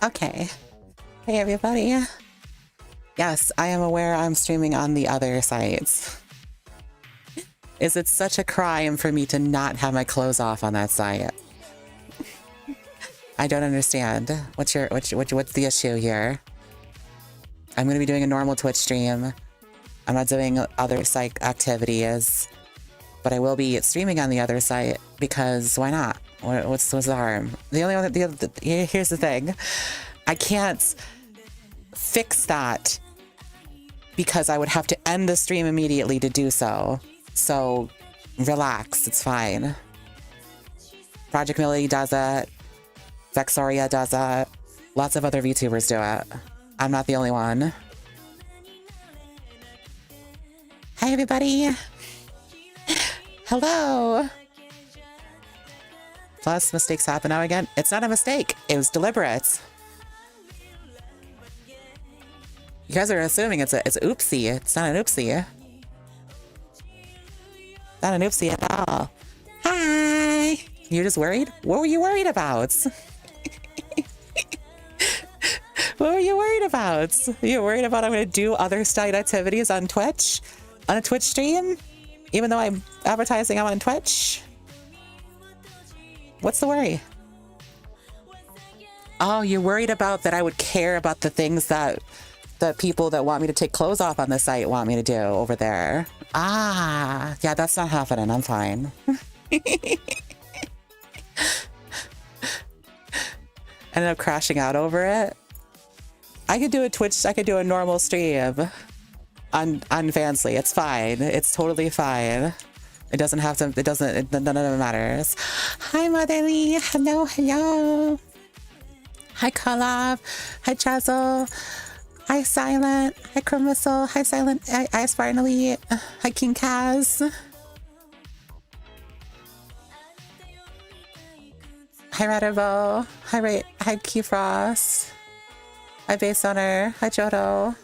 Okay. Hey everybody. Yes, I am aware I'm streaming on the other sites. Is it such a crime for me to not have my clothes off on that site? I don't understand. What's the issue here? I'm gonna be doing a normal Twitch stream. I'm not doing other site activities, but I will be streaming on the other site because why not? What's the harm? The only one here's the thing. I can't fix that because I would have to end the stream immediately to do so. So relax, it's fine. Project Millie does it. Vexoria does it. Lots of other VTubers do it. I'm not the only one. Hi everybody. Hello. Plus, mistakes happen now again. It's not a mistake. It was deliberate. You guys are assuming it's oopsie. It's not an oopsie. Not an oopsie at all. Hi. You're just worried? What were you worried about? What were you worried about? You're worried about I'm going to do other side activities on Twitch? On a Twitch stream? Even though I'm advertising I'm on Twitch? What's the worry? Oh, you're worried about that I would care about the things that the people that want me to take clothes off on the site want me to do over there. Ah, yeah, that's not happening. I'm fine. Ended up crashing out over it. I could do a Twitch, I could do a normal stream on Fansly. It's fine. It's totally fine. It doesn't have to, none of it matters. Hi, Motherly. Hello, hello. Hi, Kalav. Hi, Chazzle. Hi, Silent. Hi, Chromisel. Hi, Silent. Hi, Sparnally. Hi, King Kaz. Hi, Radabo. Hi, Keyfrost. Hi, Base Owner. Hi, Jodo.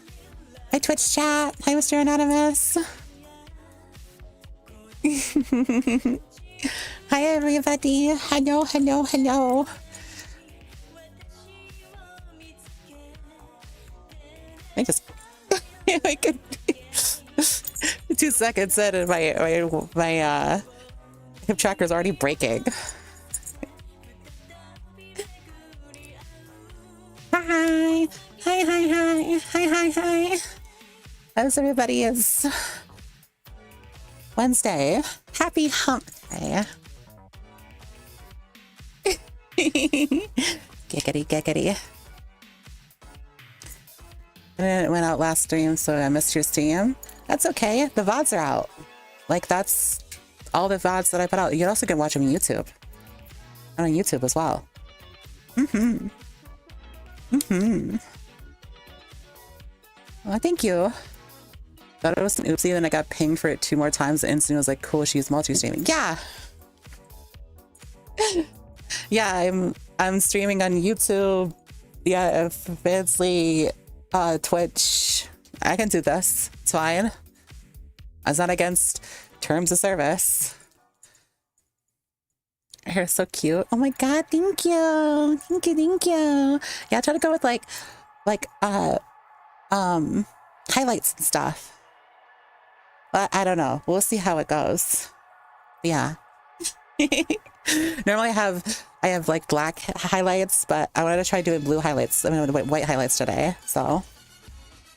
Hi, Twitch chat. Hi, Mr. Anonymous. Hi, everybody. Hello, hello, hello. I just I could 2 seconds in and my hip tracker's already breaking. Hi. Hi, hi, hi. Hi, hi, hi. How's everybody? Is Wednesday. Happy hump day. Giggity, giggity. And it went out last stream, so I missed your stream. That's okay. The VODs are out. Like, that's all the VODs that I put out. You also can watch them on YouTube. And on YouTube as well. Well, thank you. Thought it was an oopsie, then I got pinged for it 2 more times. The instant was like, cool, she's multi-streaming. Yeah. Yeah, I'm streaming on YouTube. Yeah, Fansly, Twitch. I can do this. It's fine. I was not against terms of service. Her hair's so cute. Oh my god, thank you. Thank you, thank you. Yeah, try to go with like highlights and stuff. But I don't know. We'll see how it goes. Yeah. Normally I have like black highlights, but I wanted to try doing blue highlights. I mean, white highlights today. So,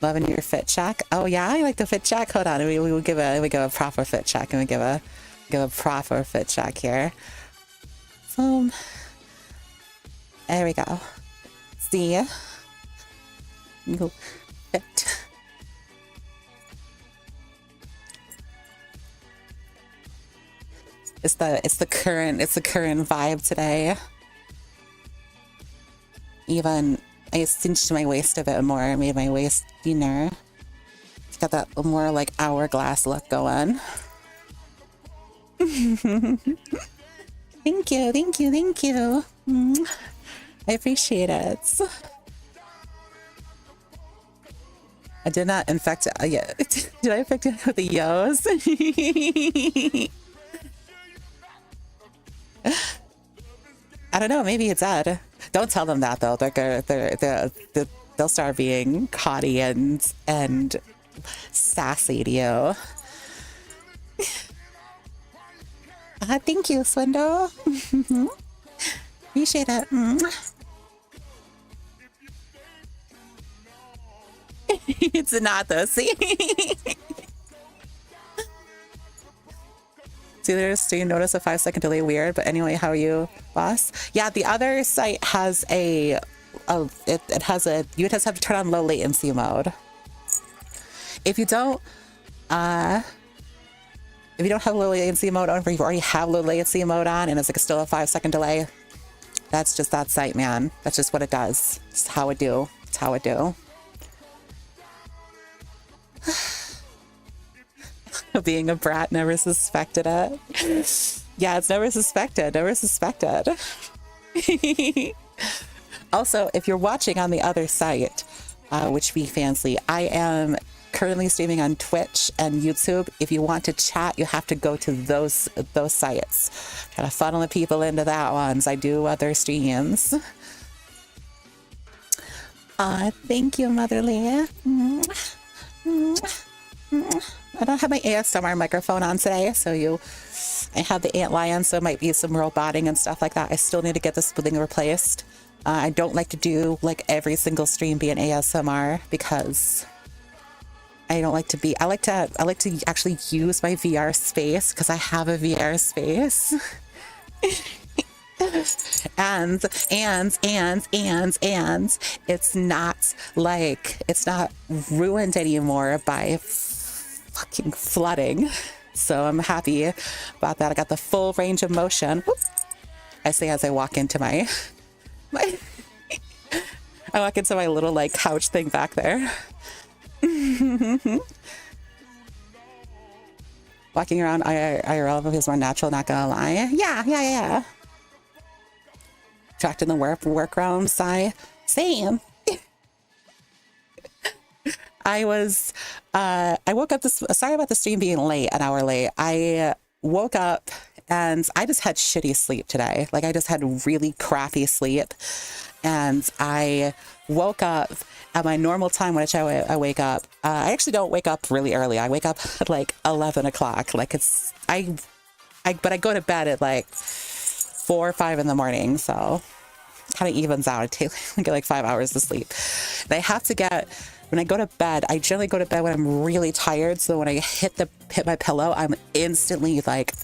loving your fit check. Oh yeah, I like the fit check. Hold on, we will give a proper fit check, and we give a proper fit check here. There we go. See ya. Go fit. It's the current vibe today. Even I cinched my waist a bit more, made my waist thinner. It's got that more like hourglass look going. Thank you, thank you, thank you. I appreciate it. I did not infect it yet. Did I infect it with the yos? I don't know. Maybe it's Ed. Don't tell them that though. They'll start being haughty and sassy to you. Thank you, Swindle. Appreciate it. It's not though. See. See, do you notice a 5-second delay? Weird, but anyway, how are you, boss? Yeah, the other site has it has a, you just have to turn on low latency mode. If you don't have low latency mode on, or you already have low latency mode on, and it's like still a 5-second delay, that's just that site, man. That's just what it does. It's how it do. It's how it do. Being a brat, never suspected it. Yeah, it's never suspected. Never suspected. Also, if you're watching on the other site, which be Fansly, I am currently streaming on Twitch and YouTube. If you want to chat, you have to go to those sites. Kind of funnel the people into that ones. I do other streams. Thank you, Motherly. I don't have my ASMR microphone on today, so I have the antlion, so it might be some roboting and stuff like that. I still need to get this thing replaced. I don't like to do like every single stream be an ASMR because I don't like to be. I like to actually use my VR space because I have a VR space. and it's not ruined anymore by fucking flooding. So I'm happy about that. I got the full range of motion. Whoop. I say as I walk into my I walk into my little like couch thing back there. Walking around IRL is more natural, not gonna lie. Yeah. Tracked in the workaround, sigh. Same. I woke up sorry about the stream being late, an hour late. I woke up and I just had shitty sleep today. Like I just had really crappy sleep. And I woke up at my normal time, which I wake up. I actually don't wake up really early. I wake up at like 11 o'clock. Like but I go to bed at like 4 or 5 in the morning. So kind of evens out. I get like 5 hours of sleep. And I have to when I go to bed, I generally go to bed when I'm really tired. So when I hit my pillow, I'm instantly like,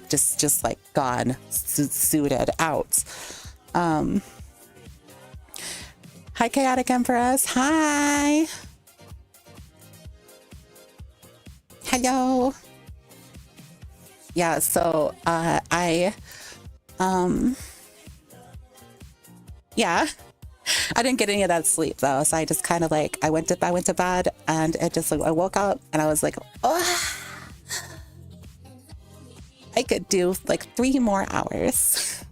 just like gone, suited out. Hi, Chaotic Empress. Hi. Hello. Yeah, so yeah. I didn't get any of that sleep though, so I just kind of like I went to bed and it just like I woke up and I was like, oh, I could do like 3 more hours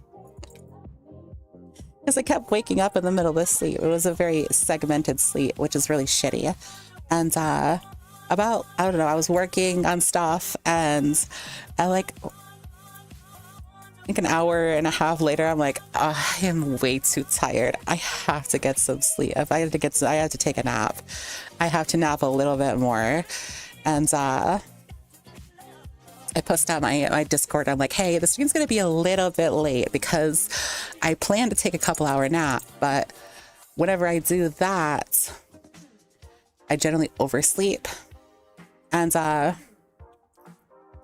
because I kept waking up in the middle of the sleep. It was a very segmented sleep, which is really shitty. And I don't know, I was working on stuff and I like an hour and a half later, I'm like, oh, I am way too tired. I have to get some sleep. If I had to take a nap. I have to nap a little bit more. And I post out my Discord. I'm like, hey, the stream's going to be a little bit late because I plan to take a couple hour nap. But whenever I do that, I generally oversleep. And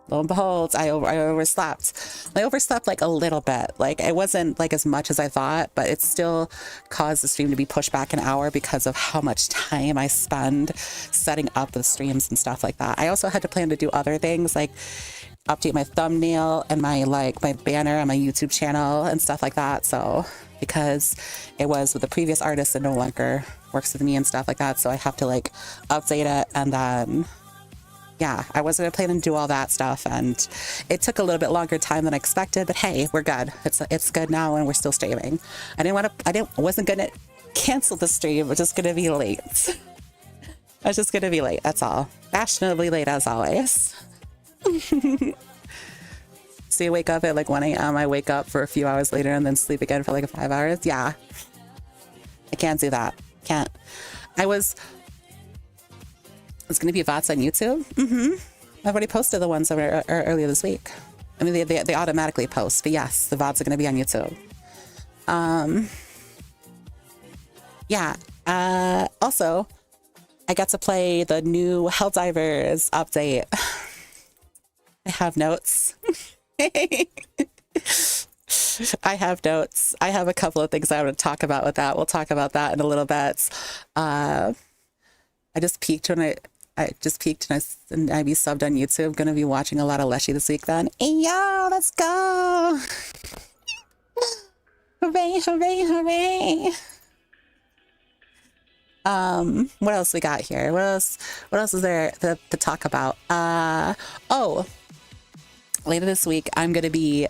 lo and behold, I overslept. I overslept like a little bit. Like it wasn't like as much as I thought, but it still caused the stream to be pushed back an hour because of how much time I spend setting up the streams and stuff like that. I also had to plan to do other things like update my thumbnail and my banner on my YouTube channel and stuff like that. So because it was with the previous artist that no longer works with me and stuff like that. So I have to like update it and then yeah, I wasn't planning to do all that stuff, and it took a little bit longer time than I expected. But hey, we're good. It's good now, and we're still streaming. I wasn't gonna cancel the stream. We're just gonna be late. I was just gonna be late. That's all. Fashionably late as always. So you wake up at like 1 a.m. I wake up for a few hours later and then sleep again for like 5 hours. Yeah, I can't do that. Can't. It's going to be VODs on YouTube. I've already posted the ones that were earlier this week. I mean, they automatically post, but yes, the VODs are going to be on YouTube. Yeah. Also, I got to play the new Helldivers update. I have notes. I have notes. I have a couple of things I want to talk about with that. We'll talk about that in a little bit. I just peeked and I be subbed on YouTube. Gonna be watching a lot of Leshy this week then. Hey, yo, let's go. Hooray, hooray, hooray. What else we got here? What else is there to talk about? Later this week, I'm gonna be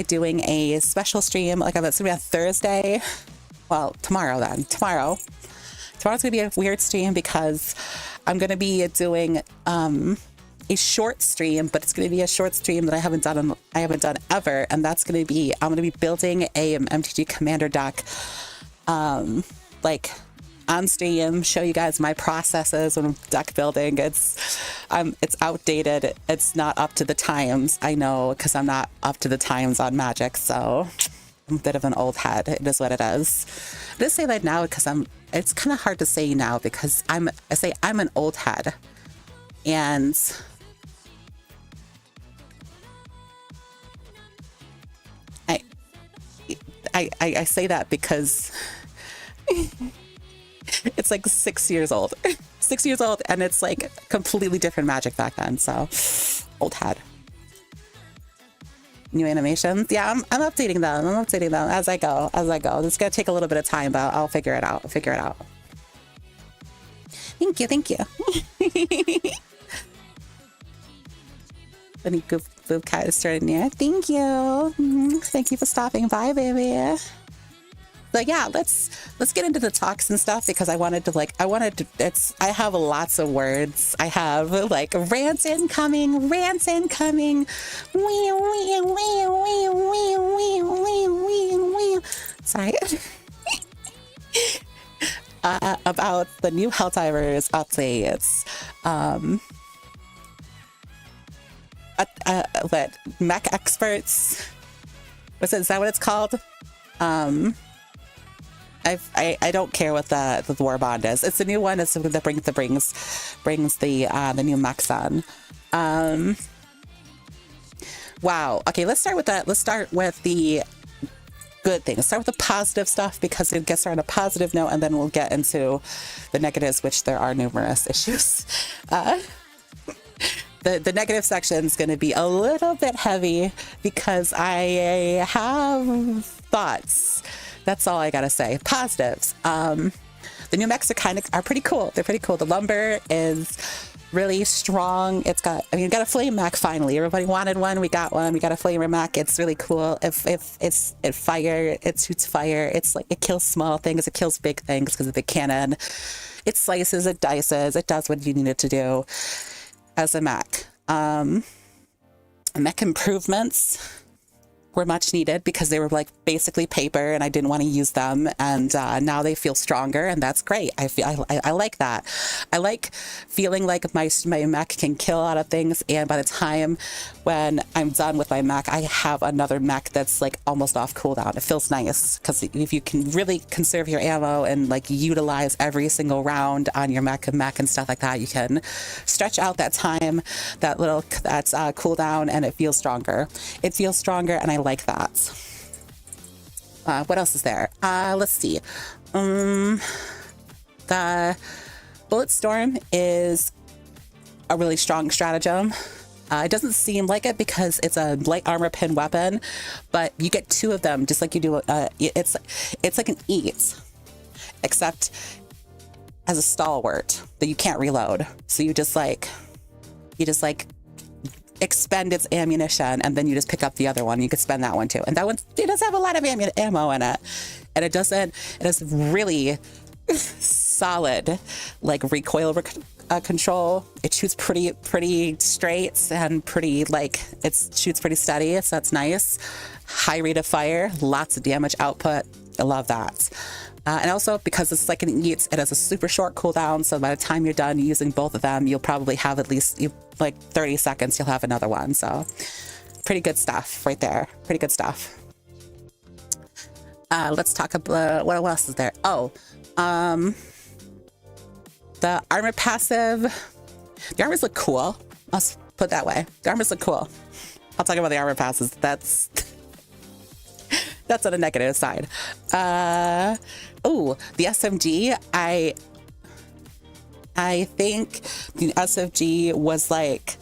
doing a special stream. Like it's gonna be on Thursday. Well, tomorrow then. Tomorrow tomorrow's gonna be a weird stream because I'm gonna be doing a short stream, but it's gonna be a short stream that I haven't done ever, and that's gonna be I'm gonna be building a MTG Commander deck, like on stream, show you guys my processes when I'm deck building. It's outdated. It's not up to the times. I know, because I'm not up to the times on Magic, so I'm a bit of an old head. It is what it is. I just say that now because it's kind of hard to say now because I say I'm an old head, and I say that because it's like 6 years old. 6 years old, and it's like completely different Magic back then, so old head. New animations, yeah, I'm updating them. I'm updating them as I go. It's gonna take a little bit of time, but I'll figure it out. Thank you. The new Bimbocat is starting near. Thank you. Thank you for stopping by, baby. But yeah, let's get into the talks and stuff because I have lots of words. I have like rants incoming. Sorry. About the new Helldivers updates. What mech experts? Is that what it's called? I don't care what the war bond is. It's a new one. It's that brings the new mechs on. Wow. Okay, let's start with that. Let's start with the good things. Start with the positive stuff because it gets on a positive note, and then we'll get into the negatives, which there are numerous issues. The negative section is going to be a little bit heavy because I have thoughts. That's all I gotta say. Positives. The new mechs are pretty cool. They're pretty cool. The lumber is really strong. It got a flame mech finally. Everybody wanted one. We got one. We got a flamer mech. It's really cool. It shoots fire. It's like it kills small things. It kills big things because of the cannon. It slices. It dices. It does what you need it to do as a mech. Mech improvements were much needed because they were like basically paper and I didn't want to use them, and now they feel stronger, and that's great. I like that. I like feeling like my mech can kill a lot of things, and by the time when I'm done with my mech, I have another mech that's like almost off cooldown. It feels nice because if you can really conserve your ammo and like utilize every single round on your mech and stuff like that, you can stretch out that time, that's cooldown, and it feels stronger. It feels stronger, and I like that. What else is there? Let's see. The Bulletstorm is a really strong stratagem. It doesn't seem like it because it's a light armor pin weapon, but you get two of them just like you do. It's like an eat, except as a stalwart that you can't reload. So you just expend its ammunition, and then you just pick up the other one. You could spend that one too, and that one, it does have a lot of ammo in it, and it has really solid like recoil control. It shoots pretty straight and it shoots pretty steady, so that's nice. High rate of fire, lots of damage output. I love that. And also because it's like an eat, it has a super short cooldown, so by the time you're done using both of them, you'll probably have at least like 30 seconds, you'll have another one. So pretty good stuff right there. Pretty good stuff. Let's talk about what else is there. The armor passive. The armors look cool. Let's put it that way. The armors look cool. I'll talk about the armor passes. That's on the negative side. The SMG. I think the SFG was like,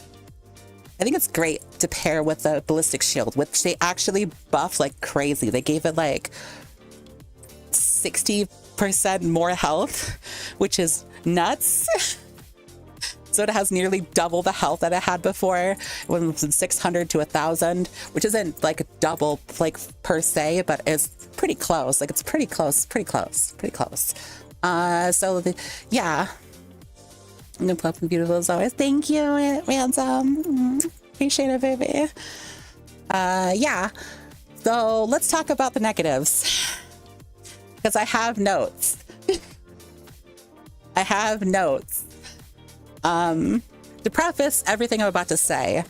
I think it's great to pair with the ballistic shield, which they actually buff like crazy. They gave it like 60% more health, which is nuts. So it has nearly double the health that it had before. When it was from 600 to 1,000, which isn't like double like per se, but it's pretty close. Like it's pretty close. Yeah. No pup and beautiful as always. Thank you, Ransom. Appreciate it, baby. Yeah. So let's talk about the negatives. Because I have notes. I have notes. To preface everything I'm about to say,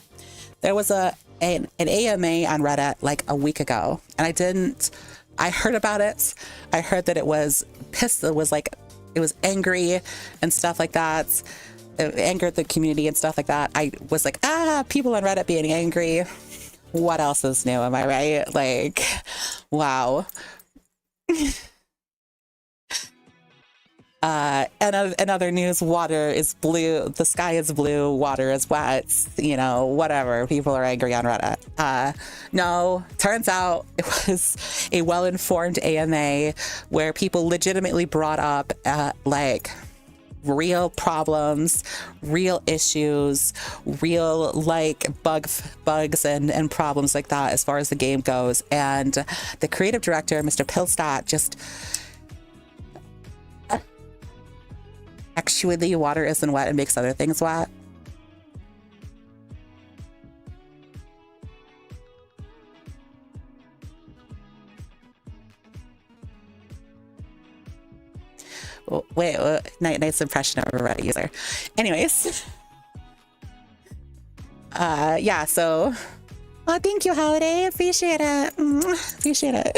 there was an AMA on Reddit like a week ago, and I heard about it. I heard that it was pissed. It was angry and stuff like that. It angered the community and stuff like that. I was like, people on Reddit being angry. What else is new? Am I right? Like, wow. And in other news, water is blue. The sky is blue. Water is wet. You know, whatever. People are angry on Reddit. No, turns out it was a well-informed AMA where people legitimately brought up like real problems, real issues, real like bugs and problems like that as far as the game goes. And the creative director, Mr. Pilstat, just actually water isn't wet and makes other things wet. Wait, nice impression of a Reddit user. Anyways, yeah. So, thank you, Holiday. Appreciate it. Appreciate it.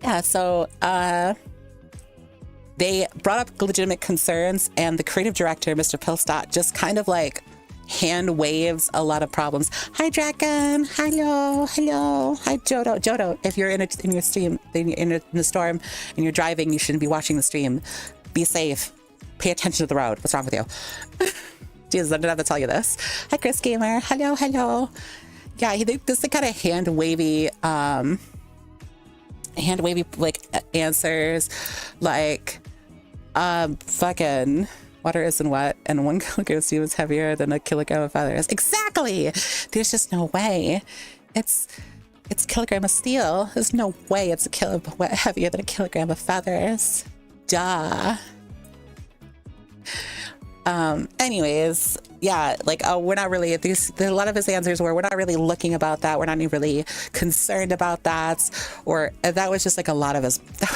Yeah. So, they brought up legitimate concerns, and the creative director, Mr. Pilstat, just kind of like hand waves a lot of problems. Hi, Dragon. Hello. Hi, Jodo. If you're in your stream, in the storm, and you're driving, you shouldn't be watching the stream. Be safe. Pay attention to the road. What's wrong with you? Jesus, I didn't have to tell you this. Hi, Chris Gamer. Hello. Yeah, this kind of hand wavy like answers, like fucking water isn't wet, and 1 kilogram of steel is heavier than a kilogram of feathers. Exactly. There's just no way. It's a kilogram of steel. There's no way it's heavier than a kilogram of feathers. Duh. Anyways, yeah, like, we're not really, a lot of his answers were, we're not really looking about that. We're not even really concerned about that. Or that was just like a lot of his, that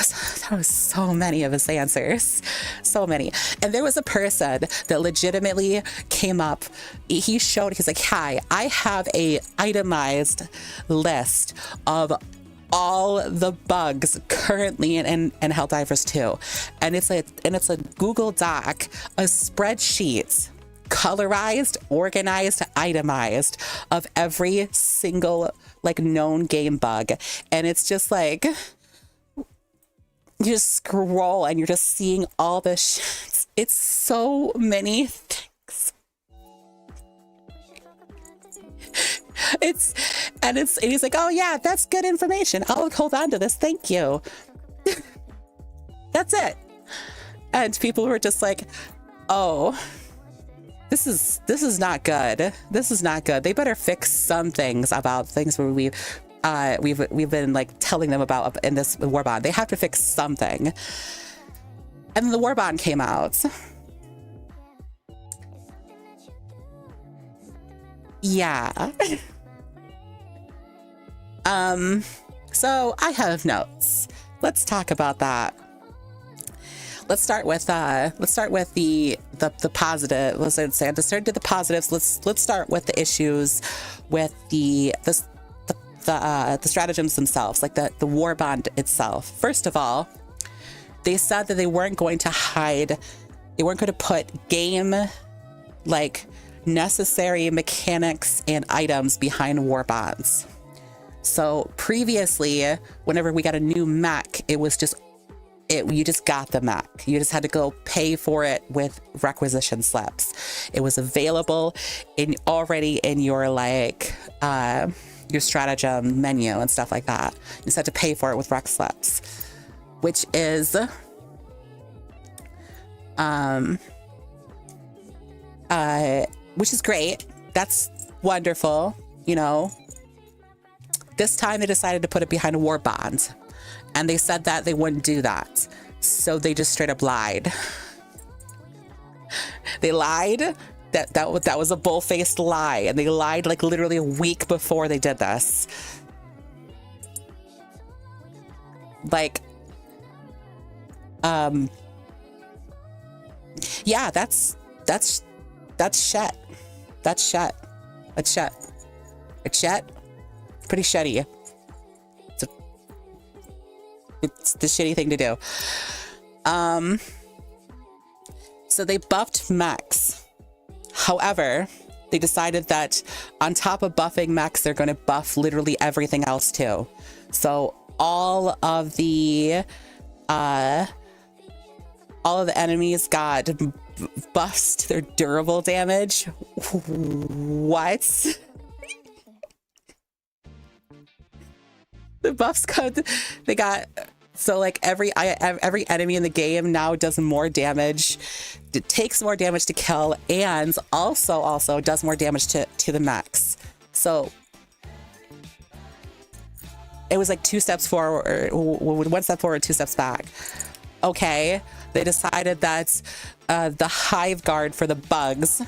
was so many of his answers. So many. And there was a person that legitimately came up. He's like, hi, I have a itemized list of all the bugs currently in Helldivers 2, and it's a Google Doc, a spreadsheet, colorized, organized, itemized, of every single like known game bug. And it's just like, you just scroll and you're just seeing all this shit. It's so many things. And he's like, oh yeah, that's good information. I'll hold on to this. Thank you. That's it. And people were just like, oh, this is not good. This is not good. They better fix some things about things where we've been like telling them about in this war bond. They have to fix something. And then the war bond came out. Yeah. So I have notes. Let's talk about that. Let's start with the positive. Let's say to start to the positives. Let's start with the issues with the stratagems themselves, like the war bond itself. First of all, they said that they weren't going to put game like necessary mechanics and items behind war bonds. So previously, whenever we got a new mech, it was just you just got the mech. You just had to go pay for it with requisition slips. It was available already in your like your stratagem menu and stuff like that. You just had to pay for it with rec slips, which is great. That's wonderful. You know, This time they decided to put it behind a war bond. And they said that they wouldn't do that. So they just straight up lied. They lied. That was a bull-faced lie. And they lied like literally a week before they did this. Like, yeah, that's shit. That's shit. It's shit. It's shit. Pretty shitty. It's the shitty thing to do. So they buffed mechs. However, they decided that on top of buffing mechs, they're going to buff literally everything else too. So all of the enemies got buffs to their durable damage. What? The buffs they got, so like every enemy in the game now does more damage. It takes more damage to kill, and also does more damage to the mechs. So it was like 2 steps forward, 1 step forward, 2 steps back. Okay, they decided that the hive guard for the bugs,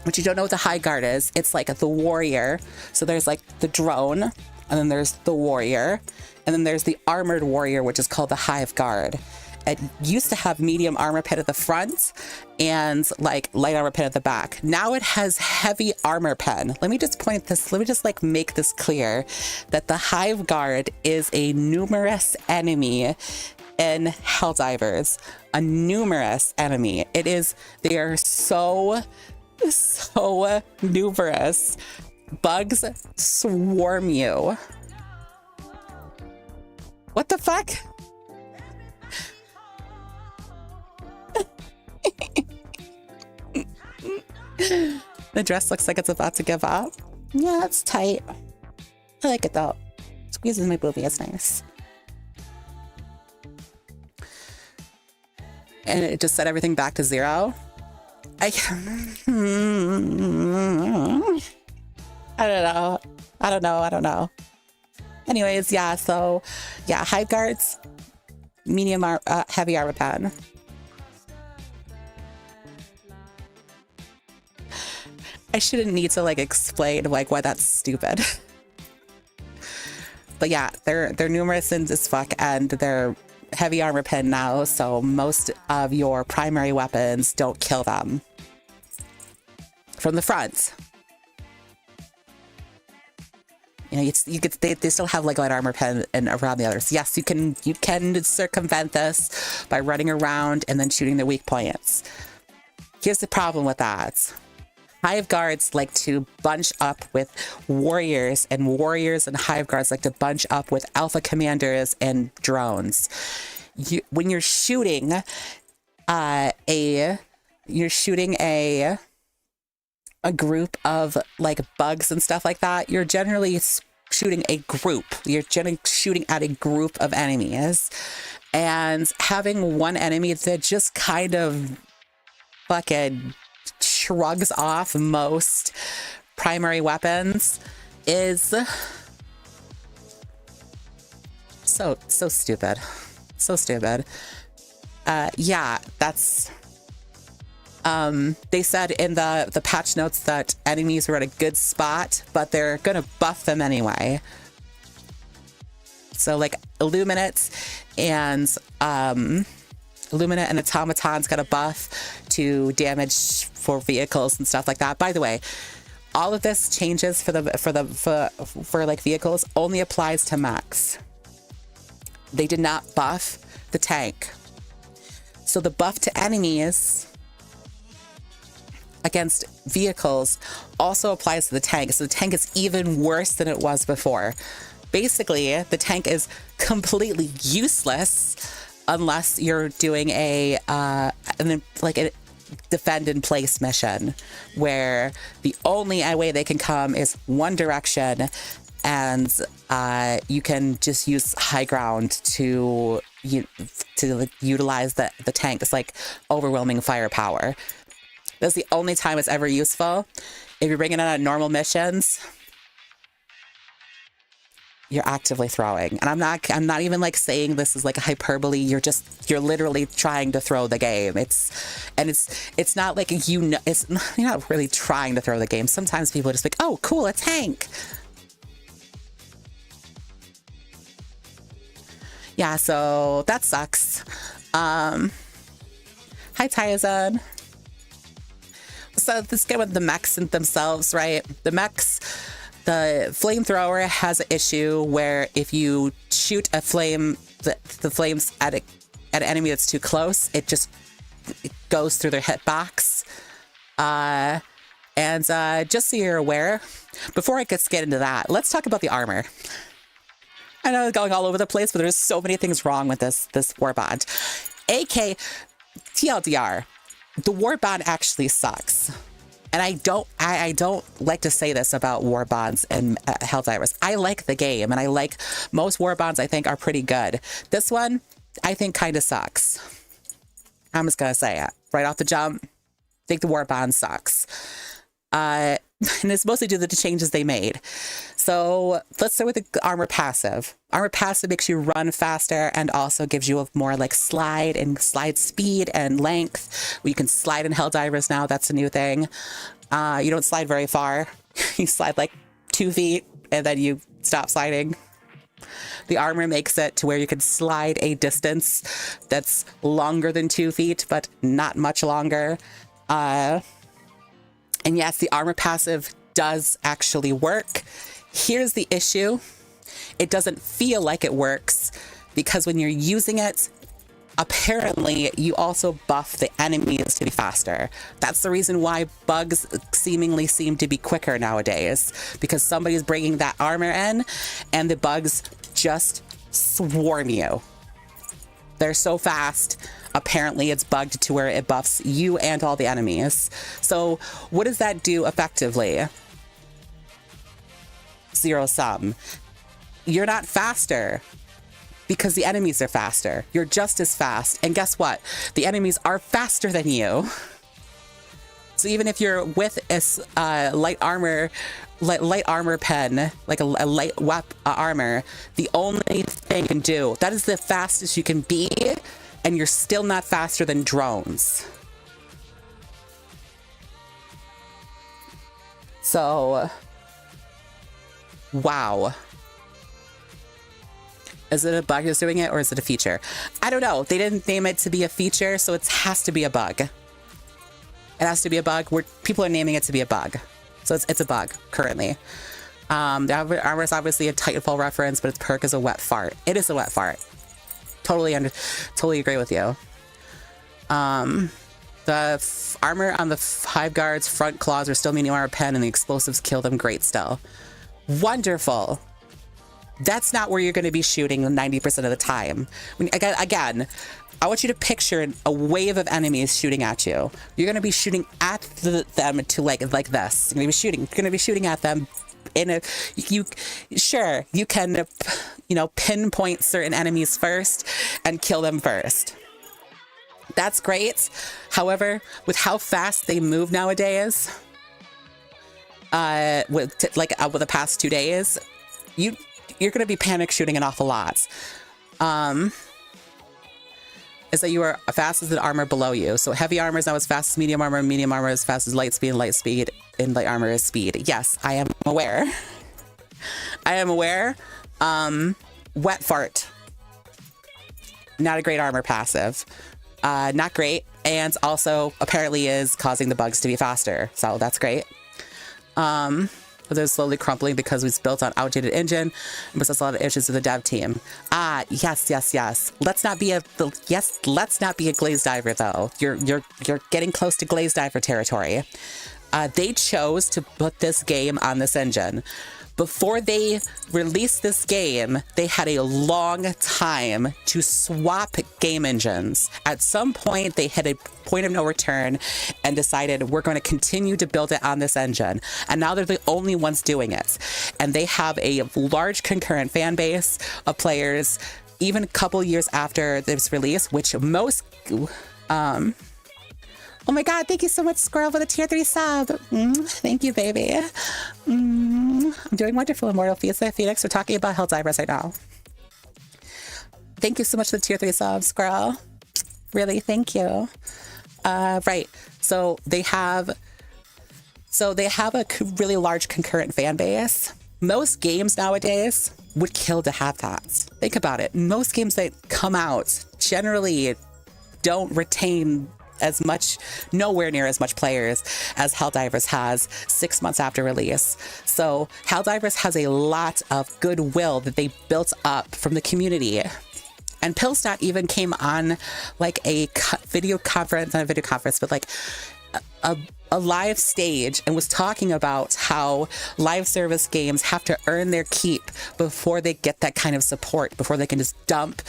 which you don't know what the hive guard is, it's like the warrior. So there's like the drone, and then there's the warrior, and then there's the armored warrior, which is called the hive guard. It used to have medium armor pit at the front and like light armor pit at the back. Now it has heavy armor pin. Let me just like make this clear that the hive guard is a numerous enemy in Helldivers. A numerous enemy. They are so numerous. Bugs swarm you. What the fuck? The dress looks like it's about to give up. Yeah, it's tight. I like it though. Squeezes my boobie, it's nice. And it just set everything back to 0. I don't know. Anyways, yeah, so yeah, hive guards, medium heavy armor pen. I shouldn't need to like explain like why that's stupid. But yeah, they're numerous as fuck, and they're heavy armor pen now, so most of your primary weapons don't kill them from the front. You know, they still have like light armor pen and around the others. Yes, you can circumvent this by running around and then shooting the weak points. Here's the problem with that. Hive guards like to bunch up with warriors, and warriors and hive guards like to bunch up with alpha commanders and drones. When you're shooting a group of like bugs and stuff like that, you're generally shooting a group. You're generally shooting at a group of enemies, and having one enemy that just kind of fucking shrugs off most primary weapons is so stupid. So stupid. Yeah, that's they said in the patch notes that enemies were at a good spot, but they're gonna buff them anyway. So like Illuminates and Illuminate and Automatons got a buff to damage for vehicles and stuff like that. By the way, all of this changes for like vehicles only applies to mechs. They did not buff the tank. So the buff to enemies against vehicles also applies to the tank. So the tank is even worse than it was before. Basically, the tank is completely useless unless you're doing a defend in place mission, where the only way they can come is one direction, and you can just use high ground to utilize the tank. It's like overwhelming firepower. That's the only time it's ever useful. If you're bringing it on normal missions, You're actively throwing. And I'm not even like saying this is like a hyperbole. You're literally trying to throw the game. It's not like, you know, you're not really trying to throw the game. Sometimes people are just like, oh, cool, a tank. Yeah, so that sucks. Hi, Tyazan. So this game with the mechs themselves, right? The flamethrower has an issue where if you shoot a flame, the flames at an enemy that's too close, it goes through their hitbox. Just so you're aware, before I get into that, let's talk about the armor. I know it's going all over the place, but there's so many things wrong with this warband. AK, TLDR, the warband actually sucks. And I don't like to say this about warbonds and Helldivers. I like the game, and I like most warbonds. I think are pretty good. This one, I think, kind of sucks. I'm just gonna say it right off the jump. I think the warband sucks. And it's mostly due to the changes they made. So let's start with the armor passive. Armor passive makes you run faster and also gives you a more like slide speed and length. You can slide in Helldivers now. That's a new thing. You don't slide very far. You slide like 2 feet and then you stop sliding. The armor makes it to where you can slide a distance that's longer than 2 feet, but not much longer. And yes, the armor passive does actually work. Here's the issue. It doesn't feel like it works because when you're using it, apparently you also buff the enemies to be faster. That's the reason why bugs seemingly seem to be quicker nowadays, because somebody's bringing that armor in and the bugs just swarm you. They're so fast. Apparently it's bugged to where it buffs you and all the enemies. So what does that do effectively? Zero sum. You're not faster because the enemies are faster. You're just as fast. And guess what? The enemies are faster than you. So even if you're with a light armor pen, like a light armor, the only thing you can do, that is the fastest you can be, and you're still not faster than drones. So, wow. Is it a bug that's doing it, or is it a feature? I don't know. They didn't name it to be a feature, so it has to be a bug. It has to be a bug where people are naming it to be a bug. So it's a bug currently. The armor is obviously a Titanfall reference, but its perk is a wet fart. It is a wet fart. Totally agree with you. The armor on the Hive Guard's front claws are still medium armor pen, and the explosives kill them great still. Wonderful. That's not where you're going to be shooting 90% of the time. Again, I want you to picture a wave of enemies shooting at you. You're going to be shooting at them to like this. You're going to be shooting at them in a, you can, pinpoint certain enemies first and kill them first. That's great. However, with how fast they move nowadays, with the past 2 days, you're going to be panic shooting an awful lot. Is that you are fast as the armor below you. So heavy armor is now as fast as medium armor is as fast as light speed, and light armor is speed. Yes, I am aware. Wet fart. Not a great armor passive. Not great. And also apparently is causing the bugs to be faster. So that's great. But they're slowly crumbling because it's built on outdated engine and possesses a lot of issues with the dev team. Yes. Let's not be a glaze diver though. You're getting close to glaze diver territory. They chose to put this game on this engine. Before they released this game, they had a long time to swap game engines. At some point, they hit a point of no return and decided we're going to continue to build it on this engine. And now they're the only ones doing it. And they have a large concurrent fan base of players, even a couple years after this release, which most... Oh my god, thank you so much, Squirrel, for the tier 3 sub. Thank you, baby. I'm doing wonderful, Immortal Phoenix. We're talking about Helldivers right now. Thank you so much for the tier 3 subs, girl. Really, thank you. Right. So they have a really large concurrent fan base. Most games nowadays would kill to have that. Think about it. Most games that come out generally don't retain as much, nowhere near as much players as Helldivers has 6 months after release. So Helldivers has a lot of goodwill that they built up from the community. And Pillstat even came on like a video conference, not a video conference, but like a live stage, and was talking about how live service games have to earn their keep before they get that kind of support, before they can just dump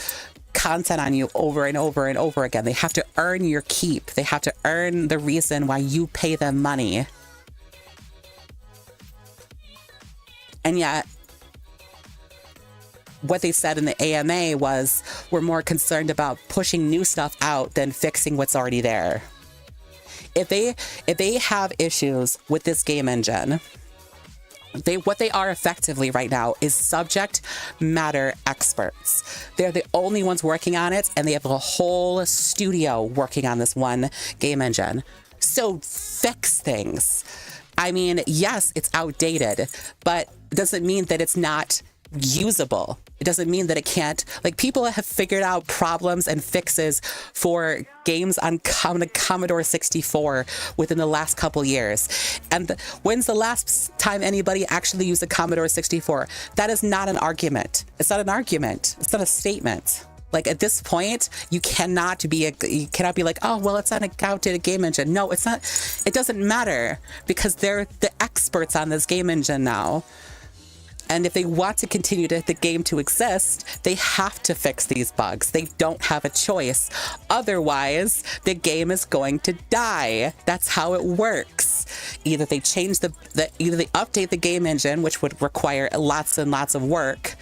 content on you over and over and over again. They have to earn your keep. They have to earn the reason why you pay them money. And yet, what they said in the AMA was, we're more concerned about pushing new stuff out than fixing what's already there. If they have issues with this game engine, what they are effectively right now is subject matter experts. They're the only ones working on it, and they have a whole studio working on this one game engine. So fix things. I mean, yes, it's outdated, but it doesn't mean that it's not usable. It doesn't mean that it can't, like, people have figured out problems and fixes for games on the Commodore 64 within the last couple years. And when's the last time anybody actually used a Commodore 64? That is not an argument. It's not an argument. It's not a statement. Like, at this point, you cannot be like, oh, well, it's not an outdated game engine. No, it's not. It doesn't matter, because they're the experts on this game engine now. And if they want to continue the game to exist, they have to fix these bugs. They don't have a choice. Otherwise, the game is going to die. That's how it works. Either they change either they update the game engine, which would require lots and lots of work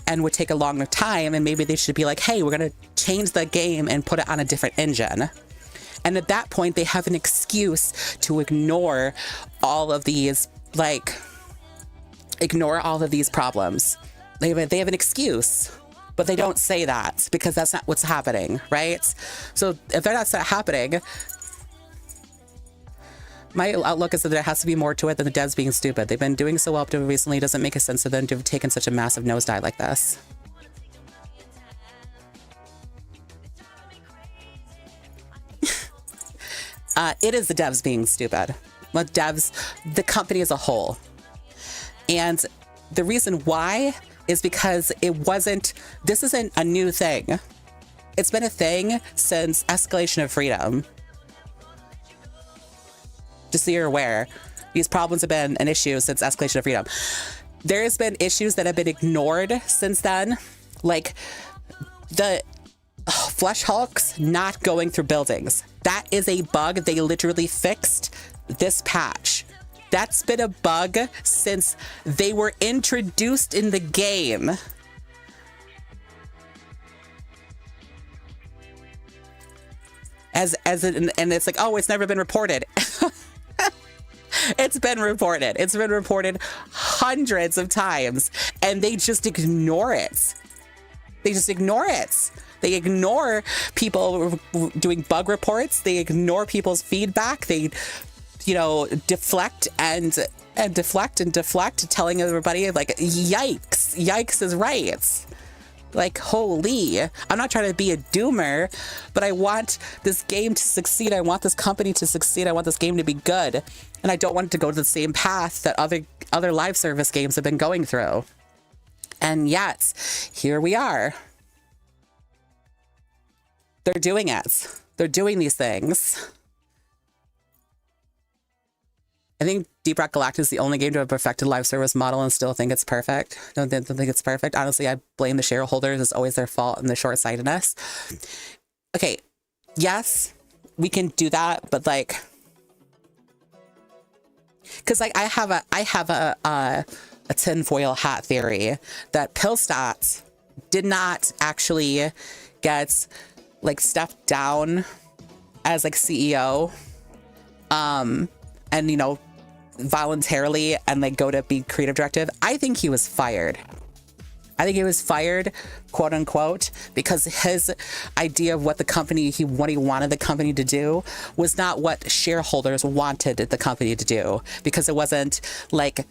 and would take a longer time. And maybe they should be like, hey, we're going to change the game and put it on a different engine. And at that point, they have an excuse to ignore all of these, ignore all of these problems. They have an excuse, but they don't say that because that's not what's happening, right? So if that's not happening, my outlook is that there has to be more to it than the devs being stupid. They've been doing so well up to recently. It doesn't make a sense to them to have taken such a massive nosedive like this. It is the devs being stupid. The company as a whole. And the reason why is because this isn't a new thing. It's been a thing since Escalation of Freedom. Just so you're aware, these problems have been an issue since Escalation of Freedom. There's been issues that have been ignored since then, like the Flesh Hulks not going through buildings. That is a bug they literally fixed this patch. That's been a bug since they were introduced in the game. And it's like, oh, it's never been reported. It's been reported. It's been reported hundreds of times, and they just ignore it. They just ignore it. They ignore people doing bug reports. They ignore people's feedback. They deflect and deflect, telling everybody, like, yikes is right. Like, holy, I'm not trying to be a doomer, but I want this game to succeed. I want this company to succeed. I want this game to be good. And I don't want it to go to the same path that other live service games have been going through. And yet, here we are. They're doing it. They're doing these things. I think Deep Rock Galactic is the only game to have perfected live service model and still think it's perfect. Don't think it's perfect. Honestly, I blame the shareholders. It's always their fault and the short-sightedness. Okay, yes, we can do that, but because I have a tinfoil hat theory that Pillstat did not actually get stepped down as CEO, and voluntarily and like go to be creative directive. I think he was fired. I think he was fired, quote unquote, because his idea of what the company, what he wanted the company to do was not what shareholders wanted the company to do, because it wasn't like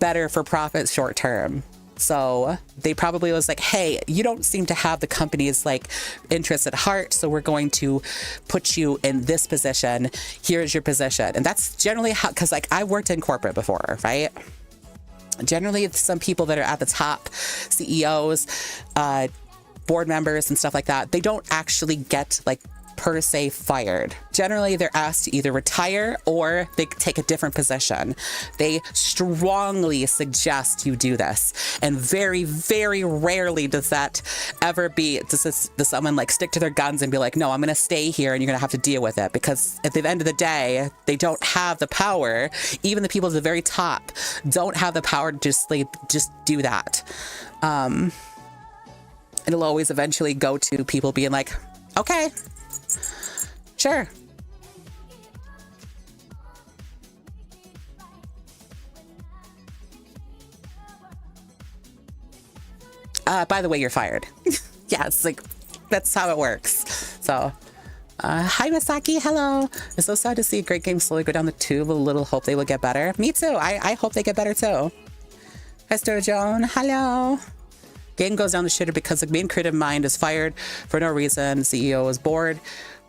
better for profit short term. So they probably was like, hey, you don't seem to have the company's like interest at heart, so we're going to put you in this position. Here's your position. And that's generally how, because like I worked in corporate before, right? Generally, some people that are at the top, CEOs, board members and stuff like that, they don't actually get like per se fired. Generally, they're asked to either retire or they take a different position. They strongly suggest you do this. And very, very rarely does that ever be, does someone like stick to their guns and be like, no, I'm going to stay here and you're going to have to deal with it. Because at the end of the day, they don't have the power. Even the people at the very top don't have the power to just do that. It'll always eventually go to people being like, okay, sure. By the way, you're fired. Yeah, it's like, that's how it works. So, hi, Masaki. Hello. It's so sad to see great games slowly go down the tube. A little hope they will get better. Me too. I hope they get better too. Hester Joan. Hello. Game goes down the shitter because the main creative mind is fired for no reason. The CEO is bored.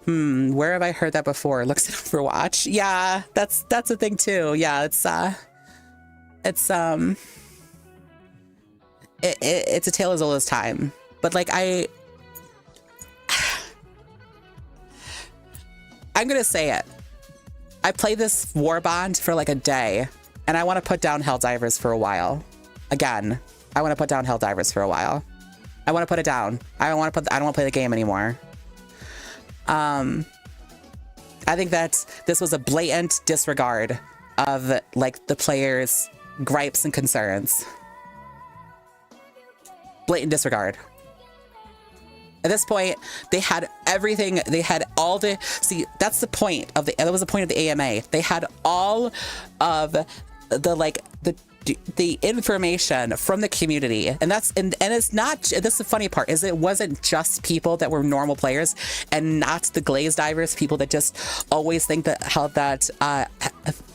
Where have I heard that before? Looks at Overwatch. Yeah, that's a thing too. Yeah, it's a tale as old as time. But like I'm gonna say it. I played this Warbond for like a day, and I want to put down Helldivers for a while. Again, I want to put down Helldivers for a while. I want to put it down. I don't want to play the game anymore. I think that this was a blatant disregard of like the players' gripes and concerns. Blatant disregard. At this point, they had everything. They had all the, see, that's the point of that was the point of the AMA. They had all of the information from the community, and it's not, this is the funny part, is it wasn't just people that were normal players and not the glazed divers, people that just always think that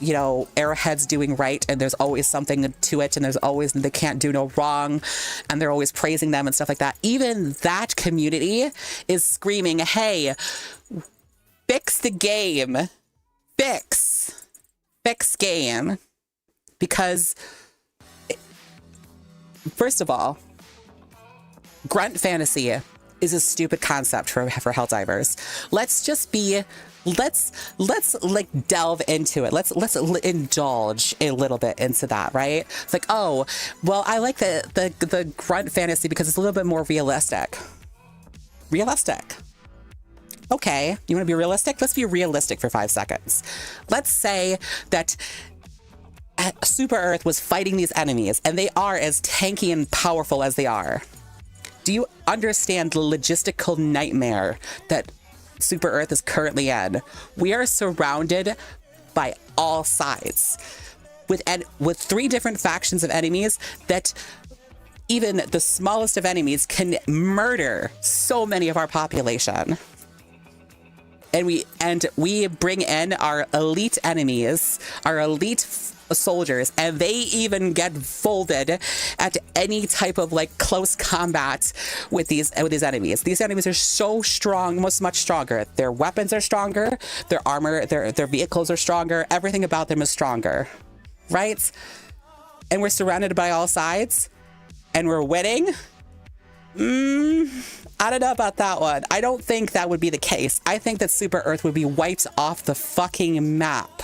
you know, Arrowhead's doing right and there's always something to it and there's always, they can't do no wrong and they're always praising them and stuff like that. Even that community is screaming, hey, fix the game, fix game. Because, first of all, grunt fantasy is a stupid concept for Helldivers. Let's like delve into it. Let's indulge a little bit into that, right? It's like, oh, well, I like the grunt fantasy because it's a little bit more realistic. Realistic. Okay, you want to be realistic? Let's be realistic for 5 seconds. Let's say that Super Earth was fighting these enemies, and they are as tanky and powerful as they are. Do you understand the logistical nightmare that Super Earth is currently in? We are surrounded by all sides with 3 different factions of enemies that even the smallest of enemies can murder so many of our population. And we bring in our elite enemies, our elite soldiers, and they even get folded at any type of like close combat with these enemies. These enemies are so strong, much stronger. Their weapons are stronger, their armor, their vehicles are stronger, everything about them is stronger, right? And we're surrounded by all sides and we're winning. I don't know about that one. I don't think that would be the case. I think that Super Earth would be wiped off the fucking map.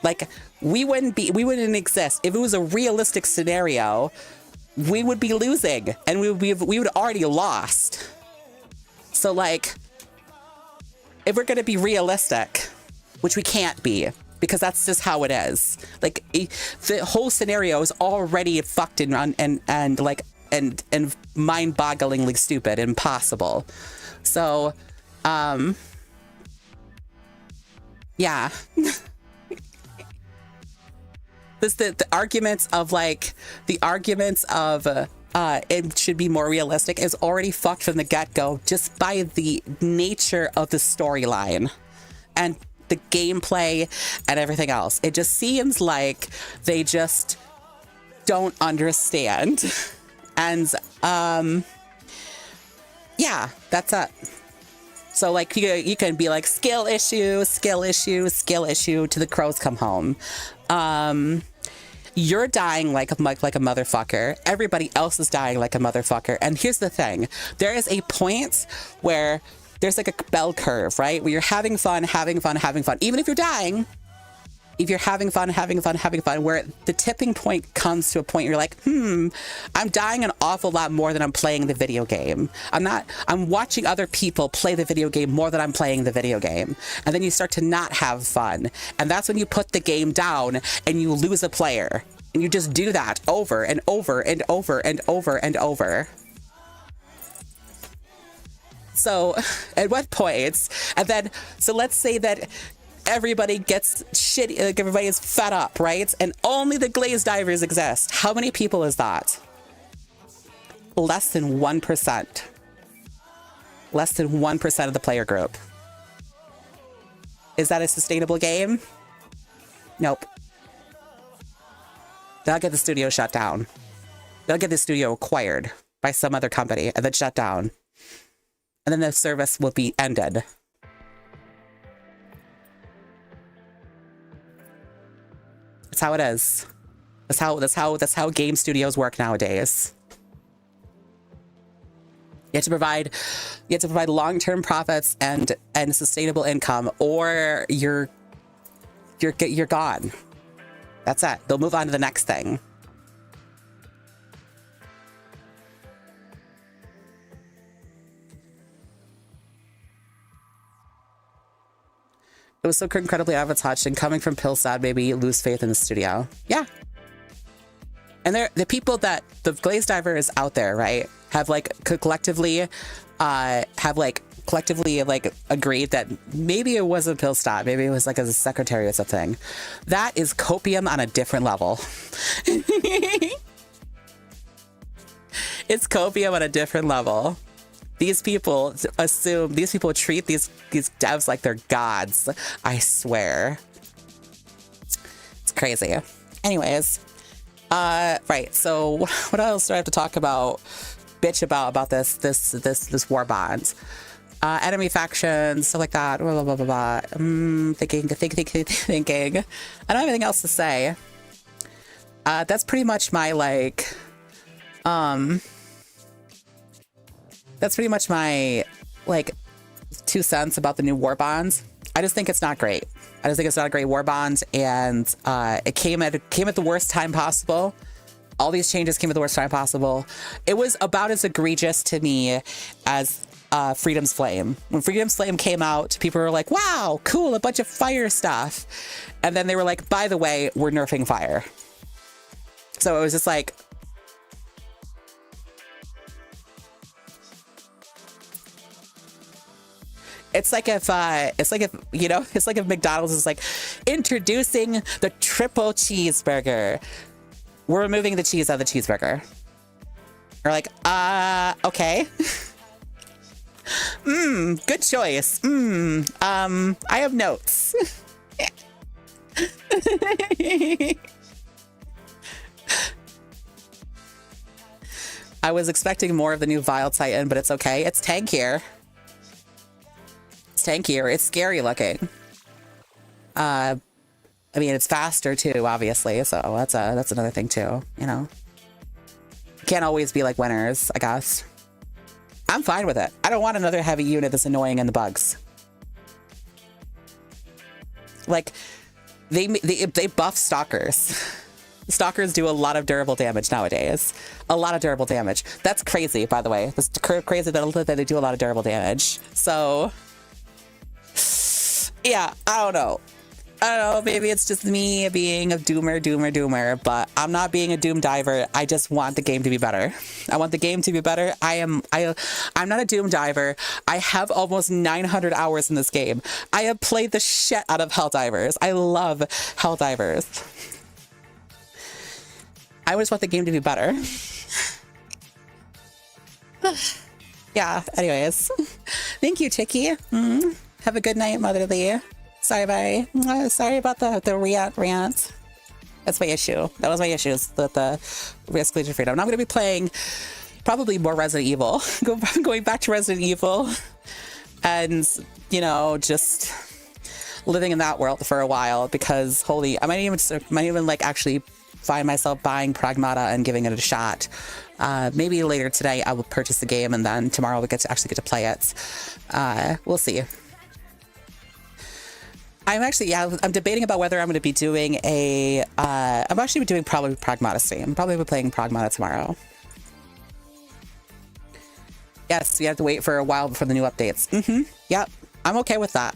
Like, we wouldn't exist. If it was a realistic scenario, we would be losing, and we would already lost. So like, if we're gonna be realistic, which we can't be, because that's just how it is. Like, the whole scenario is already fucked and mind-bogglingly stupid, impossible. So, yeah. the arguments of like it should be more realistic is already fucked from the get-go just by the nature of the storyline and the gameplay and everything else. It just seems like they just don't understand. And yeah, that's it. So like you can be like skill issue till the crows come home. You're dying like a motherfucker. Everybody else is dying like a motherfucker. And here's the thing. There is a point where there's like a bell curve, right? Where you're having fun. Even if you're dying, if you're having fun, where the tipping point comes to a point where you're like, I'm dying an awful lot more than I'm playing the video game. I'm watching other people play the video game more than I'm playing the video game. And then you start to not have fun. And that's when you put the game down and you lose a player. And you just do that over and over and over and over and over. So at what point? And then, so let's say that everybody gets shitty, like everybody is fed up, right? And only the glazed divers exist. How many people is that? Less than 1%. Less than 1% of the player group. Is that a sustainable game? Nope. They'll get the studio shut down. They'll get the studio acquired by some other company and then shut down. And then the service will be ended. That's how it is. That's how game studios work nowadays. You have to provide long-term profits and sustainable income, or you're gone. That's it. They'll move on to the next thing. It was so incredibly out of touch, and coming from Pilstad made me lose faith in the studio. Yeah. And the people that the glazed divers out there, right, have collectively agreed that maybe it wasn't Pilstad, maybe it was like a secretary or something. That is copium on a different level. It's copium on a different level. These people treat these devs like they're gods. I swear. It's crazy. Anyways, right. So what else do I have to talk about? Bitch about this war bond. Enemy factions, stuff like that. Blah blah blah blah. Thinking. I don't have anything else to say. That's pretty much my That's pretty much my 2 cents about the new war bonds. I just think it's not great. I just think it's not a great war bond, and it came at the worst time possible. All these changes came at the worst time possible. It was about as egregious to me as Freedom's Flame. When Freedom's Flame came out, people were like, "Wow, cool, a bunch of fire stuff," and then they were like, "By the way, we're nerfing fire." So it was just like. It's like if McDonald's is like introducing the triple cheeseburger. We're removing the cheese out of the cheeseburger. We're like, okay. Good choice. I have notes. I was expecting more of the new Vile Titan, but it's okay. It's tankier. It's scary looking. I mean, it's faster too, obviously, so that's another thing too, you know. Can't always be like winners, I guess. I'm fine with it. I don't want another heavy unit that's annoying in the bugs. Like, they buff stalkers. Stalkers do a lot of durable damage nowadays. A lot of durable damage. That's crazy, by the way. That's crazy that they do a lot of durable damage. So yeah, I don't know. Maybe it's just me being a doomer, but I'm not being a doom diver. I just want the game to be better. I want the game to be better. I'm not a doom diver. I have almost 900 hours in this game. I have played the shit out of Helldivers. I love Helldivers. I just want the game to be better. Yeah, anyways. Thank you, Chicky. Have a good night, Motherly. Sorry, bye. Sorry about the rant. That's my issue. That was my issue, is the risk Legion Freedom. Now I'm going to be playing probably more Resident Evil. Going back to Resident Evil. And, you know, just living in that world for a while, because I might even like actually find myself buying Pragmata and giving it a shot. Maybe later today I will purchase the game, and then tomorrow we actually get to play it. We'll see. I'm debating about whether I'm going to be doing I'm actually doing probably Pragmata stream. I'm probably playing Pragmata tomorrow. Yes, we have to wait for a while before the new updates. Yep. I'm okay with that.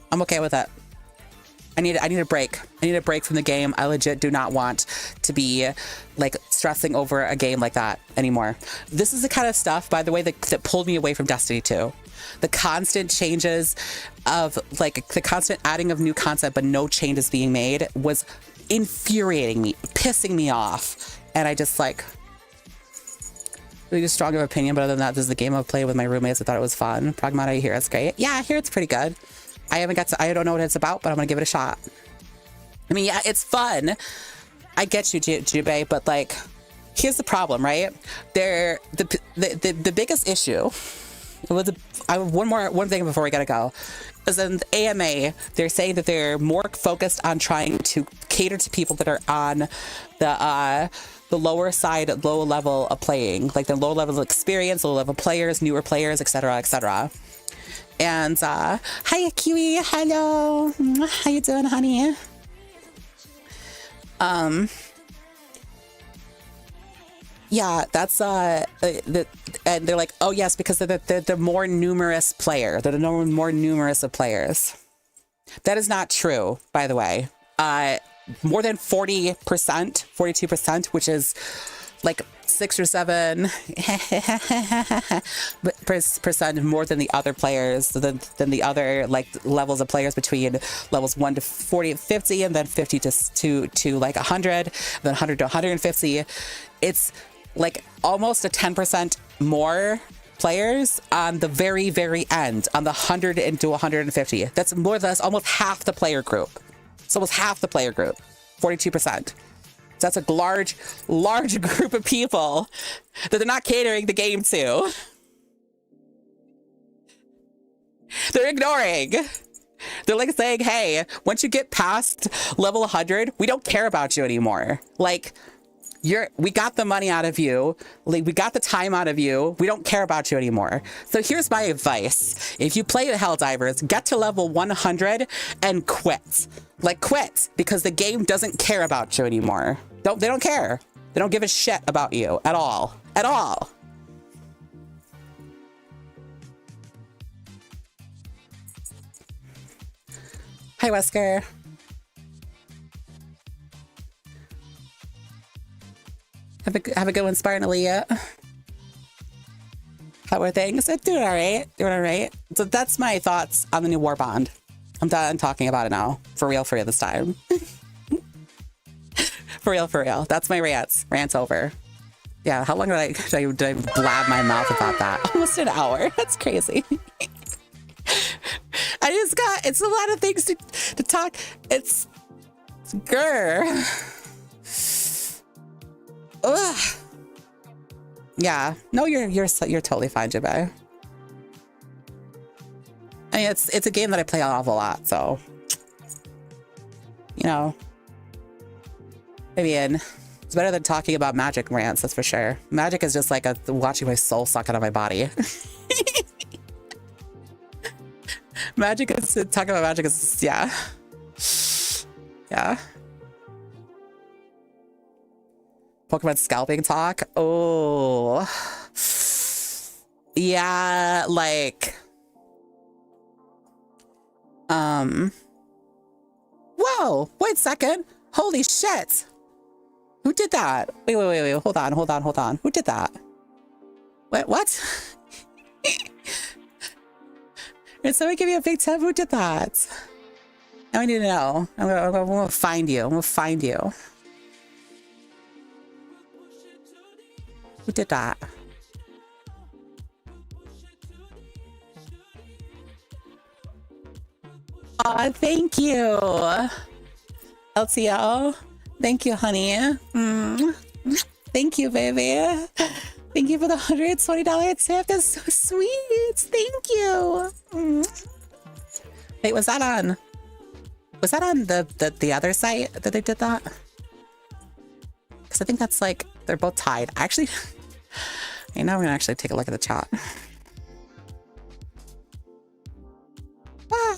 I'm okay with it. I need a break. I need a break from the game. I legit do not want to be like stressing over a game like that anymore. This is the kind of stuff, by the way, that pulled me away from Destiny 2. The constant changes of like the constant adding of new content, but no changes being made, was infuriating me, pissing me off. And I just like, really strong of opinion, but other than that, this is the game I've played with my roommates. I thought it was fun. Pragmata, I hear it's great. Yeah, I hear it's pretty good. I don't know what it's about, but I'm gonna give it a shot. I mean, yeah, it's fun. I get you, Jubei, but like, here's the problem, right? The biggest issue was one thing before we gotta go. Is in the AMA, they're saying that they're more focused on trying to cater to people that are on the lower side, low level of playing, like the low level of experience, low level players, newer players, etc., etc. And hi, Kiwi. Hello. How you doing, honey? Yeah, that's and they're like, oh yes, because they're the more numerous player. They're the more numerous of players. That is not true, by the way. More than 40%, 42%, which is like 6 or 7 percent more than the other players, than the other like levels of players between levels 1 to 40, 50, and then 50 to like 100, then 100 to 150. It's like almost a 10% more players on the very, very end, on the 100 into 150. That's more than almost half the player group. It's almost half the player group, 42%. So that's a large group of people that they're not catering the game to. They're ignoring. They're like saying, hey, once you get past level 100, we don't care about you anymore. Like, we got the money out of you. Like, we got the time out of you. We don't care about you anymore. So here's my advice. If you play the Helldivers, get to level 100 and quit. Like, quit, because the game doesn't care about you anymore. They don't care. They don't give a shit about you at all. At all. Hi, Wesker. Have a good one, Spartan Aaliyah. How are things? Doing all right. Doing all right. So that's my thoughts on the new War Bond. I'm done talking about it now. For real this time. For real. That's my rants. Rant's over. Yeah, how long did I blab my mouth about that? Almost an hour. That's crazy. It's a lot of things to talk. It's grr. Ugh. Yeah. No, you're totally fine, Jibbe. I mean, it's a game that I play an awful lot, so you know. I mean, it's better than talking about Magic rants, that's for sure. Magic is just like watching my soul suck out of my body. Talking about Magic is, yeah. Yeah. Pokemon scalping talk? Oh. Yeah, like... Whoa! Wait a second! Holy shit! Who did that? Wait. Hold on. Who did that? Wait, what? Did somebody give me a big tip? Who did that? Now I need to know. I'm gonna find you. I'm gonna find you. Who did that? Aw, thank you. LTL. Thank you, honey. Thank you, baby. Thank you for the $120 tip. That's so sweet. Thank you. Wait, was that on the other site that they did that? Because I think that's like, they're both tied. Actually, now we're gonna actually take a look at the chat. Ah.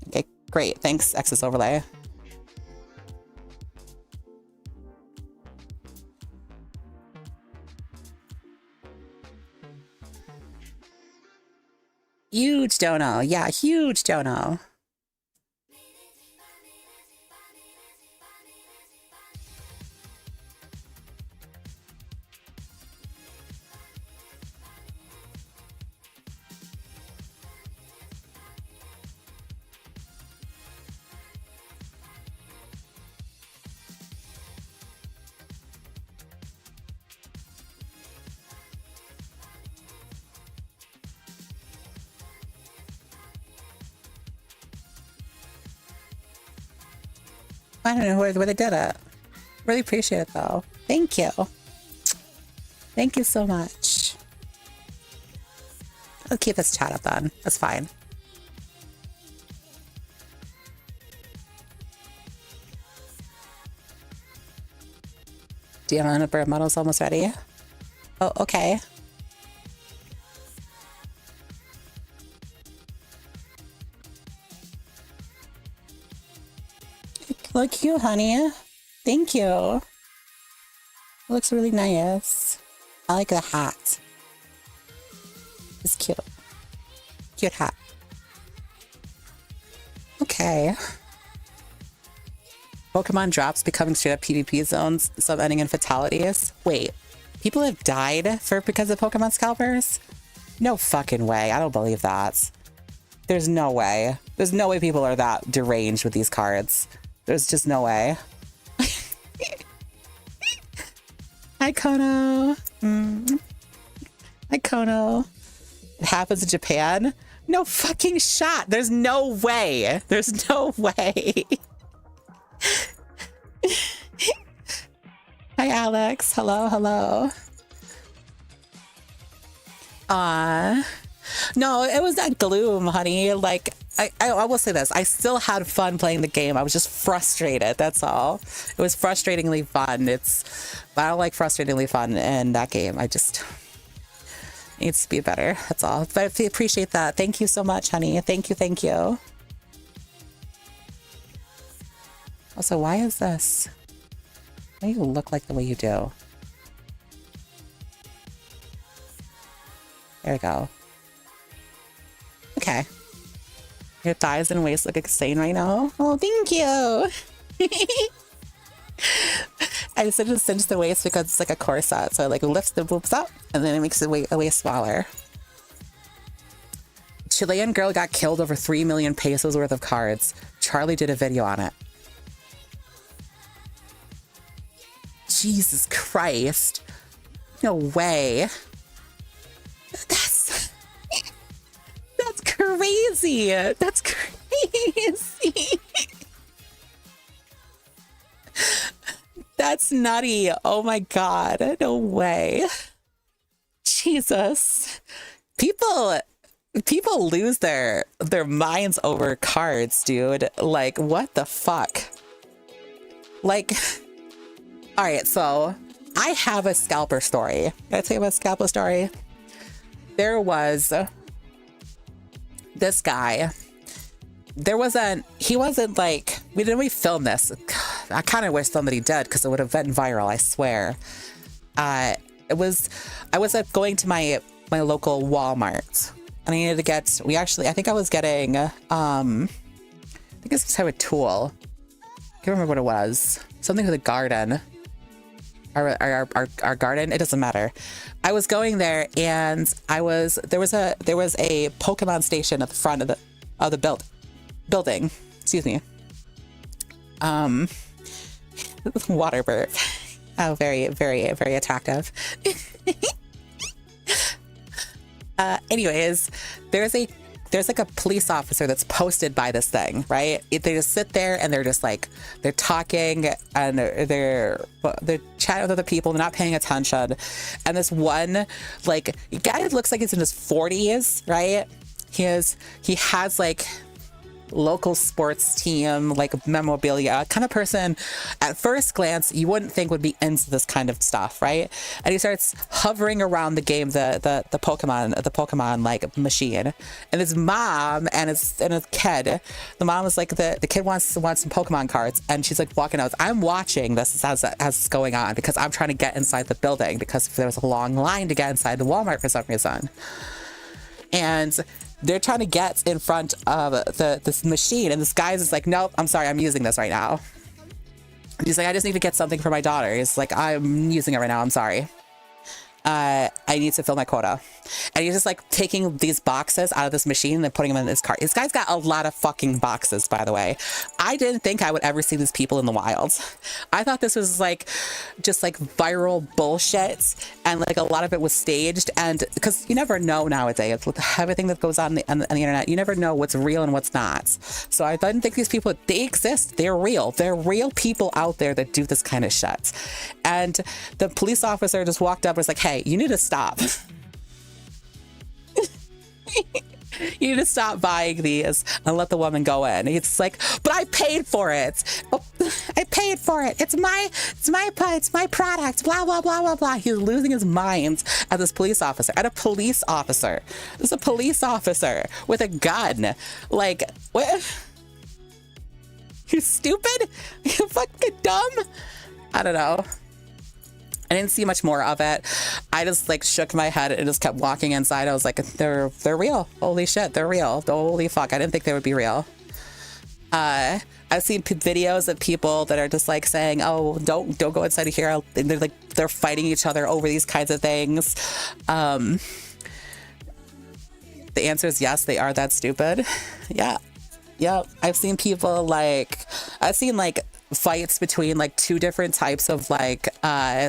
Okay, great. Thanks, X's Overlay. Huge dono. Yeah, huge dono. I don't know where they did it. Really appreciate it though. Thank you. Thank you so much. I'll keep this chat up then. That's fine. Do you have a number of models almost ready? Oh, okay. Look you, honey. Thank you. It looks really nice. I like the hat. It's cute. Cute hat. Okay. Pokemon drops becoming straight up PvP zones, some ending in fatalities. Wait, people have died because of Pokemon scalpers? No fucking way. I don't believe that. There's no way. There's no way people are that deranged with these cards. There's just no way. Hi, Kono. Hi, Kono. It happens in Japan? No fucking shot. There's no way. There's no way. Hi, Alex. Hello, hello. No, it was that gloom, honey. Like, I will say this. I still had fun playing the game. I was just frustrated. That's all. It was frustratingly fun. But I don't like frustratingly fun in that game. I just it needs to be better. That's all. But I appreciate that. Thank you so much, honey. Thank you. Thank you. Also, why is this? Why do you look like the way you do? There we go. Okay. Your thighs and waist look insane right now. Oh, thank you. I decided to cinch the waist because it's like a corset. So it like lifts the boobs up and then it makes the waist smaller. Chilean girl got killed over 3 million pesos worth of cards. Charlie did a video on it. Jesus Christ. No way. That's crazy. That's crazy. That's nutty. Oh my God. No way. Jesus. People lose their minds over cards, dude. Like, what the fuck? Like, all right, so I have a scalper story. Can I tell you about a scalper story? There was this guy. He wasn't like, we filmed this. I kind of wish somebody did because it would have been viral, I swear. I was going to my local Walmart and I needed to get, I think I was getting, I think it's some type of tool. I can't remember what it was. Something for the garden. Our garden, it doesn't matter. I was going there and there was a Pokemon station at the front of the building. Excuse me. Water burp. Oh, very, very, very attractive. Anyways, there's like a police officer that's posted by this thing, right? They just sit there and they're just like, they're talking and they're chatting with other people. They're not paying attention. And this one, like, guy looks like he's in his 40s, right? He has like local sports team, like memorabilia, kind of person at first glance you wouldn't think would be into this kind of stuff, right? And he starts hovering around the game, the Pokemon like machine, and his mom and his kid. The mom was like, the kid wants some Pokemon cards, and she's like walking out. I'm watching this as it's going on because I'm trying to get inside the building because there was a long line to get inside the Walmart for some reason. And they're trying to get in front of this machine, and this guy's just like, nope, I'm sorry, I'm using this right now. And he's like, I just need to get something for my daughter. He's like, I'm using it right now, I'm sorry. I need to fill my quota. And he's just like taking these boxes out of this machine and putting them in his cart. This guy's got a lot of fucking boxes, by the way. I didn't think I would ever see these people in the wild. I thought this was like just like viral bullshit, and like a lot of it was staged. And because you never know nowadays with everything that goes on the internet, you never know what's real and what's not. So I didn't think these people, they exist. They're real. They're real people out there that do this kind of shit. And the police officer just walked up and was like, hey, you need to stop. You need to stop buying these and let the woman go in. It's like, but I paid for it. Oh, I paid for it. It's my product. Blah blah blah blah blah. He's losing his mind at this police officer. At a police officer. There's a police officer with a gun. Like, what? You stupid? You fucking dumb? I don't know. I didn't see much more of it. I just like shook my head and just kept walking inside. I was like, they're real. Holy shit, they're real. Holy fuck, I didn't think they would be real. I've seen videos of people that are just like saying, oh, don't go inside of here. And they're fighting each other over these kinds of things. The answer is yes, they are that stupid. Yeah. I've seen people I've seen fights between like two different types of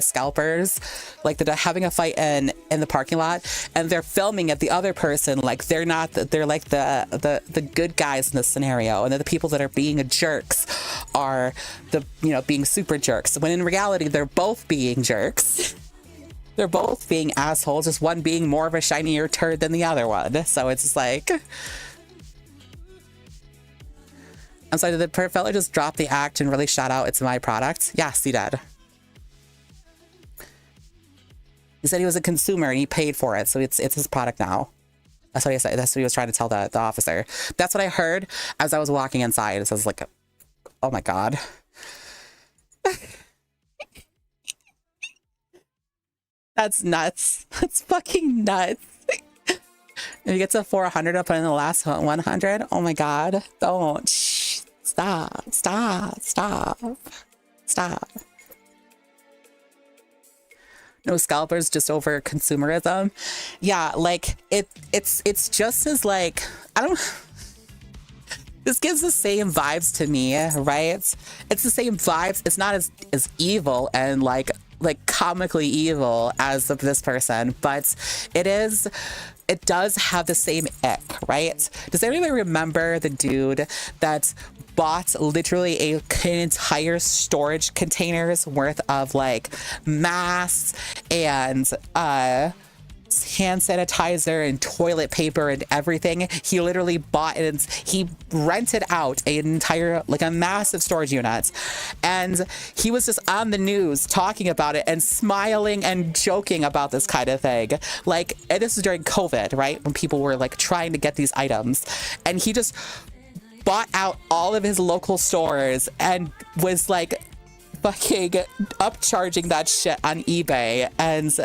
scalpers. Like they're having a fight in the parking lot, and they're filming at the other person like they're like the good guys in this scenario, and then the people that are being jerks are being super jerks, when in reality they're both being jerks. They're both being assholes, just one being more of a shinier turd than the other one. So it's just like, I'm sorry, did the fella just drop the act and really shout out, it's my product? Yes, he did. He said he was a consumer and he paid for it, so it's his product now. That's what he said. That's what he was trying to tell the officer. That's what I heard as I was walking inside. So I was like, oh my God. That's nuts. That's fucking nuts. If you get to 400 up in the last 100, oh my God. Don't. Stop. No scalpers just over consumerism. Yeah, like it's just as like, I don't, this gives the same vibes to me, right? It's the same vibes. It's not as evil and like comically evil as this person, but it does have the same ick, right? Does anybody remember the dude that bought literally an entire storage containers worth of like masks and hand sanitizer and toilet paper and everything? He literally bought it and he rented out an entire, like a massive storage unit, and he was just on the news talking about it and smiling and joking about this kind of thing. Like, and this is during COVID, right, when people were like trying to get these items, and he just bought out all of his local stores and was like fucking upcharging that shit on eBay and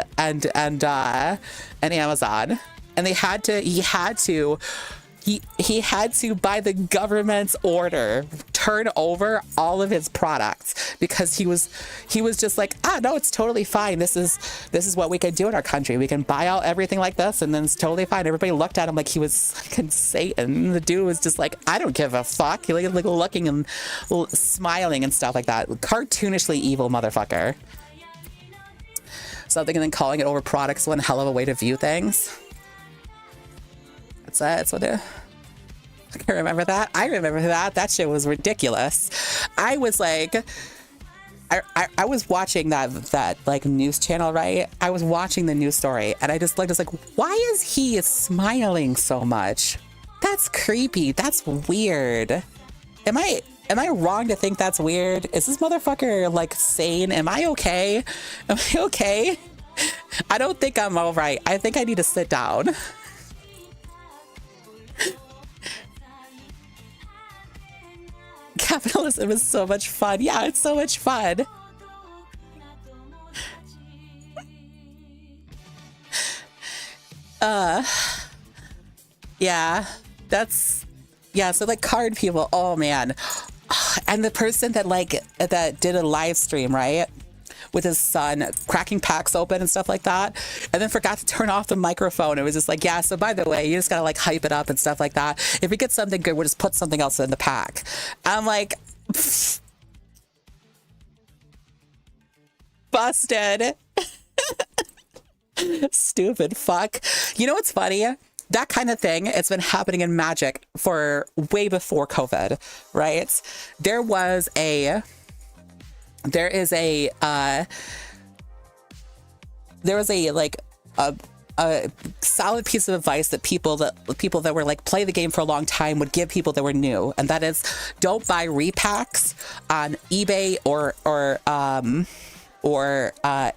Amazon. And he had to by the government's order turn over all of his products, because he was just like, no, it's totally fine. This is what we can do in our country. We can buy out everything like this and then it's totally fine. Everybody looked at him like he was fucking Satan. The dude was just like, I don't give a fuck. He like looking and smiling and stuff like that. Cartoonishly evil motherfucker. something and then calling it over products, one hell of a way to view things. That's what it. I can remember that. I remember that. That shit was ridiculous. I was like, I was watching that like news channel, right? I was watching the news story, and I just like, why is he smiling so much? That's creepy. That's weird. Am I wrong to think that's weird? Is this motherfucker like sane? Am I okay? Am I okay? I don't think I'm all right. I think I need to sit down. Capitalism is so much fun. Yeah, it's so much fun. Yeah, so like card people, oh man. And the person that did a live stream, right? With his son cracking packs open and stuff like that, and then forgot to turn off the microphone. It was just like, yeah, so by the way, you just gotta like hype it up and stuff like that. If we get something good, we'll just put something else in the pack. I'm like, busted. Stupid fuck. You know what's funny? That kind of thing, it's been happening in Magic for way before COVID, right? There was a solid piece of advice that people that were like play the game for a long time would give people that were new, and that is, don't buy repacks on eBay or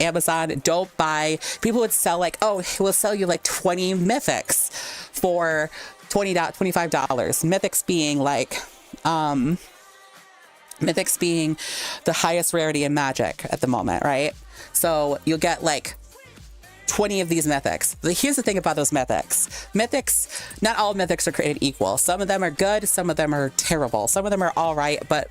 Amazon. Don't buy. People would sell like, oh, we'll sell you like 20 mythics for $25. Mythics being like mythics being the highest rarity in Magic at the moment, right? So you'll get like 20 of these mythics. Here's the thing about those mythics. Mythics, not all mythics are created equal. Some of them are good, some of them are terrible. Some of them are all right, but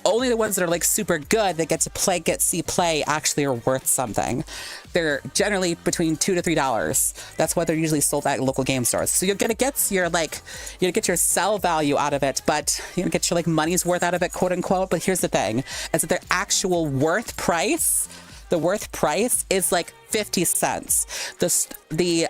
only the ones that are like super good that get to see play actually are worth something. They're generally between $2 to $3. That's why they're usually sold at local game stores. So you're gonna get your sell value out of it, but you're gonna get your like money's worth out of it, quote unquote. But here's the thing, is that their actual worth price, the worth price is like 50 cents. The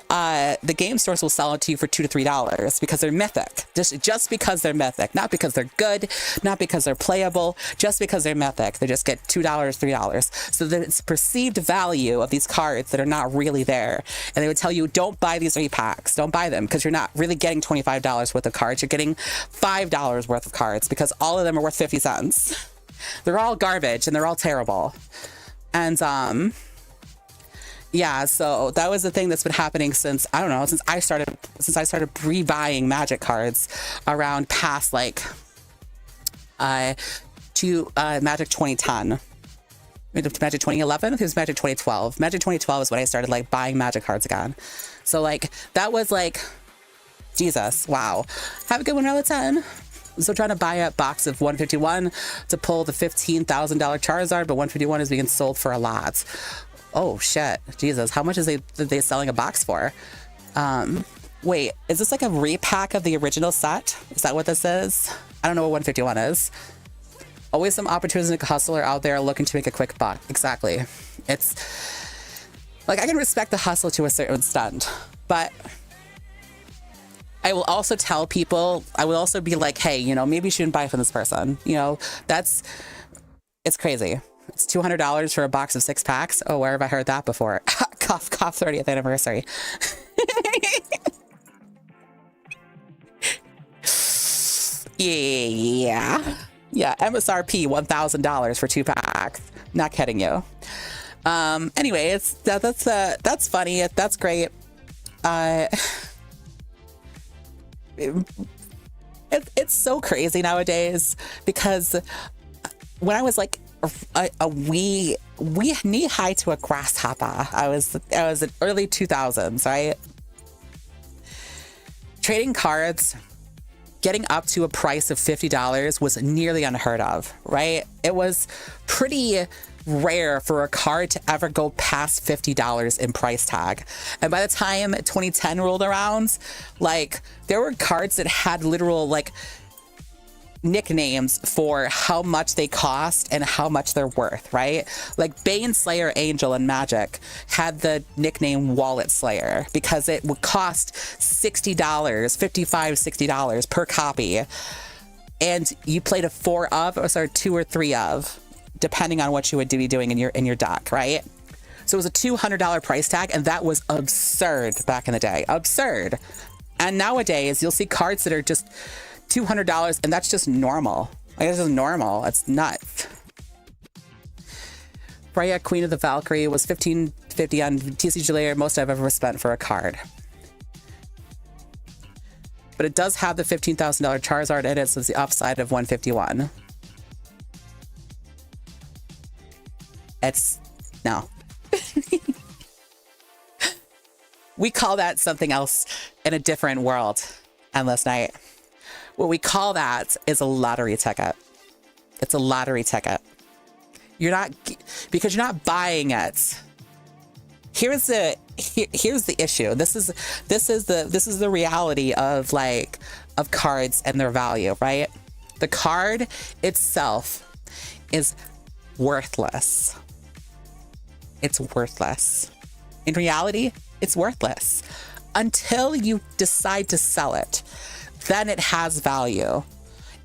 game stores will sell it to you for $2 to $3 because they're mythic. Just because they're mythic, not because they're good, not because they're playable, just because they're mythic. They just get $2, $3. So it's perceived value of these cards that are not really there. And they would tell you, don't buy these repacks. Don't buy them because you're not really getting $25 worth of cards. You're getting $5 worth of cards because all of them are worth 50 cents. They're all garbage and they're all terrible. And yeah, so that was the thing that's been happening since I started pre-buying Magic cards around past like Magic 2010. Magic 2011? I think it was Magic 2012. Magic 2012 is when I started like buying Magic cards again. So like that was like, Jesus, wow. Have a good one out of 10. So trying to buy a box of 151 to pull the $15,000 Charizard, but 151 is being sold for a lot. Oh shit, Jesus, how much is they selling a box for? Wait, is this like a repack of the original set? Is that what this is? I don't know what 151 is. Always some opportunistic hustler out there looking to make a quick buck. Exactly. It's like, I can respect the hustle to a certain extent, but I will also tell people, I will also be like, hey, maybe you shouldn't buy from this person. It's crazy. It's $200 for a box of 6 packs. Oh, where have I heard that before? Cough, cough, 30th anniversary. Yeah. Yeah, MSRP $1,000 for 2 packs. Not kidding you. Anyway, that's funny. That's great. It's so crazy nowadays because when I was like a wee knee high to a grasshopper, I was in early 2000s, right? Trading cards, getting up to a price of $50 was nearly unheard of, right? It was pretty rare for a card to ever go past $50 in price tag. And by the time 2010 rolled around, like there were cards that had literal like nicknames for how much they cost and how much they're worth, right? Like Bane Slayer Angel in Magic had the nickname Wallet Slayer because it would cost $60, $55, $60 per copy. And you played a 4 of, or sorry, 2 or 3 of, depending on what you would be doing in your deck, right? So it was a $200 price tag, and that was absurd back in the day. Absurd. And nowadays, you'll see cards that are just $200, and that's just normal. Like, this is normal. It's nuts. Freya, Queen of the Valkyrie, was $15.50 on TCG Layer, most I've ever spent for a card. But it does have the $15,000 Charizard in it, so it's the upside of $151. It's no. We call that something else in a different world. Endless Night. What we call that is a lottery ticket. It's a lottery ticket. You're not, because you're not buying it. Here's the issue. This is the reality of of cards and their value, right? The card itself is worthless. It's worthless. In reality, it's worthless until you decide to sell it. Then it has value.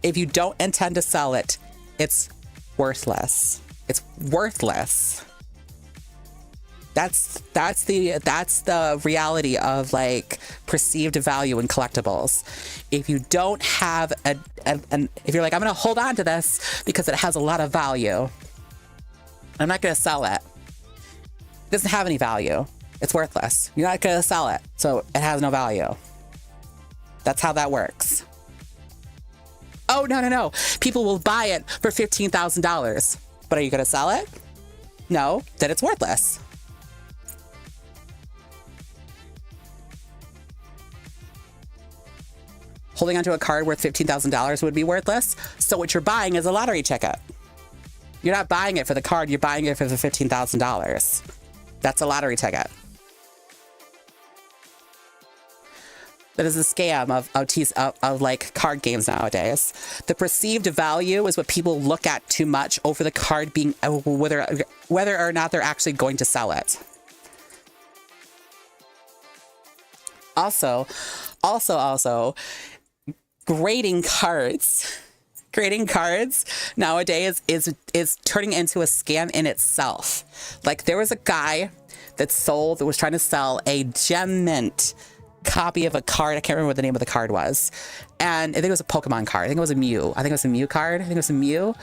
If you don't intend to sell it, it's worthless. It's worthless. That's the reality of perceived value in collectibles. If you don't have if you're like, I'm gonna hold on to this because it has a lot of value, I'm not gonna sell it. It doesn't have any value. It's worthless. You're not gonna sell it, so it has no value. That's how that works. Oh, no. People will buy it for $15,000. But are you gonna sell it? No, then it's worthless. Holding onto a card worth $15,000 would be worthless. So what you're buying is a lottery ticket. You're not buying it for the card, you're buying it for the $15,000. That's a lottery ticket. That is a scam of card games nowadays. The perceived value is what people look at too much over the card being whether or not they're actually going to sell it. Also, grading cards nowadays is turning into a scam in itself. Like, there was a guy that was trying to sell a gem mint copy of a card. I can't remember what the name of the card was. And I think it was a Pokemon card. I think it was a Mew. I think it was a Mew card. I think it was a Mew.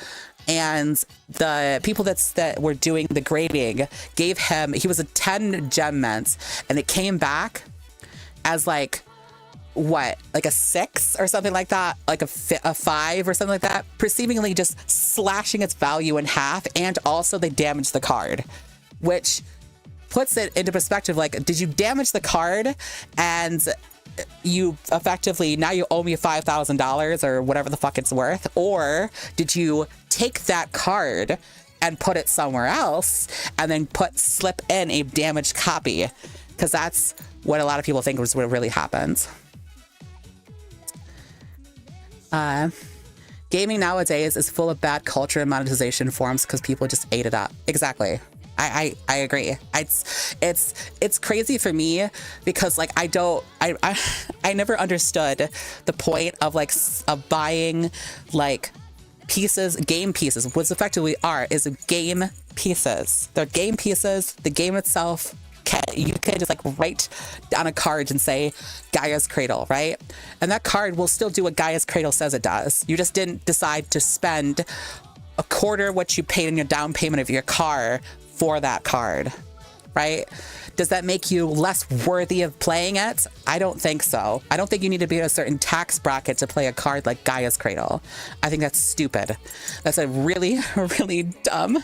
And the people that were doing the grading gave him, he was a 10 gem mint, and it came back as a 6 or something like that, like a 5 or something like that, perceivingly just slashing its value in half. And also they damaged the card, which puts it into perspective. Like, did you damage the card and you effectively, now you owe me $5,000 or whatever the fuck it's worth? Or did you take that card and put it somewhere else and then slip in a damaged copy? Because that's what a lot of people think was what really happens. Gaming nowadays is full of bad culture and monetization forms because people just ate it up. Exactly. I agree. It's crazy for me because I never understood the point of buying game pieces. What's effectively is game pieces. They're game pieces. The game itself, you can just write on a card and say Gaia's Cradle, right? And that card will still do what Gaia's Cradle says it does. You just didn't decide to spend a quarter what you paid in your down payment of your car for that card, right? Does that make you less worthy of playing it? I don't think so. I don't think you need to be in a certain tax bracket to play a card like Gaia's Cradle. I think that's stupid. That's a really, really dumb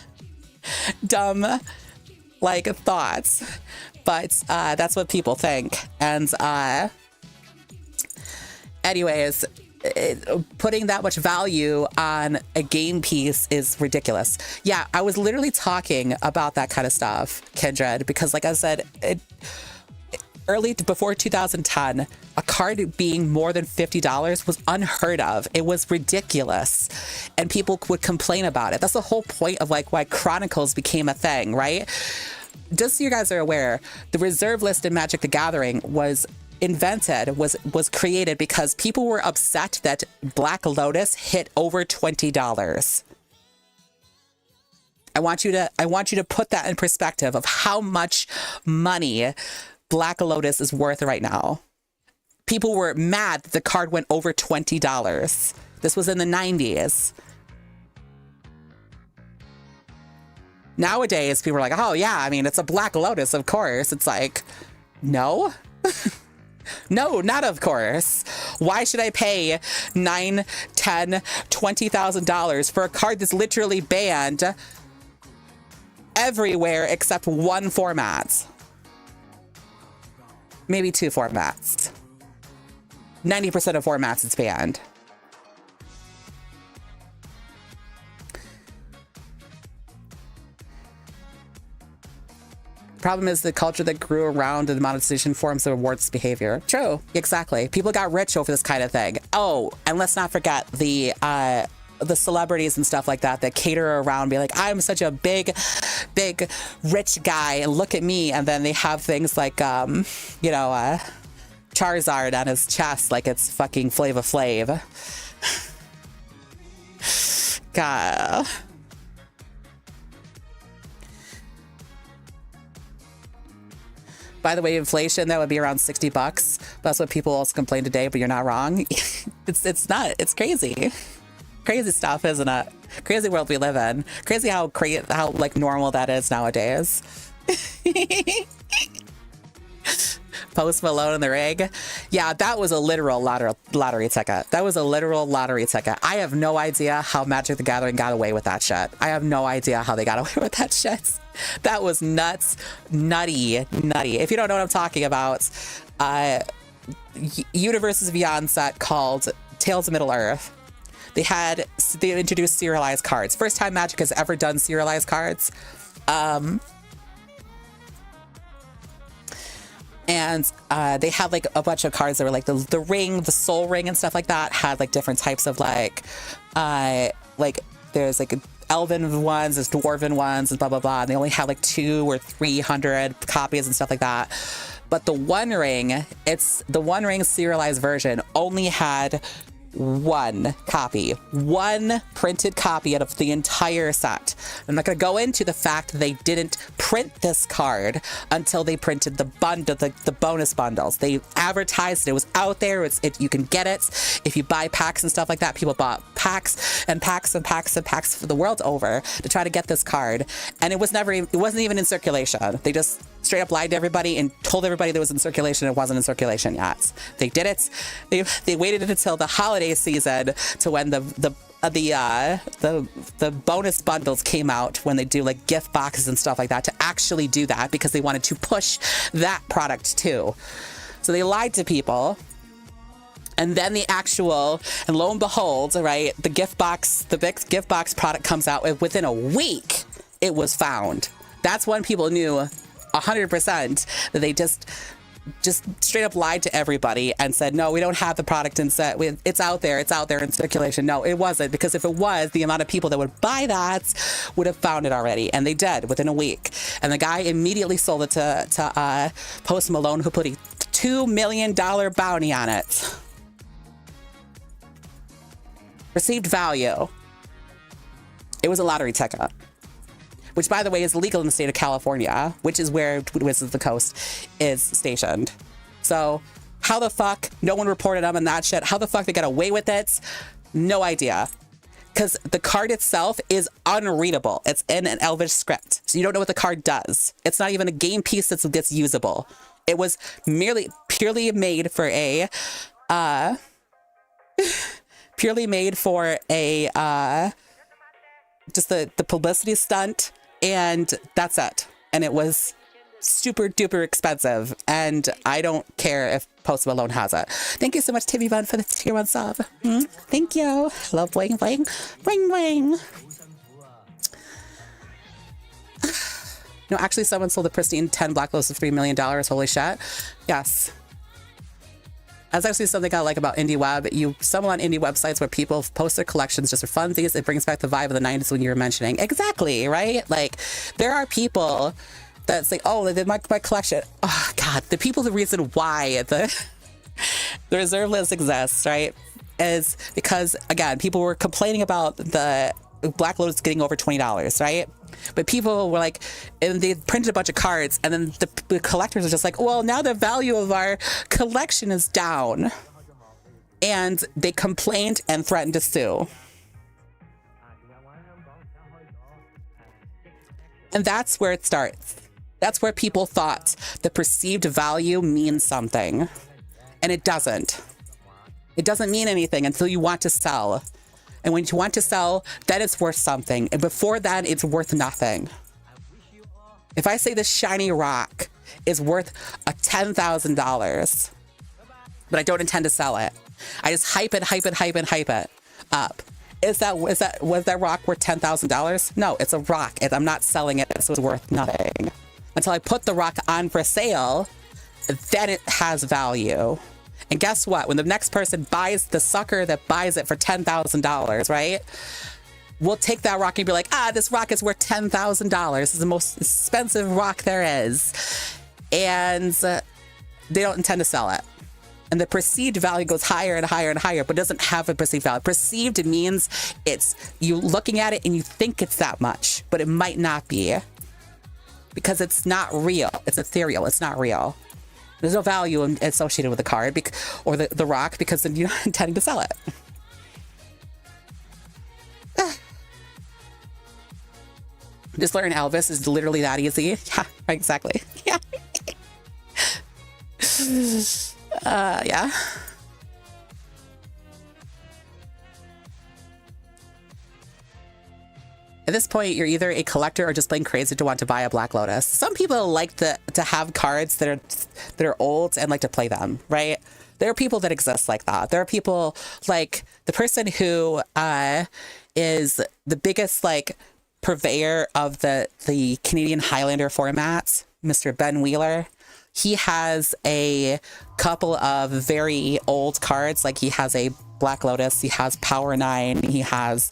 thoughts, but that's what people think. And anyways, putting that much value on a game piece is ridiculous. Yeah, I was literally talking about that kind of stuff, Kindred, because like I said, early before 2010, a card being more than $50 was unheard of. It was ridiculous. And people would complain about it. That's the whole point of like why Chronicles became a thing, right? Just so you guys are aware, the reserve list in Magic the Gathering was invented, was created because people were upset that Black Lotus hit over $20. I want you to put that in perspective of how much money Black Lotus is worth right now. People were mad that the card went over $20. This was in the 90s. Nowadays, people are like, oh yeah, I mean, it's a Black Lotus, of course. It's like, no. No, not of course. Why should I pay $9, $10, $20,000 for a card that's literally banned everywhere except one format? Maybe two formats. 90% of formats it's banned. Problem is the culture that grew around the monetization forms that rewards behavior. True, exactly. People got rich over this kind of thing. Oh, and let's not forget the celebrities and stuff like that that cater around, be like, I'm such a big rich guy and look at me. And then they have things like, Charizard on his chest like it's fucking Flava Flav. God. By the way, inflation, that would be around $60. That's what people also complain today, but you're not wrong. It's crazy. Crazy stuff, isn't it? Crazy world we live in. Crazy how like normal that is nowadays. Post Malone in the rig. Yeah, that was a literal lottery ticket. That was a literal lottery ticket. I have no idea how Magic the Gathering got away with that shit. I have no idea how they got away with that shit. That was nuts. Nutty. If you don't know what I'm talking about, Universes Beyond set called Tales of Middle-earth. They introduced serialized cards. First time Magic has ever done serialized cards. And they had like a bunch of cards that were like the ring, the soul ring and stuff like that, had like different types of like there's like elven ones, there's dwarven ones and blah, blah, blah. And they only had like 200 or 300 copies and stuff like that. But the One Ring, the One Ring serialized version only had one printed copy out of the entire set. I'm not going to go into the fact that they didn't print this card until they printed the bonus bundles. They advertised it was out there. You can get it if you buy packs and stuff like that. People bought packs and packs and packs and packs for the world over to try to get this card, and it wasn't even in circulation. They just straight up lied to everybody and told everybody that it was in circulation. It wasn't in circulation yet. They did it. They waited until the holiday season to when the bonus bundles came out, when they do like gift boxes and stuff like that, to actually do that because they wanted to push that product too. So they lied to people. And then and lo and behold, right, the big gift box product comes out within a week. It was found. That's when people knew 100% that they just straight up lied to everybody and said, no, we don't have the product in set. It's out there in circulation. No, it wasn't, because if it was, the amount of people that would buy that would have found it already, and they did within a week. And the guy immediately sold it to Post Malone, who put a $2 million bounty on it. Received value. It was a lottery ticket, which, by the way, is legal in the state of California, which is where Wizards of the Coast is stationed. So how the fuck no one reported them and that shit? How the fuck they got away with it? No idea. Because the card itself is unreadable. It's in an Elvish script, so you don't know what the card does. It's not even a game piece that's usable. It was purely made for a just the publicity stunt, and that's it. And it was super duper expensive, and I don't care if Post Malone has it. Thank you so much, Timmy Bun, for the tier 1 sub. Thank you. Love bling bling. Bling bling. No, actually, someone sold a pristine 10 Black Lotus for $3 million. Holy shit. Yes. That's actually something I like about indie web. You stumble on indie websites where people post their collections just for funsies. It brings back the vibe of the 90s when you were mentioning. Exactly, right? Like, there are people that say, oh, my collection. Oh, God. The people, the reason why the reserve list exists, right, is because, again, people were complaining about the Black Lotus getting over $20, right? But people were like, and they printed a bunch of cards, and then the collectors are just like, well, now the value of our collection is down. And they complained and threatened to sue. And that's where it starts. That's where people thought the perceived value means something. And it doesn't. It doesn't mean anything until you want to sell. And when you want to sell, then it's worth something. And before that, it's worth nothing. If I say this shiny rock is worth $10,000, but I don't intend to sell it, I just hype it up. Was that rock worth $10,000? No, it's a rock. I'm not selling it, so it's worth nothing. Until I put the rock on for sale, then it has value. And guess what? When the next person buys, the sucker that buys it for $10,000, right? We'll take that rock and be like, this rock is worth $10,000. It's the most expensive rock there is. And they don't intend to sell it. And the perceived value goes higher and higher and higher, but doesn't have a perceived value. Perceived means it's you looking at it and you think it's that much, but it might not be. Because it's not real. It's ethereal. It's not real. There's no value associated with the card or the rock because then you're not intending to sell it. Just learn Elvis is literally that easy. Yeah, exactly. Yeah. Yeah. At this point, you're either a collector or just plain crazy to want to buy a Black Lotus. Some people like to have cards that are old and like to play them, right? There are people that exist like that. There are people like the person who is the biggest like purveyor of the Canadian Highlander formats, Mr. Ben Wheeler. He has a couple of very old cards. Like he has a Black Lotus, he has Power 9, he has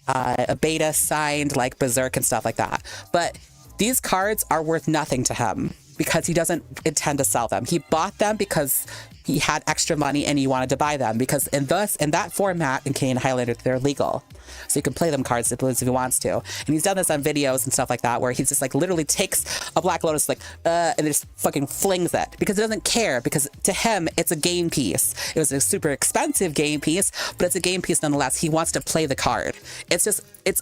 a beta signed like Berserk and stuff like that. But these cards are worth nothing to him because he doesn't intend to sell them. He bought them because he had extra money and he wanted to buy them because in that format in Canadian Highlander, they're legal. So you can play them cards if he wants to. And he's done this on videos and stuff like that where he's just like literally takes a Black Lotus like and just fucking flings it because he doesn't care because to him it's a game piece. It was a super expensive game piece, but it's a game piece nonetheless. He wants to play the card. It's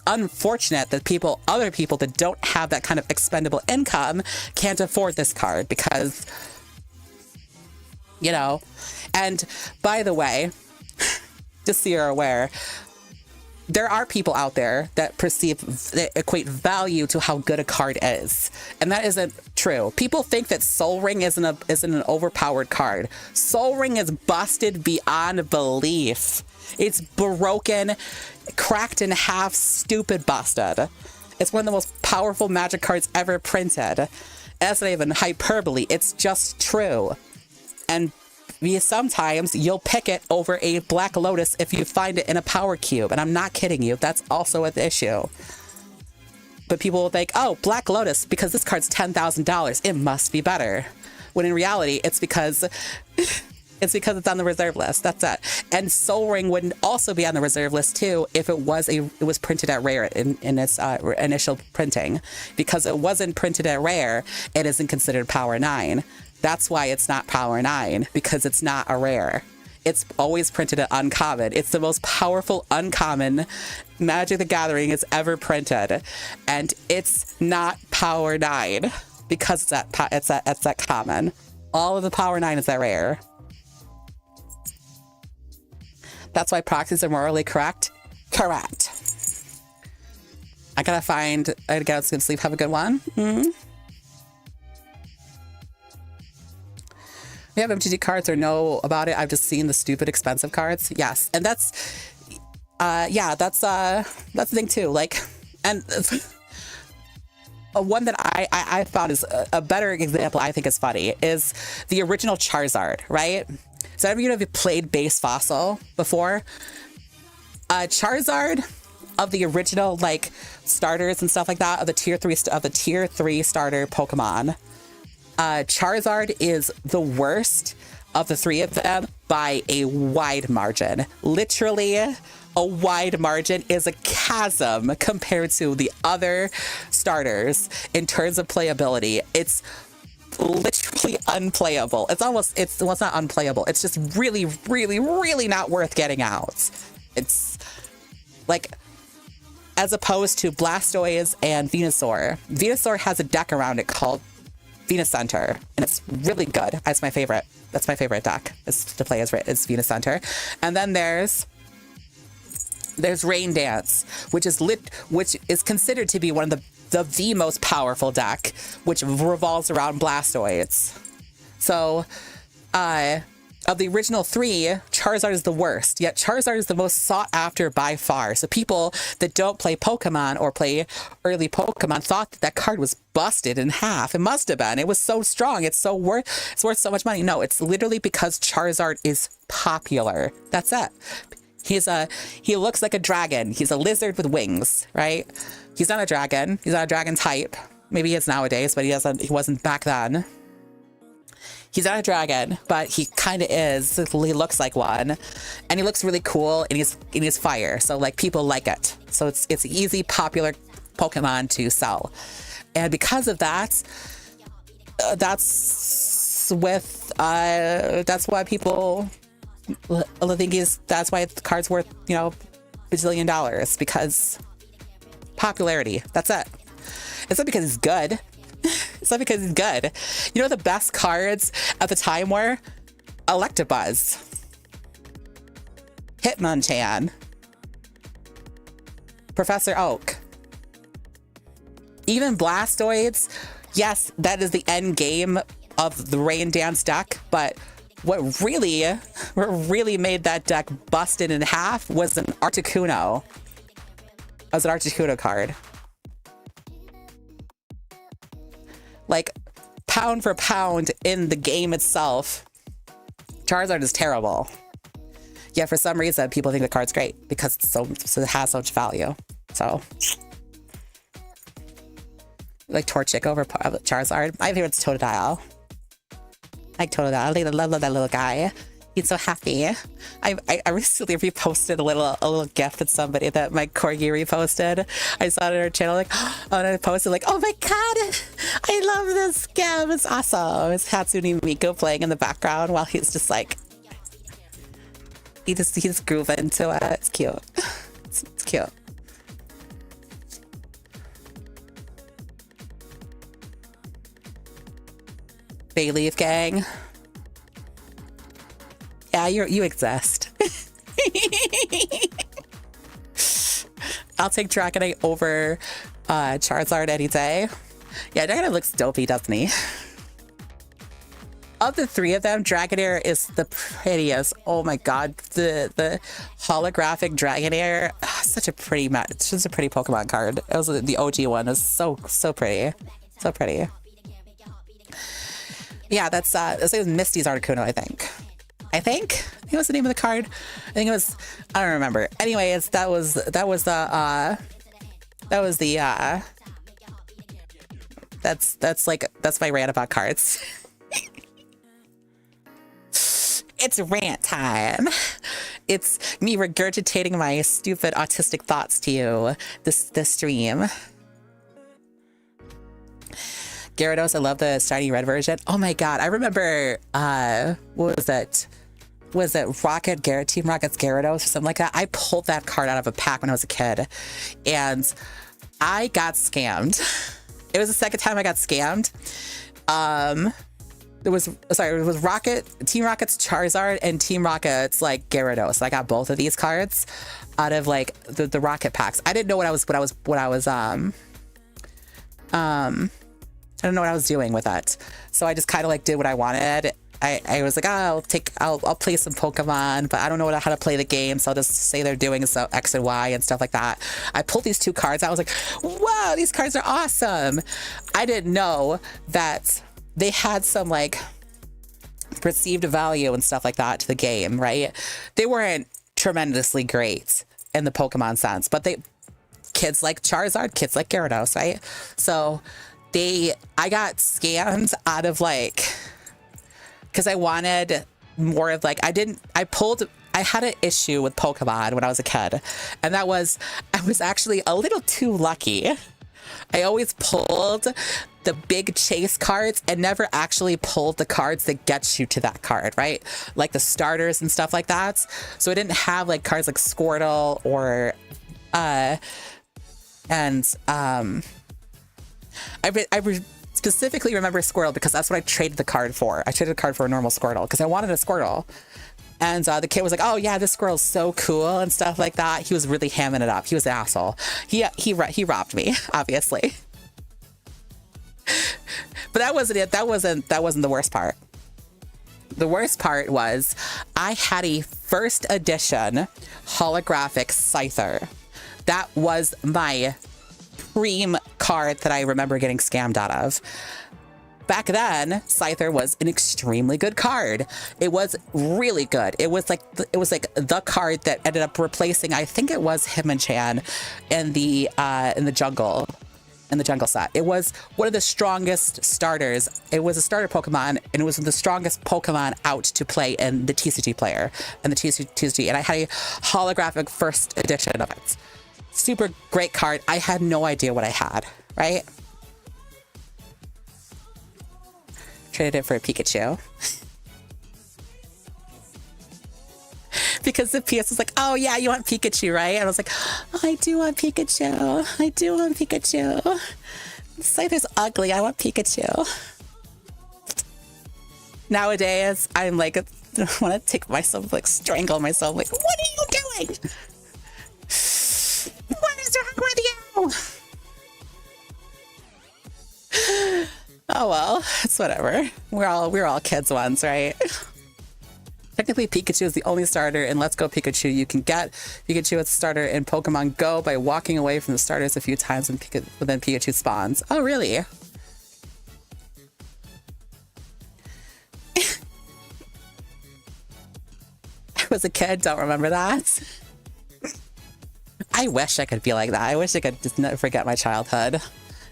unfortunate that other people that don't have that kind of expendable income can't afford this card because, you know. And by the way, just so you're aware, there are people out there that equate value to how good a card is. And that isn't true. People think that Soul Ring isn't an overpowered card. Soul Ring is busted beyond belief. It's broken, cracked in half, stupid busted. It's one of the most powerful Magic cards ever printed. That's not even hyperbole. It's just true. And sometimes you'll pick it over a Black Lotus if you find it in a power cube. And I'm not kidding you. That's also an issue. But people will think, oh, Black Lotus, because this card's $10,000, it must be better. When in reality, it's because it's on the reserve list. That's it. And Soul Ring wouldn't also be on the reserve list too if it was printed at Rare in its initial printing. Because it wasn't printed at Rare, it isn't considered Power 9. That's why it's not Power 9, because it's not a rare. It's always printed at uncommon. It's the most powerful uncommon Magic the Gathering has ever printed. And it's not Power 9, because it's at common. All of the Power 9 is at rare. That's why proxies are morally correct. Correct. I gotta get some sleep. Have a good one. Mm-hmm. We have MTG cards or know about it. I've just seen the stupid expensive cards. Yes. And that's the thing too. Like, and one that I found is a better example, I think is funny, is the original Charizard, right? So have you played base fossil before? Charizard of the original like starters and stuff like that, of the tier 3 starter Pokemon, Charizard is the worst of the three of them by a wide margin. Literally, a wide margin is a chasm compared to the other starters in terms of playability. It's literally unplayable. It's not unplayable. It's just really, really, really not worth getting out. It's like, as opposed to Blastoise and Venusaur. Venusaur has a deck around it called Venuscenter, and it's really good. That's my favorite. That's my favorite deck is to play as Venuscenter. And then there's Rain Dance, which is considered to be one of the most powerful deck, which revolves around Blastoise. So, of the original three, Charizard is the worst, yet Charizard is the most sought after by far. So people that don't play Pokemon or play early Pokemon thought that card was busted in half. It must have been. It was so strong. It's worth so much money. No, it's literally because Charizard is popular. That's it. He looks like a dragon. He's a lizard with wings, right? He's not a dragon. He's not a dragon type. Maybe he is nowadays, but he wasn't back then. He's not a dragon, but he kind of is. He looks like one, and he looks really cool, and he's fire. So like people like it. So it's an easy, popular Pokemon to sell, and because of that, that's why people think that's why the card's worth $1 because popularity. That's it. It's not because he's good. It's not because he's good. The best cards at the time were Electabuzz, Hitmonchan, Professor Oak, even Blastoids. Yes, that is the end game of the Rain Dance deck, but what really made that deck busted in half was an Articuno. It was an Articuno card. Like, pound for pound in the game itself, Charizard is terrible. Yet for some reason, people think the card's great because so it has so much value. So, like Torchic over Charizard. My favorite's Totodile. I like Totodile. I love that little guy. He's so happy. I recently reposted a little GIF that somebody that my corgi reposted. I saw it on her channel, and I posted oh my god, I love this GIF. It's awesome. It's Hatsune Miku playing in the background while he's just he's grooving to it. It's cute. It's cute. Bayleaf Gang. Yeah, you exist. I'll take Dragonite over Charizard any day. Yeah, Dragonite looks dopey, doesn't he? Of the three of them, Dragonair is the prettiest. Oh my god, the holographic Dragonair, such a pretty it's just a pretty Pokemon card. It was the OG one. It was so pretty, so pretty. Yeah, that's Misty's Articuno, I think. I think it was the name of the card. I think it was. I don't remember. Anyways, that's my rant about cards. It's rant time. It's me regurgitating my stupid autistic thoughts to you this stream. Gyarados, I love the shiny red version. Oh my god, I remember, what was it? Was it Team Rocket's Gyarados or something like that? I pulled that card out of a pack when I was a kid, and I got scammed. It was the second time I got scammed. It was Team Rocket's Charizard and Team Rocket's Gyarados. I got both of these cards out of the Rocket packs. I didn't know what I was I don't know what I was doing with it. So I just kind of did what I wanted. I was like, oh, I'll play some Pokemon, but I don't know how to play the game, so I'll just say they're doing so X and Y and stuff like that. I pulled these 2 cards. I was like, wow, these cards are awesome. I didn't know that they had some like perceived value and stuff like that to the game, right? They weren't tremendously great in the Pokemon sense, but kids like Charizard, kids like Gyarados, right? So I got scammed out of like, because I wanted more of like, I had an issue with Pokemon when I was a kid, and that was, I was actually a little too lucky. I always pulled the big chase cards and never actually pulled the cards that get you to that card, right? Like the starters and stuff like that. So I didn't have like cards like Squirtle or, I specifically remember Squirtle because that's what I traded the card for. I traded the card for a normal Squirtle because I wanted a Squirtle. And the kid was like, oh yeah, this Squirtle's so cool and stuff like that. He was really hamming it up. He was an asshole. He robbed me, obviously. But that wasn't it. That wasn't the worst part. The worst part was I had a first edition holographic Scyther. That was my cream card that I remember getting scammed out of. Back then, Scyther was an extremely good card. It was really good. It was like the card that ended up replacing, I think it was Hitmonchan in the jungle set. It was one of the strongest starters. It was a starter Pokemon, and it was the strongest Pokemon out to play in the TCG player and the TCG. And I had a holographic first edition of it. Super great card. I had no idea what I had, right? Traded it for a Pikachu. Because the PS was like, oh yeah, you want Pikachu, right? And I was like, oh, I do want Pikachu. I do want Pikachu. Scyther's ugly. I want Pikachu. Nowadays, I'm like, I want to take myself, like strangle myself. Like, what are you doing? What is wrong with you? Oh well, it's whatever. We're all kids once, right? Technically, Pikachu is the only starter in Let's Go Pikachu. You can get Pikachu as a starter in Pokemon Go by walking away from the starters a few times when then Pikachu spawns. Oh, really? I was a kid, don't remember that. I wish I could be like that. I wish I could just never forget my childhood.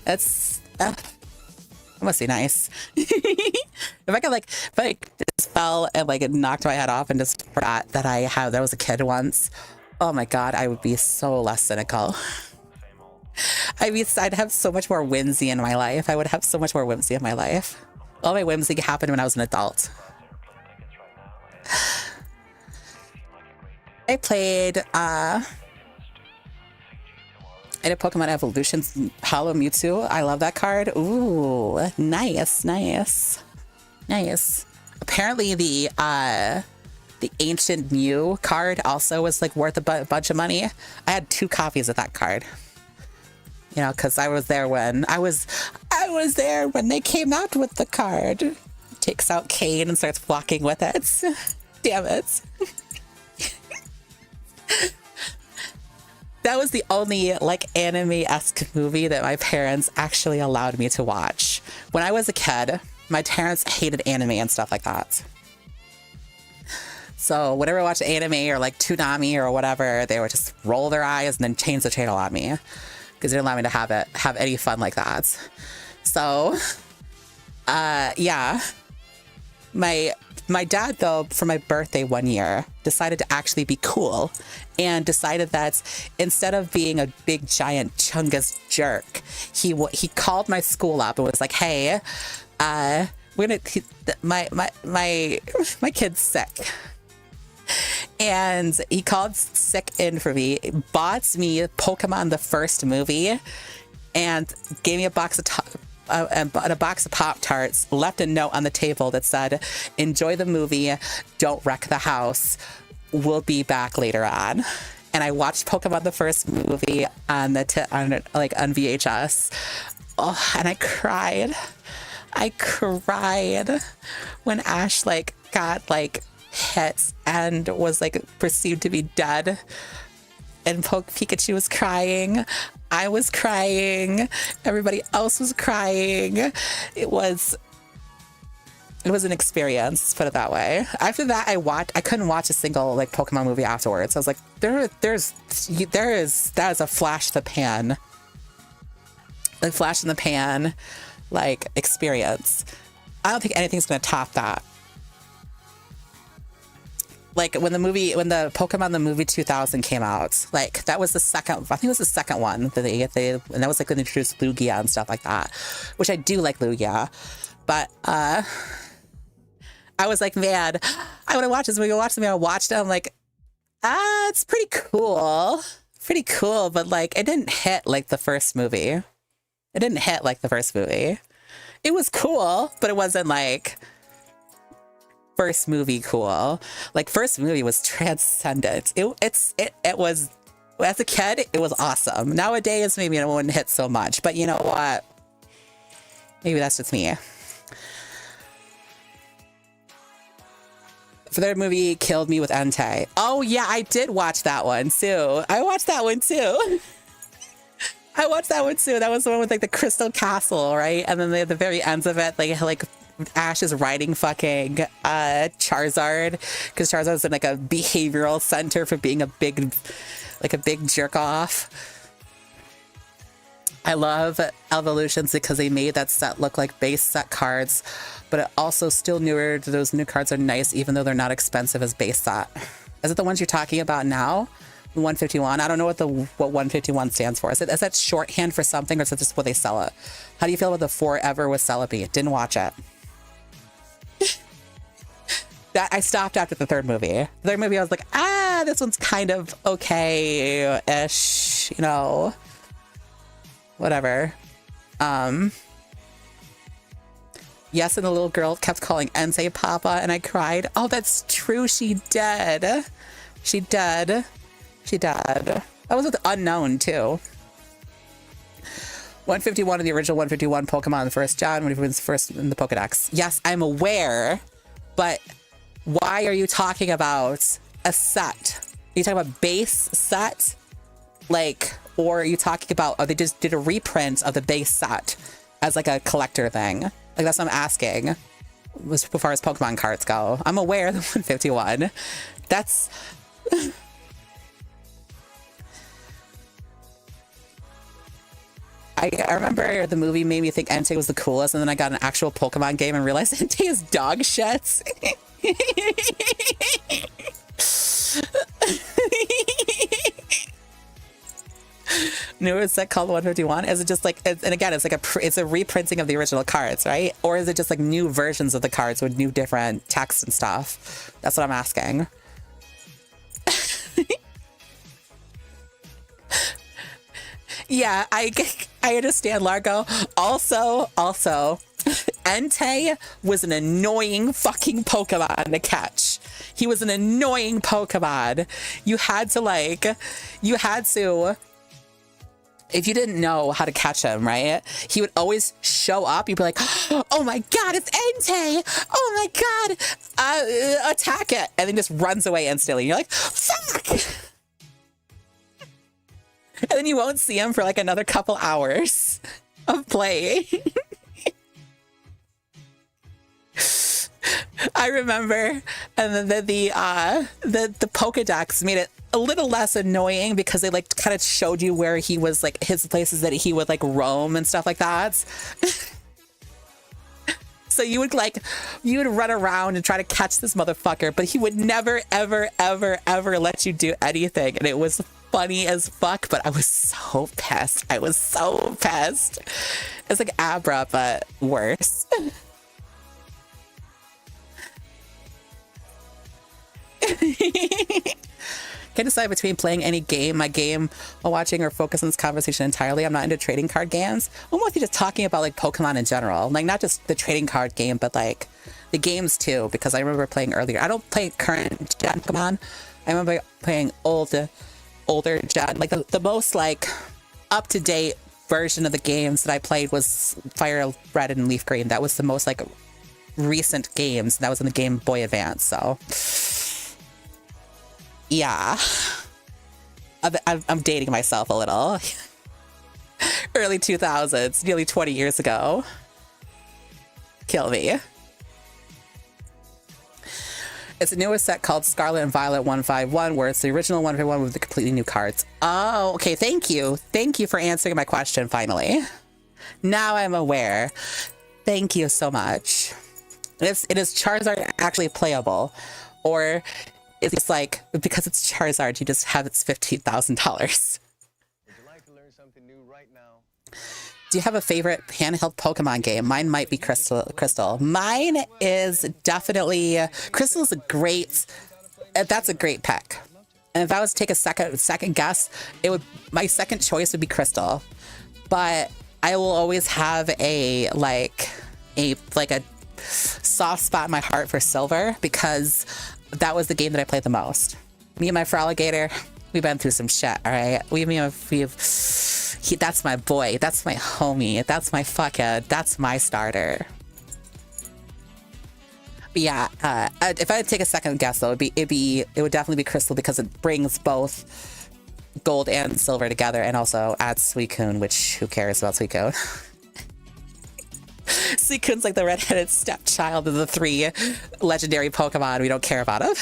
It's... It must be nice. If I just fell and like it knocked my head off and just forgot that I was a kid once, oh my god, I would be so less cynical. I'd have so much more whimsy in my life. I would have so much more whimsy in my life. All my whimsy happened when I was an adult. I played I did Pokemon Evolutions Hollow Mewtwo. I love that card. Ooh, nice. Apparently the Ancient Mew card also was like worth a bunch of money. I had 2 copies of that card. You know, because I was there when they came out with the card. Takes out Kane and starts walking with it. Damn it. That was the only like anime-esque movie that my parents actually allowed me to watch. When I was a kid, my parents hated anime and stuff like that. So whenever I watched anime or like Toonami or whatever, they would just roll their eyes and then change the channel on me because they didn't allow me to have any fun like that. So, yeah. My dad, though, for my birthday one year, decided to actually be cool and decided that instead of being a big, giant, chungus jerk, he called my school up and was like, hey, my kid's sick. And he called sick in for me, bought me Pokemon the first movie, and gave me a box of Pop-Tarts, left a note on the table that said, enjoy the movie, don't wreck the house, we'll be back later on. And I watched Pokemon the first movie on VHS. Oh, and I cried. I cried when Ash like got like hit and was like perceived to be dead, and Pikachu was crying. I was crying. Everybody else was crying. It was an experience, let's put it that way. After that, I couldn't watch a single like Pokemon movie afterwards. I was like, that is a flash in the pan. Like flash in the pan, like experience. I don't think anything's gonna top that. Like when the Pokemon the movie 2000 came out, like that was the second. I think it was the second one that they and that was like when they introduced Lugia and stuff like that, which I do like Lugia, but I was like, man, I want to watch this movie. I watched it. I watched it. I'm like, it's pretty cool, but like it didn't hit like the first movie. It didn't hit like the first movie. It was cool, but it wasn't like first movie cool. Like first movie was transcendent. It was, as a kid, it was awesome. Nowadays, maybe it wouldn't hit so much, but you know what? Maybe that's just me. The third movie killed me with Entei. Oh yeah, I did watch that one too. I watched that one too. That was the one with like the Crystal Castle, right? And then at the very ends of it, like Ash is riding fucking Charizard, because Charizard's in like a behavioral center for being a big jerk off. I love Evolutions because they made that set look like base set cards, but it also still newer. Those new cards are nice, even though they're not expensive as base set. Is it the ones you're talking about now? 151. I don't know what 151 stands for. Is that shorthand for something, or is it just what they sell it? How do you feel about the Forever with Celebi? Didn't watch it. That I stopped after the third movie. The third movie, I was like, this one's kind of okay-ish, you know, whatever. Yes, and the little girl kept calling Entei Papa, and I cried. Oh, that's true. She did. That was with Unknown, too. 151 in the original 151 Pokemon, the first John, when he was first in the Pokedex. Yes, I'm aware, but why are you talking about a set? Are you talking about base set? Like, or are you talking about, they just did a reprint of the base set as like a collector thing? Like, that's what I'm asking, as far as Pokemon cards go. I'm aware of the 151. That's... I remember the movie made me think Entei was the coolest, and then I got an actual Pokemon game and realized Entei is dog shit. Newer set called 151? Is it just like, and again, it's like it's a reprinting of the original cards, right? Or is it just like new versions of the cards with new different text and stuff? That's what I'm asking. Yeah, I understand, Largo. Also, Entei was an annoying fucking Pokemon to catch. He was an annoying Pokemon. You had to, if you didn't know how to catch him, right? He would always show up. You'd be like, oh my God, it's Entei. Oh my God, attack it. And then just runs away instantly. You're like, fuck. And then you won't see him for like another couple hours of play. I remember, and then the Pokedex made it a little less annoying because they like kind of showed you where he was, like his places that he would like roam and stuff like that. So you would run around and try to catch this motherfucker, but he would never, ever, ever, ever let you do anything. And it was funny as fuck, but I was so pissed. It's like Abra, but worse. Can't decide between playing any game, my game, while watching, or focus on this conversation entirely. I'm not into trading card games. I'm mostly just talking about like Pokemon in general, like not just the trading card game, but like the games too, because I remember playing earlier. I don't play current gen Pokemon. I remember playing older gen, like the most like up to date version of the games that I played was Fire Red and Leaf Green. That was the most like recent games. That was in the Game Boy Advance. So yeah, I'm dating myself a little. Early 2000s, nearly 20 years ago. Kill me. It's a newer set called Scarlet and Violet 151, where it's the original 151 with the completely new cards. Oh, okay. Thank you. Thank you for answering my question, finally. Now I'm aware. Thank you so much. It is Charizard actually playable? Or is it like, because it's Charizard, you just have its $15,000? Do you have a favorite handheld Pokemon game? Mine might be Crystal. Mine is definitely Crystal is a great. That's a great pick. And if I was to take a second guess, my second choice would be Crystal. But I will always have a soft spot in my heart for Silver, because that was the game that I played the most. Me and my Froligator, we've been through some shit. All right, that's my boy. That's my homie. That's my that's my starter. But yeah, if I had to take a second guess though, it would definitely be Crystal, because it brings both Gold and Silver together, and also adds Suicune, which who cares about Suicune? Suicune's like the redheaded stepchild of the 3 legendary Pokemon. We don't care about him.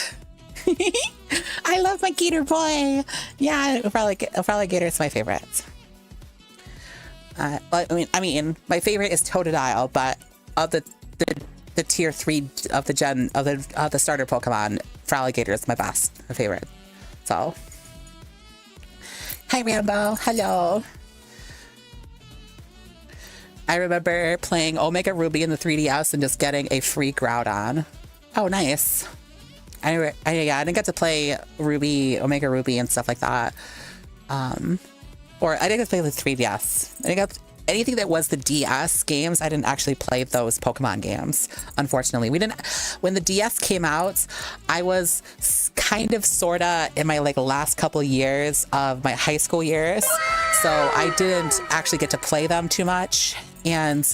I love my Gator boy. Yeah, Froligator is my favorite. I mean, my favorite is Totodile, but of the tier 3 of the starter Pokemon, Froligator is my favorite. So, hi Rambo, hello. I remember playing Omega Ruby in the 3DS and just getting a free Groudon. Oh, nice. I didn't get to play Omega Ruby and stuff like that. Or I didn't play the 3DS. I got anything that was the DS games. I didn't actually play those Pokemon games, unfortunately. When the DS came out, I was kind of sorta in my last couple years of my high school years. So I didn't actually get to play them too much. And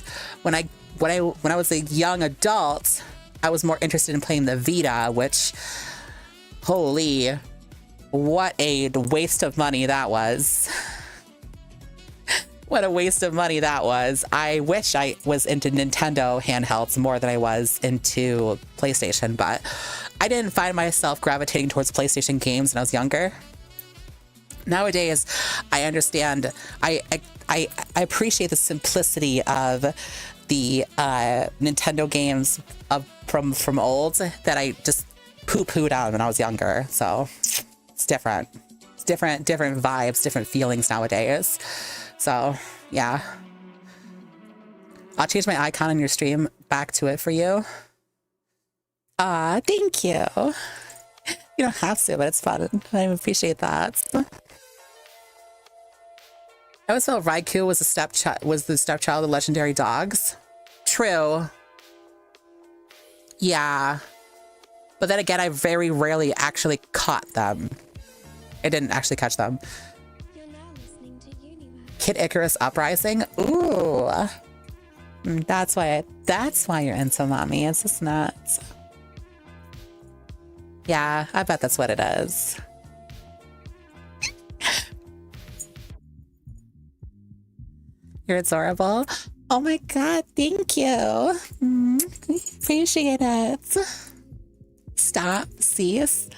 when I was a young adult, I was more interested in playing the Vita, which, holy, what a waste of money that was. What a waste of money that was. I wish I was into Nintendo handhelds more than I was into PlayStation, but I didn't find myself gravitating towards PlayStation games when I was younger. Nowadays, I understand, I appreciate the simplicity of the Nintendo games from old that I just poo-pooed on when I was younger. So it's different. It's different vibes, different feelings nowadays. So yeah, I'll change my icon on your stream back to it for you. Thank you. You don't have to, but it's fun. I appreciate that. I always felt Raikou was the stepchild of legendary dogs. True. Yeah. But then again, I very rarely actually caught them. I didn't actually catch them. Kid Icarus Uprising? Ooh. That's why you're into mommy. It's just nuts. Yeah, I bet that's what it is. You're adorable. Oh my god, thank you. Appreciate it. Stop, cease.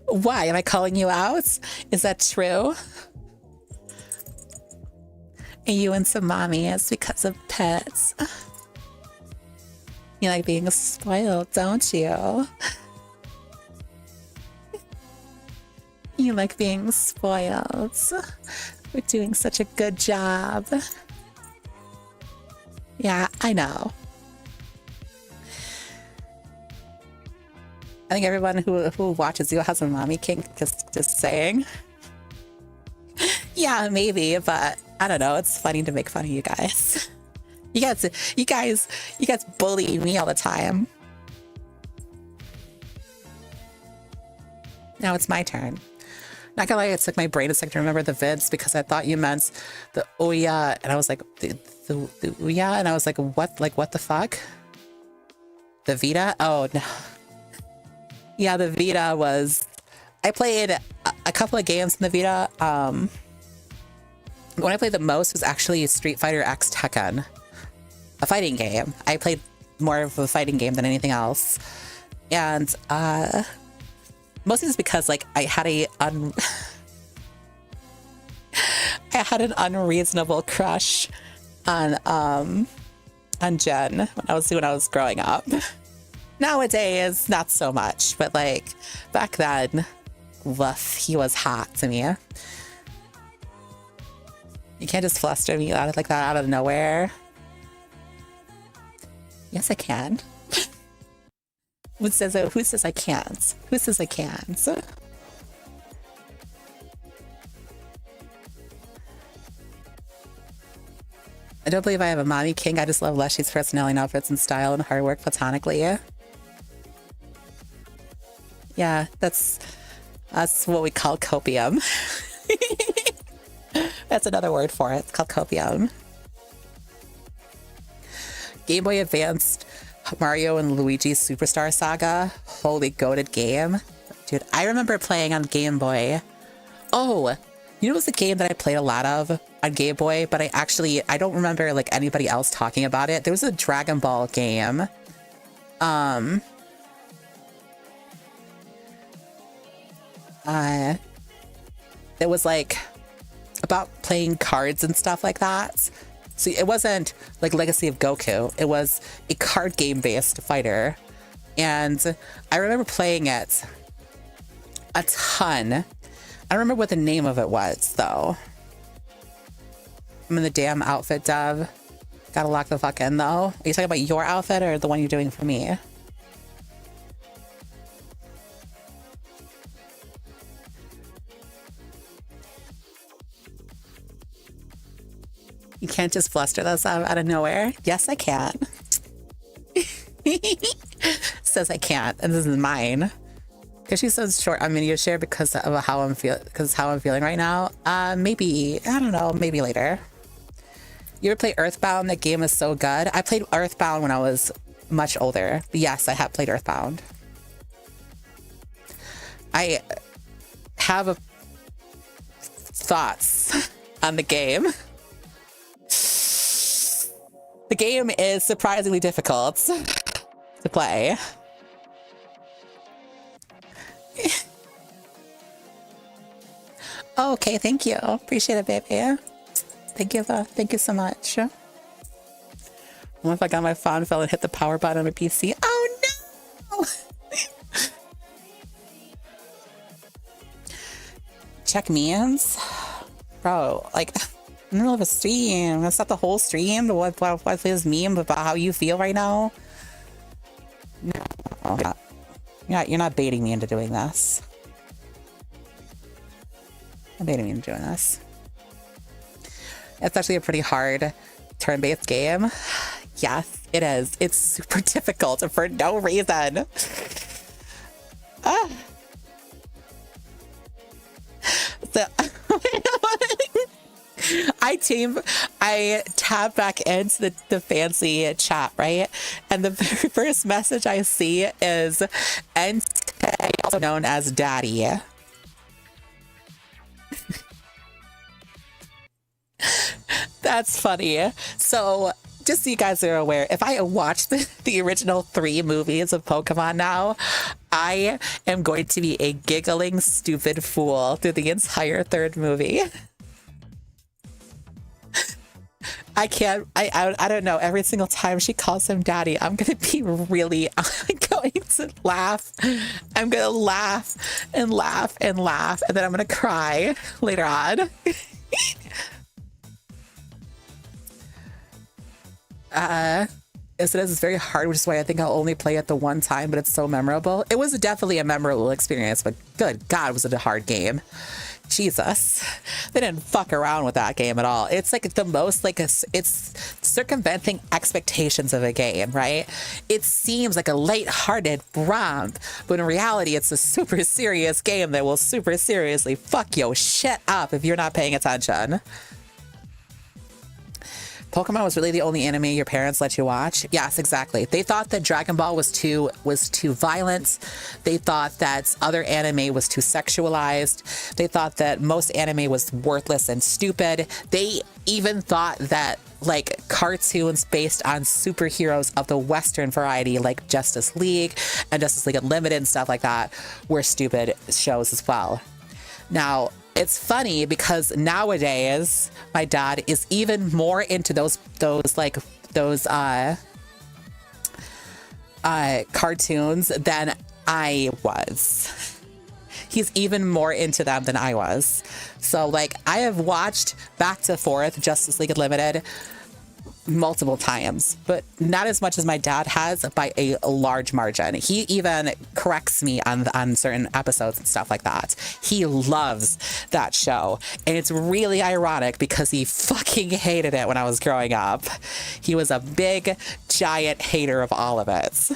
Why? Am I calling you out? Is that true? Are you into mommy? It's because of pets. You like being spoiled, don't you? You like being spoiled. We're doing such a good job. Yeah, I know. I think everyone who watches you has a mommy kink, just saying. Yeah, maybe, but I don't know. It's funny to make fun of you guys. You guys bully me all the time. Now it's my turn. Not gonna lie, it took my brain a second to remember the vids because I thought you meant the Ouya, and I was like, the Ouya, and I was like, what? Like, what the fuck? The Vita? Oh, no. Yeah, the Vita was... I played a couple of games in the Vita. When I played the most was actually Street Fighter X Tekken, a fighting game. I played more of a fighting game than anything else. And mostly just because like I had I had an unreasonable crush on Jen when I was growing up. Nowadays, not so much, but like back then, woof, he was hot to me. You can't just fluster me out like that out of nowhere. Yes, I can. Who says I can't? Who says I can't? I don't believe I have a mommy king. I just love Leshy's personality and outfits and style and hard work platonically. Yeah, that's what we call copium. That's another word for it. It's called copium. Game Boy Advanced Mario and Luigi's Superstar Saga. Holy goated game. Dude, I remember playing on Game Boy. Oh, you know, it was a game that I played a lot of on Game Boy, but I don't remember like anybody else talking about it. There was a Dragon Ball game. It was like about playing cards and stuff like that. So it wasn't like Legacy of Goku. It was a card game based fighter. And I remember playing it a ton. I don't remember what the name of it was though. I'm in the damn outfit, Dev. Gotta lock the fuck in though. Are you talking about your outfit or the one you're doing for me? You can't just fluster those out of nowhere. Yes, I can. Says I can't, and this is mine. Because she's so short. I'm gonna share because of how I'm feeling right now. Maybe I don't know. Maybe later. You ever play Earthbound? That game is so good. I played Earthbound when I was much older. But yes, I have played Earthbound. I have thoughts on the game. The game is surprisingly difficult to play. Oh, okay, thank you. Appreciate it, baby. Thank you so much. What if I got my phone, fell and hit the power button on my PC? Oh no! Check memes? Bro, like, in the middle of a stream. That's not the whole stream. What this meme about how you feel right now? No, you're not baiting me into doing this. You're baiting me into doing this. It's actually a pretty hard turn-based game. Yes, it is. It's super difficult for no reason. So I tab back into the fancy chat, right? And the very first message I see is Entei, also known as Daddy. That's funny. So just so you guys are aware, if I watch the original 3 movies of Pokemon now, I am going to be a giggling stupid fool through the entire 3rd movie. I don't know. Every single time she calls him daddy, I'm going to be really going to laugh. I'm going to laugh and laugh and laugh. And then I'm going to cry later on. Yes, it is. It's very hard, which is why I think I'll only play it the one time, but it's so memorable. It was definitely a memorable experience, but good God, was it a hard game. Jesus, they didn't fuck around with that game at all. It's like the most like it's circumventing expectations of a game, right? It seems like a light-hearted romp, but in reality, it's a super serious game that will super seriously fuck your shit up if you're not paying attention. Pokemon was really the only anime your parents let you watch? Yes, exactly. They thought that Dragon Ball was too violent. They thought that other anime was too sexualized. They thought that most anime was worthless and stupid. They even thought that like cartoons based on superheroes of the Western variety, like Justice League and Justice League Unlimited and stuff like that, were stupid shows as well. Now, it's funny because nowadays my dad is even more into those cartoons than I was. He's even more into them than I was. So like I have watched back to forth Justice League Unlimited multiple times, but not as much as my dad has by a large margin. He even corrects me on certain episodes and stuff like that. He loves that show. And it's really ironic because he fucking hated it when I was growing up. He was a big, giant hater of all of it.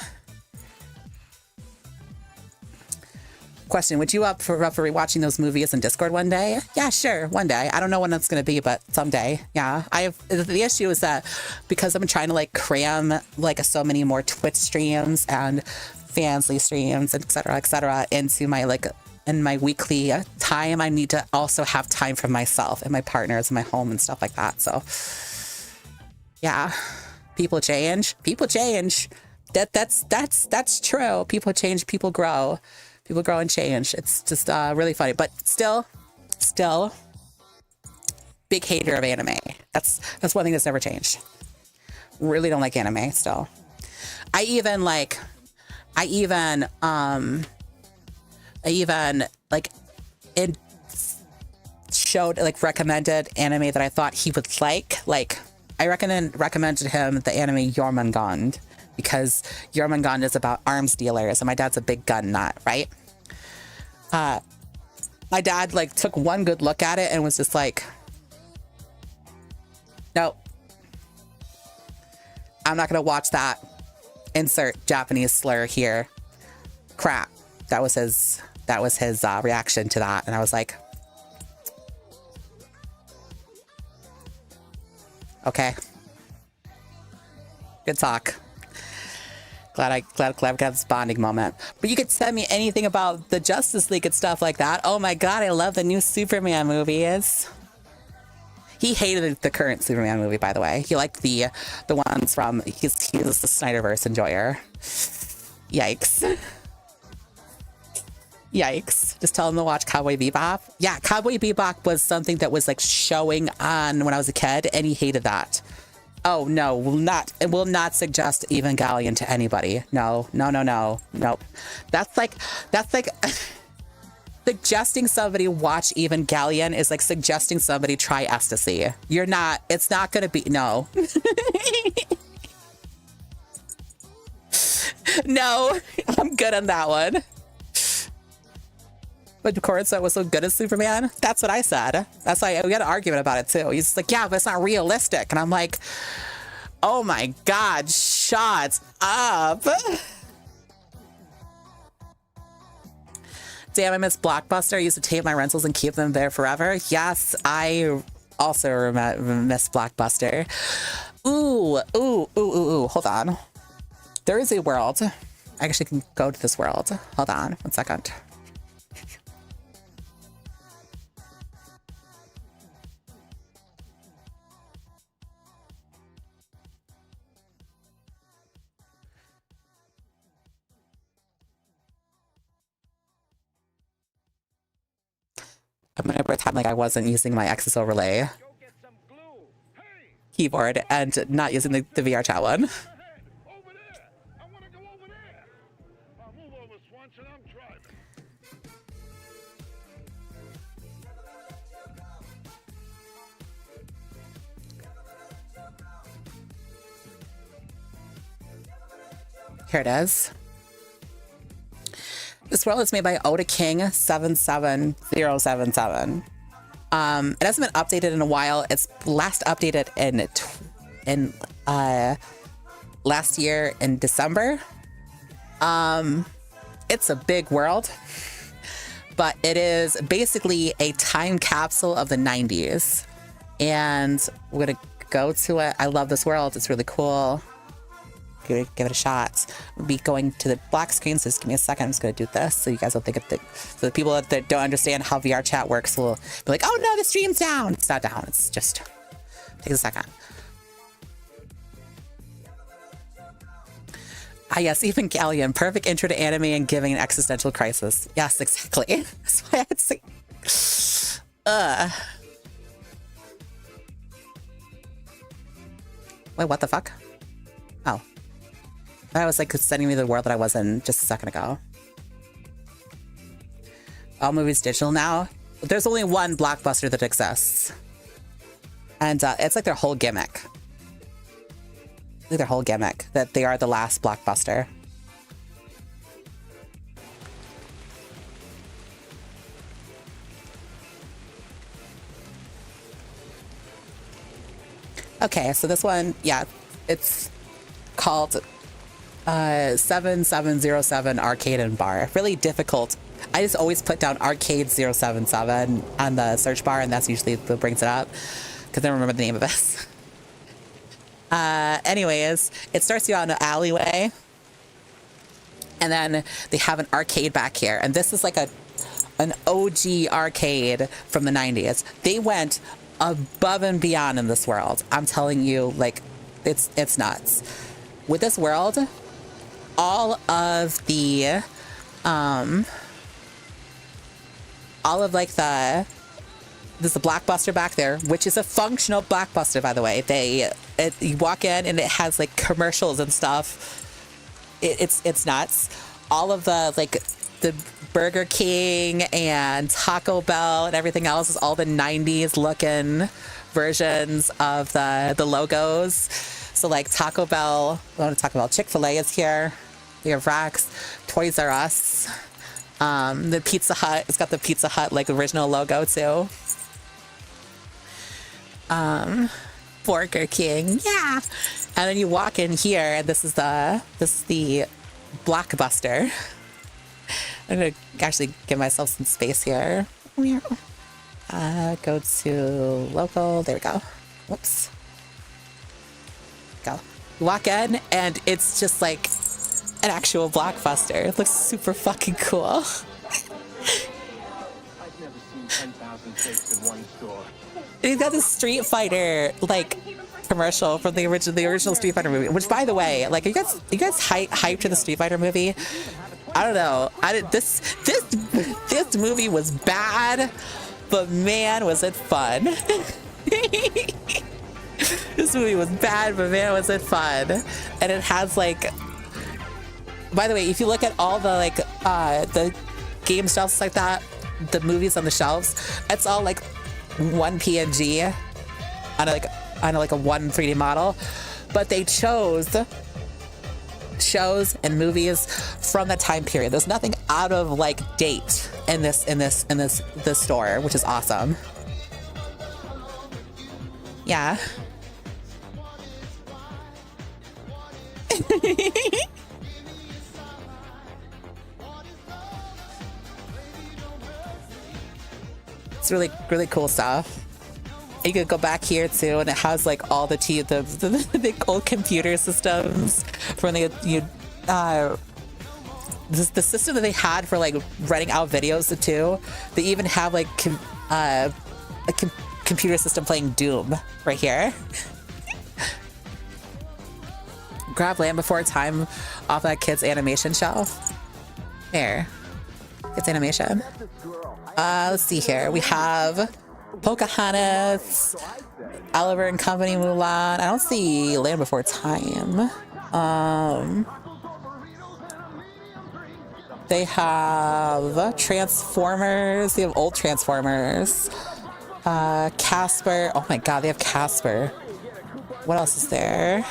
Question, would you up for rewatching those movies in Discord one day? Yeah, sure, one day. I don't know when that's going to be, but someday. Yeah, the issue is that because I'm trying to like cram like so many more Twitch streams and Fansly streams, et cetera, into my like in my weekly time, I need to also have time for myself and my partners and my home and stuff like that. So yeah, people change. That's true. People change, people grow. People grow and change. It's just really funny, but still, big hater of anime. That's one thing that's never changed. Really don't like anime still. I even like recommended anime that I thought he would like. Like I recommended him the anime Jormungand, because Jormungand is about arms dealers, and my dad's a big gun nut, right? My dad like took one good look at it and was just like, nope, I'm not gonna watch that. Insert Japanese slur here. Crap. That was his reaction to that, and I was like, okay, good talk. Glad I got this bonding moment. But you could send me anything about the Justice League and stuff like that. Oh my god, I love the new Superman movies. He hated the current Superman movie, by the way. He liked the ones from he's the Snyderverse enjoyer. Yikes. Yikes. Just tell him to watch Cowboy Bebop. Yeah, Cowboy Bebop was something that was like showing on when I was a kid, and he hated that. Oh no, will not suggest Evangelion to anybody. No. Nope. That's like suggesting somebody watch Evangelion is like suggesting somebody try ecstasy. It's not gonna be, no. No, I'm good on that one. But Coruscant was so good as Superman? That's what I said. That's why we had an argument about it too. He's like, yeah, but it's not realistic. And I'm like, oh my god, shut up. Damn, I miss Blockbuster. I used to tape my rentals and keep them there forever. Yes, I also miss Blockbuster. Ooh. Hold on. There is a world. I actually can go to this world. Hold on, 1 second. I'm gonna pretend like I wasn't using my Access Overlay keyboard and not using the VR chat one. Here it is. This world is made by Oda King 77077. It hasn't been updated in a while. It's last updated in last year in December. It's a big world, but it is basically a time capsule of the 90s. And we're gonna go to it. I love this world. It's really cool. Give it a shot. We'll be going to the black screen, so just give me a second. I'm just gonna do this so you guys don't think so the people that don't understand how VR chat works will be like, oh no, the stream's down. It's not down. It's just, take a second. Ah, yes, even Galleon. Perfect intro to anime and giving an existential crisis. Yes, exactly. That's why I had to say. Wait, what the fuck? Oh. I was like sending me the world that I was in just a second ago. All movies digital now. There's only one Blockbuster that exists. And it's like their whole gimmick. Their whole gimmick that they are the last Blockbuster. Okay, so this one, yeah, it's called 7707 Arcade and Bar. Really difficult. I just always put down Arcade 077 on the search bar, and that's usually what brings it up because I don't remember the name of this. Anyways, it starts you out in an alleyway, and then they have an arcade back here, and this is like an OG arcade from the 90s. They went above and beyond in this world. I'm telling you, like, it's nuts. With this world, all of like there's a Blockbuster back there, which is a functional Blockbuster, by the way. You walk in and it has like commercials and stuff. It's nuts. All of the Burger King and Taco Bell and everything else is all the 90s looking versions of the logos. So like Taco Bell, I want to talk about Chick-fil-A is here. We have Rex, Toys R Us, the Pizza Hut. It's got the Pizza Hut like original logo too. Burger King, yeah. And then you walk in here, and this is the Blockbuster. I'm gonna actually give myself some space here. Go to local. There we go. Whoops. Go. You walk in, and it's just like an actual Blockbuster. It looks super fucking cool. I've never seen 10,000 shapes in one store. He's got the Street Fighter like commercial from the original Street Fighter movie. Which, by the way, like, are you guys hyped to the Street Fighter movie? I don't know. This movie was bad, but man, was it fun. This movie was bad, but man, was it fun. And it has like, by the way, if you look at all the the game shelves like that, the movies on the shelves, it's all like one PNG on a 1 3D model, but they chose shows and movies from that time period. There's nothing out of like date in this store, which is awesome. Yeah. It's really, really cool stuff. You could go back here too, and it has like all the old computer systems from the system that they had for like renting out videos too. They even have like a computer system playing Doom right here. Grab Land Before Time off that kid's animation shelf. There, it's animation. Let's see here. We have Pocahontas, Oliver and Company, Mulan. I don't see Land Before Time. They have Transformers. They have old Transformers. Casper. Oh my god, they have Casper. What else is there?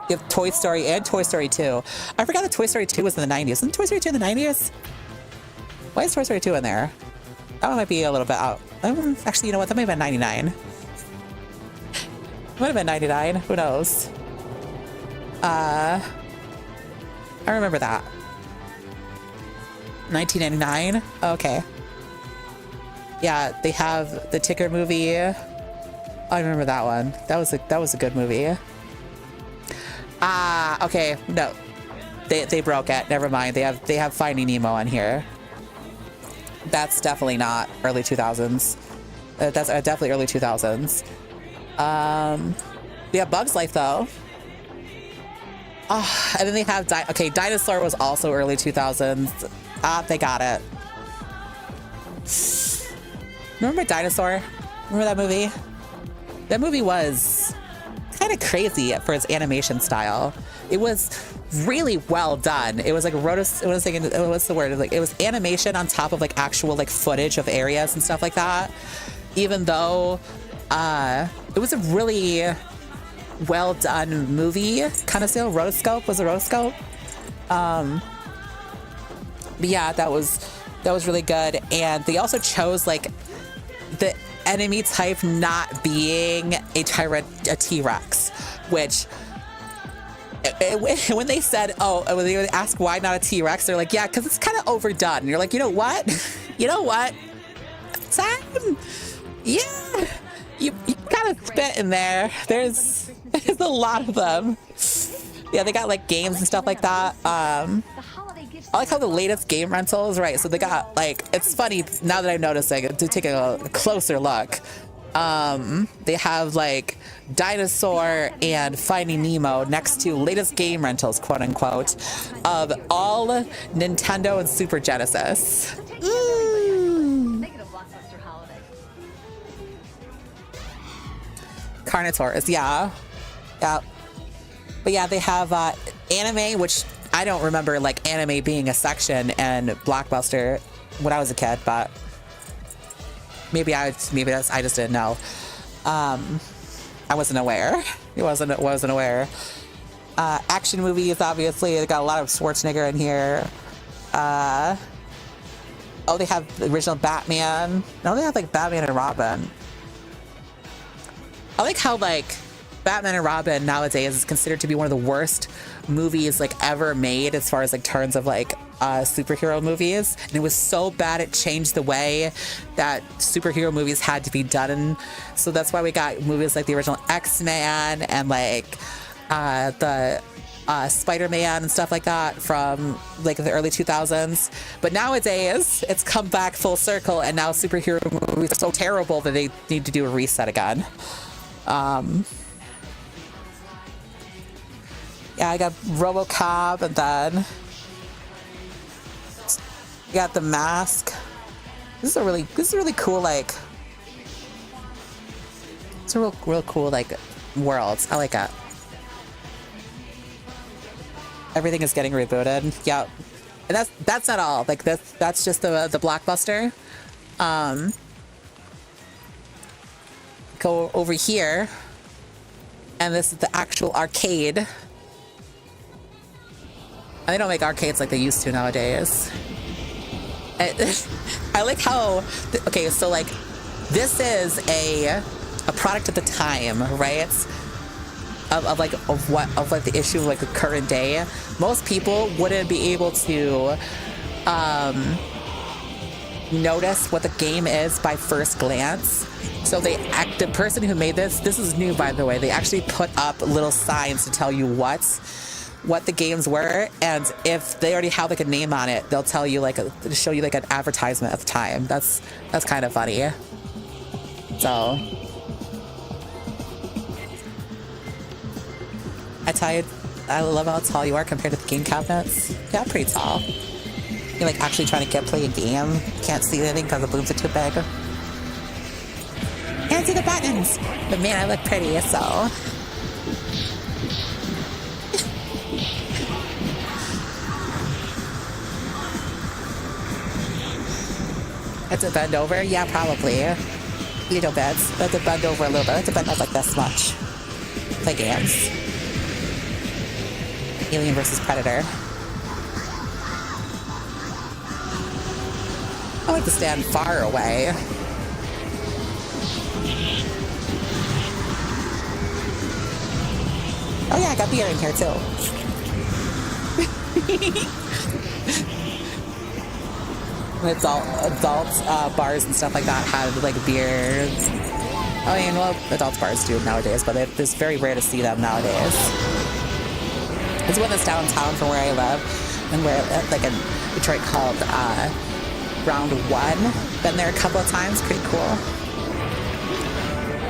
You have Toy Story and Toy Story 2. I forgot that Toy Story 2 was in the 90s. Isn't Toy Story 2 in the 90s? Why is Toy Story 2 in there? That one might be a little bit out. Actually, you know what? That might have been 99. It might have been 99. Who knows? I remember that. 1999? Okay. Yeah, they have the Ticker movie. Oh, I remember that one. That was a good movie. Okay. No. They broke it. Never mind. They have Finding Nemo on here. That's definitely not early 2000s. That's definitely early 2000s. We have Bug's Life though. Oh, and then they have Dinosaur was also early 2000s. They got it. Remember Dinosaur? Remember that movie? That movie was kind of crazy for its animation style. It was really well done. It was like what's the word? Like it was animation on top of like actual like footage of areas and stuff like that. Even though it was a really well done movie, kind of still. Rotoscope was a rotoscope. But yeah, that was really good. And they also chose like the enemy type not being a T-Rex, which when they said, when they asked why not a T-Rex, they're like, yeah, because it's kind of overdone. And you're like, you know what? You know what? Time? Yeah. You kind of spit in there. There's a lot of them. Yeah, they got like games and stuff like that. I like how the latest game rentals, right? So they got like, it's funny now that I'm noticing to take a closer look. They have like Dinosaur and Finding Nemo next to latest game rentals, quote unquote, of all Nintendo and Super Genesis. Carnotaurus, yeah. But yeah, they have anime, which I don't remember like anime being a section and Blockbuster when I was a kid, but maybe I just didn't know. I wasn't aware. Wasn't aware. Action movies, obviously. They got a lot of Schwarzenegger in here. They have the original Batman. No, they have like Batman and Robin. I like how like Batman and Robin nowadays is considered to be one of the worst movies like ever made as far as like terms of like superhero movies, and it was so bad it changed the way that superhero movies had to be done, and so that's why we got movies like the original X-Men and like the Spider-Man and stuff like that from like the early 2000s. But nowadays it's come back full circle, and now superhero movies are so terrible that they need to do a reset again. Yeah, I got RoboCop, and then you got The Mask. This is a really cool like. It's a real cool like world. I like it. Everything is getting rebooted. Yeah, and that's not all. Like that's just the Blockbuster. Go over here, and this is the actual arcade. And they don't make arcades like they used to nowadays. I like how, okay, so like this is a product of the time, right? Of the issue of like the current day. Most people wouldn't be able to notice what the game is by first glance. So the person who made this is new, by the way. They actually put up little signs to tell you what the games were, and if they already have like a name on it, they'll tell you like show you like an advertisement at the time. That's kind of funny. So I tell you, I love how tall you are compared to the game cabinets. Yeah, pretty tall. You're like actually trying to play a game. Can't see anything because the boobs are too big. Can't see the buttons. But man, I look pretty, so. It's a bend over? Yeah, probably. Little beds. Let's bend over a little bit. Let's bend up like this much. Play games. Alien versus Predator. I like to stand far away. Oh yeah, I got beer in here too. Adult bars and stuff like that had like beers. I mean, well, adult bars do nowadays, but it's very rare to see them nowadays. There's one that's downtown from where I live, and where like in Detroit called Round One. Been there a couple of times. Pretty cool.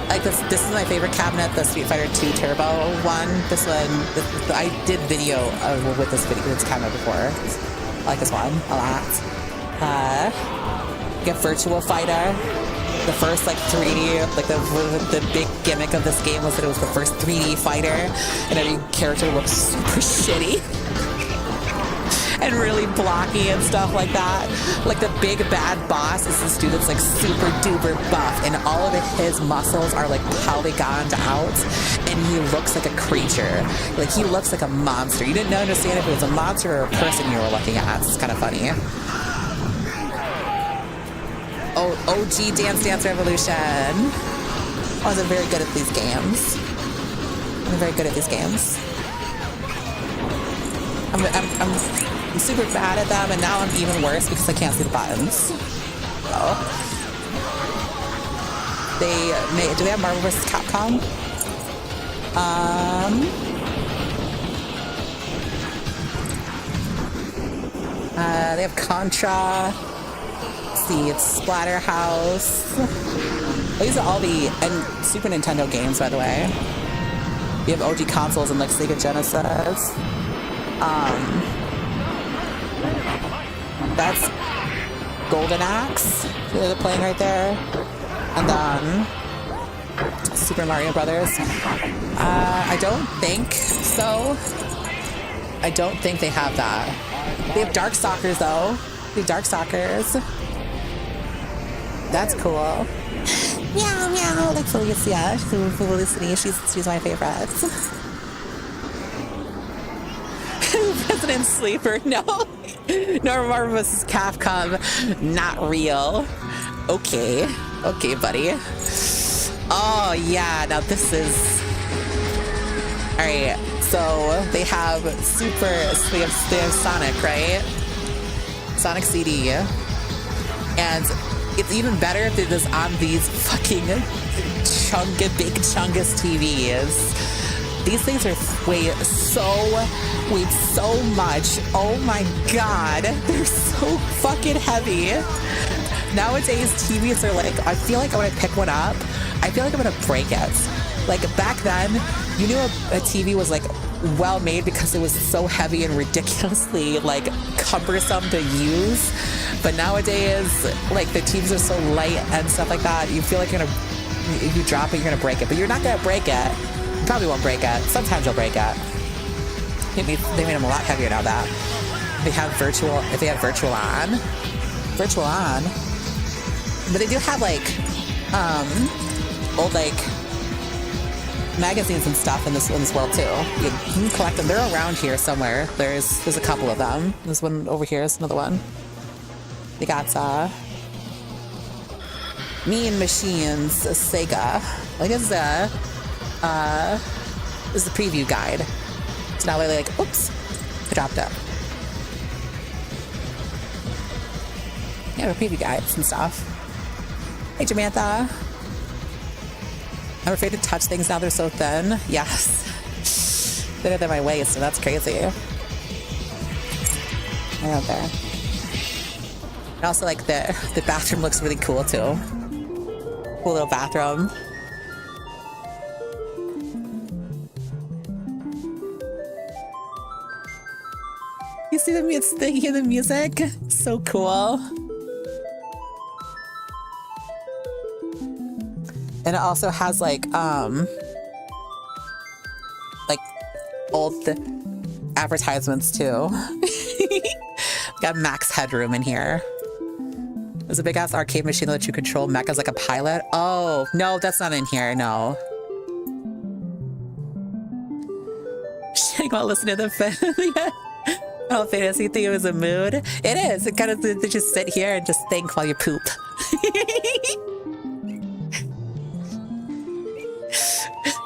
Like this is my favorite cabinet, the Street Fighter 2 Turbo one. This one, I did video with this cabinet before. I like this one a lot. Get Virtual Fighter. The first like 3D, like the big gimmick of this game was that it was the first 3D fighter, and every character looked super shitty and really blocky and stuff like that. Like the big bad boss is this dude that's like super duper buff, and all of his muscles are like polygoned out, and he looks like a creature. Like he looks like a monster. You didn't understand if it was a monster or a person you were looking at. It's kind of funny. Oh, OG Dance Dance Revolution. I wasn't very good at these games. I'm very good at these games. I'm super bad at them, and now I'm even worse because I can't see the buttons. So. Do they have Marvel vs. Capcom? They have Contra. See, it's Splatterhouse. These are all the Super Nintendo games, by the way. We have OG consoles and like Sega Genesis. That's Golden Axe. They're playing right there. And then Super Mario Brothers. I don't think so. I don't think they have that. They have Darkstalkers though. They have Darkstalkers. That's cool. Meow meow, like Felicia. Felicity, she's my favorite. President Sleeper, no. No, Marvel vs. Capcom, not real. Okay, buddy. Oh yeah, now this is. All right, so they have they have Sonic, right? Sonic CD, and it's even better if it is on these fucking big chungus TVs. These things weigh so much. Oh my god, they're so fucking heavy. Nowadays, TVs are like, I feel like when I pick one up, I feel like I'm gonna break it. Like back then, you knew a TV was like well made because it was so heavy and ridiculously like cumbersome to use. But nowadays, like the TVs are so light and stuff like that, you feel like if you drop it, you're gonna break it. But you're not gonna break it. You probably won't break it. Sometimes you'll break it. They made them a lot heavier now that they have virtual on. But they do have like old like magazines and stuff in this world too. You can collect them. They're around here somewhere. There's a couple of them. There's one over here. There's another one. They got Mean Machines, Sega. Like this is the preview guide. So now they're like, oops, I dropped it. Yeah, preview guides and stuff. Hey, Jamantha. I'm afraid to touch things now, they're so thin. Yes. Thinner than my waist, and that's crazy. Right out there. And also, like, the bathroom looks really cool, too. Cool little bathroom. You see you hear the music? So cool. And it also has like old advertisements too. Got max headroom in here. There's a big ass arcade machine that lets you control mechas like a pilot. Oh, no, that's not in here, no. sitting while listening to the Final Fantasy thing. It was a mood. It is. It kind of to just sit here and just think while you poop.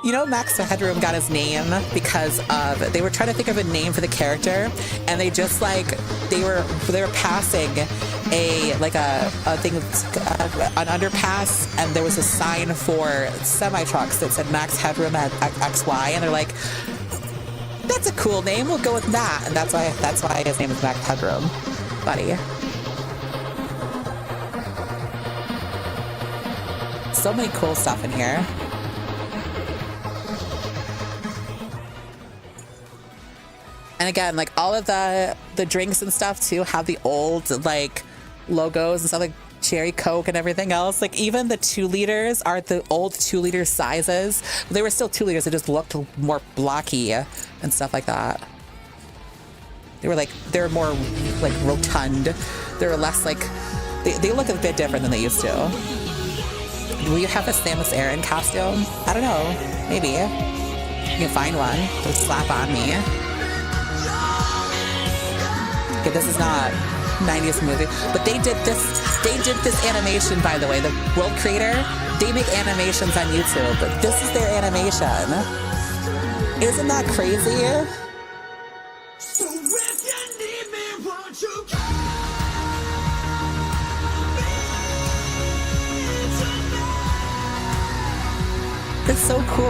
You know, Max Headroom got his name because of they were trying to think of a name for the character, and they just like they were passing a thing, an underpass, and there was a sign for semi trucks that said Max Headroom at XY, and they're like, that's a cool name, we'll go with that, and that's why his name is Max Headroom. Buddy. So many cool stuff in here. And again, like all of the drinks and stuff too have the old like logos and stuff, like Cherry Coke and everything else. Like even the 2 liters are the old 2 liter sizes. They were still 2 liters. They just looked more blocky and stuff like that. They were more like rotund. They were less like they look a bit different than they used to. Will you have a Samus Aran costume? I don't know. Maybe you can find one. Just slap on me. Okay, this is not 90s movie, but they did this animation, by the way. The world creator, they make animations on YouTube, but this is their animation. Isn't that crazy? It's so cool.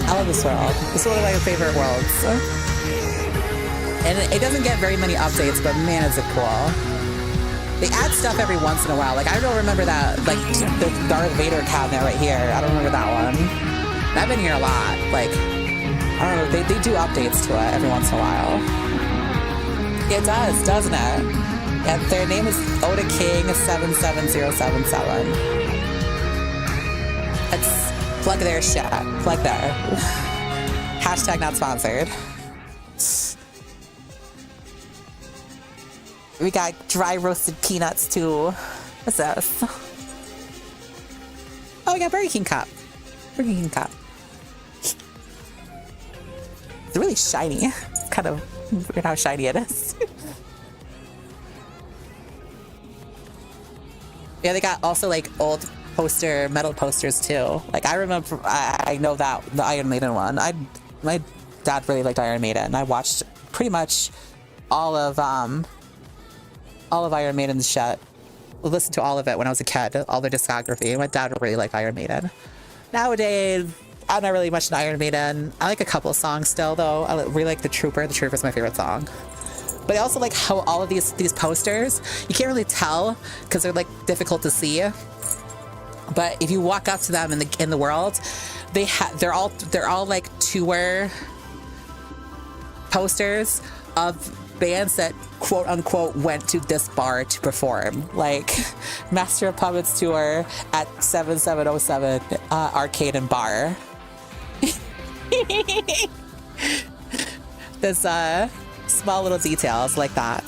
I love this world. It's one of my favorite worlds. And it doesn't get very many updates, but man, is it cool. They add stuff every once in a while. Like, I don't remember that, like, the Darth Vader cabinet right here. I don't remember that one. I've been here a lot. Like, I don't know, they do updates to it every once in a while. It does, doesn't it? Yeah, their name is Oda King 77077. Let's plug their shit. Plug there. Hashtag not sponsored. We got dry roasted peanuts too. What's this? Oh, we got Burger King cup. Burger King cup. It's really shiny. It's kind of weird how shiny it is. Yeah, they got also like old metal posters too. Like I remember, I know that the Iron Maiden one. My dad really liked Iron Maiden. I watched pretty much all of Iron Maiden's shit. Listened to all of it when I was a kid, all their discography. My dad really liked Iron Maiden. Nowadays, I'm not really much an Iron Maiden. I like a couple of songs still, though. I really like The Trooper. The Trooper is my favorite song. But I also like how all of these posters, you can't really tell because they're like difficult to see. But if you walk up to them in the world, they're all like tour posters of bands that quote unquote went to this bar to perform, like Master of Puppets tour at 7707 Arcade and Bar. There's small little details like that.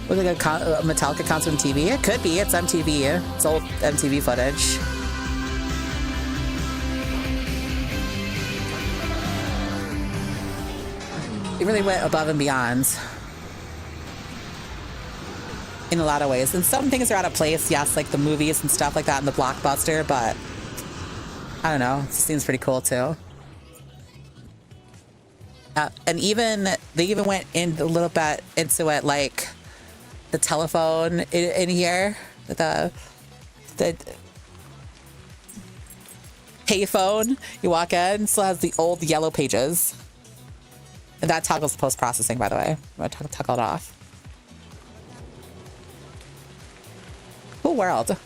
Was it a Metallica concert on TV? It could be. It's MTV. It's old MTV footage. It really went above and beyond in a lot of ways. And some things are out of place, yes, like the movies and stuff like that in the Blockbuster, but I don't know. It seems pretty cool too. And they even went in a little bit into it, like the telephone in here, the payphone. You walk in, still has the old yellow pages. And that toggles post-processing, by the way. I'm going to toggle it off. Cool world.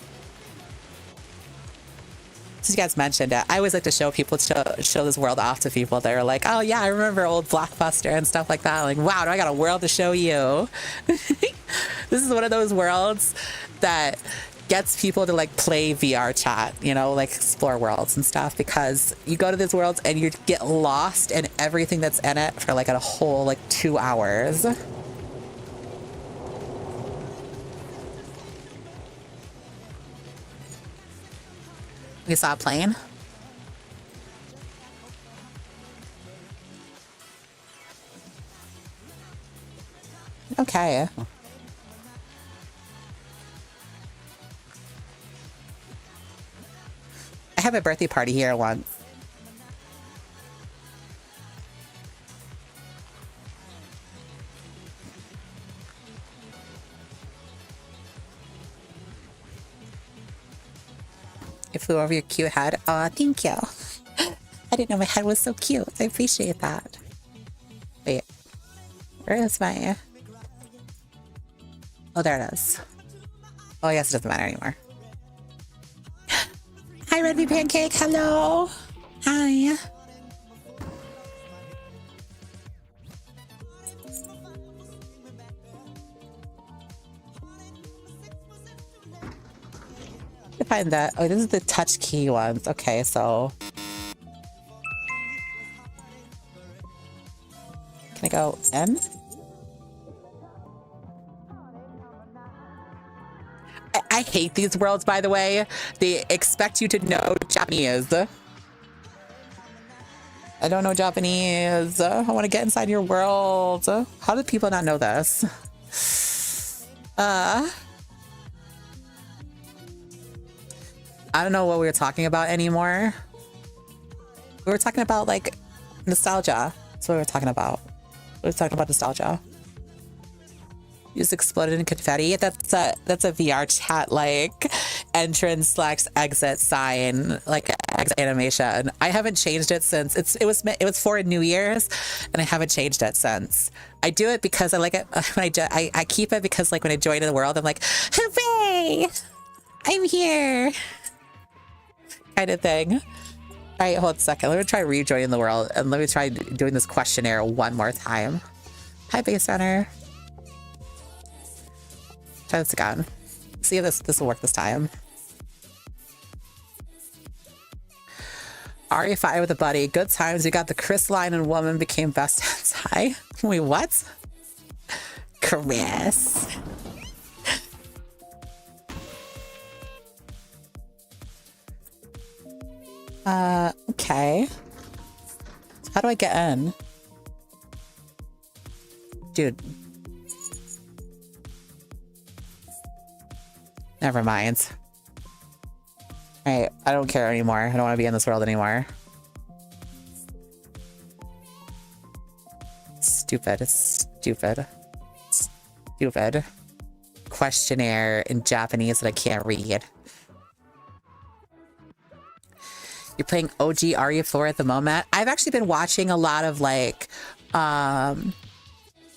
Since you guys mentioned it, I always like to show this world off to people that are like, oh yeah, I remember old Blockbuster and stuff like that. Like, wow, I got a world to show you. This is one of those worlds that gets people to like play VR chat, you know, like explore worlds and stuff, because you go to these worlds and you get lost in everything that's in it for like a whole like 2 hours. We saw a plane. Okay. I have a birthday party here once. It flew over your cute head. Oh, thank you. I didn't know my head was so cute. I appreciate that. Wait. Where is my... Oh, there it is. Oh, yes, it doesn't matter anymore. Hi, Red Bee Pancake. Hello. Hi. I find that. Oh, this is the touch key ones. Okay, so... Can I go in? I hate these worlds, by the way. They expect you to know Japanese. I don't know Japanese. I want to get inside your world. How do people not know this? I don't know what we were talking about anymore. We were talking about, like, nostalgia. That's what we were talking about. We were talking about nostalgia. You just exploded in confetti. That's a VR chat, like, entrance / exit sign, like exit animation. I haven't changed it since it was for New Year's, and I haven't changed it since. I do it because I like it when I keep it because, like, when I join in the world, I'm like, hooray, I'm here, kind of thing. All right, hold a second. Let me try rejoining the world, and let me try doing this questionnaire one more time. Hi, Base Runner. Try this again. See if this will work this time. RE5 with a buddy. Good times. We got the Chris line and woman became best friends. Hi. Wait, what? Chris. Okay. How do I get in? Dude. Never mind. Alright, I don't care anymore. I don't want to be in this world anymore. Stupid. It's stupid. Stupid. Questionnaire in Japanese that I can't read. You're playing OG RE4 at the moment. I've actually been watching a lot of, like,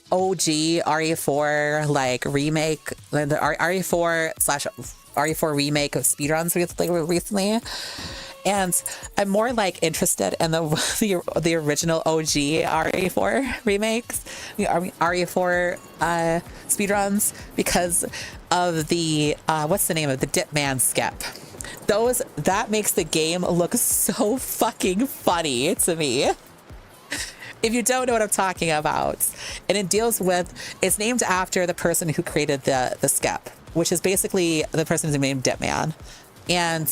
OG RE4 like remake, the RE4 / RE4 remake of speedruns recently, and I'm more like interested in the original OG RE4 remakes, the RE4 speedruns, because of the what's the name of the Dipman skip. That makes the game look so fucking funny to me. If you don't know what I'm talking about, and it's named after the person who created the skip, which is basically the person who's named Dipman. And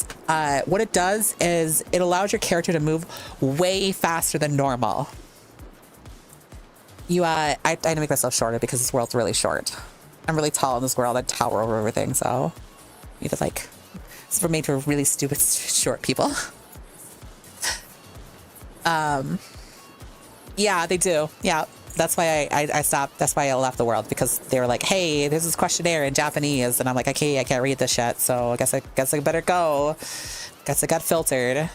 what it does is it allows your character to move way faster than normal. I had to make myself shorter because this world's really short. I'm really tall in this world. I tower over everything, so I need to, like, it's made for really stupid short people. Yeah, they do. Yeah, that's why I stopped. That's why I left the world, because they were like, "Hey, there's this questionnaire in Japanese," and I'm like, "Okay, I can't read this shit, so I guess I better go." Guess I got filtered.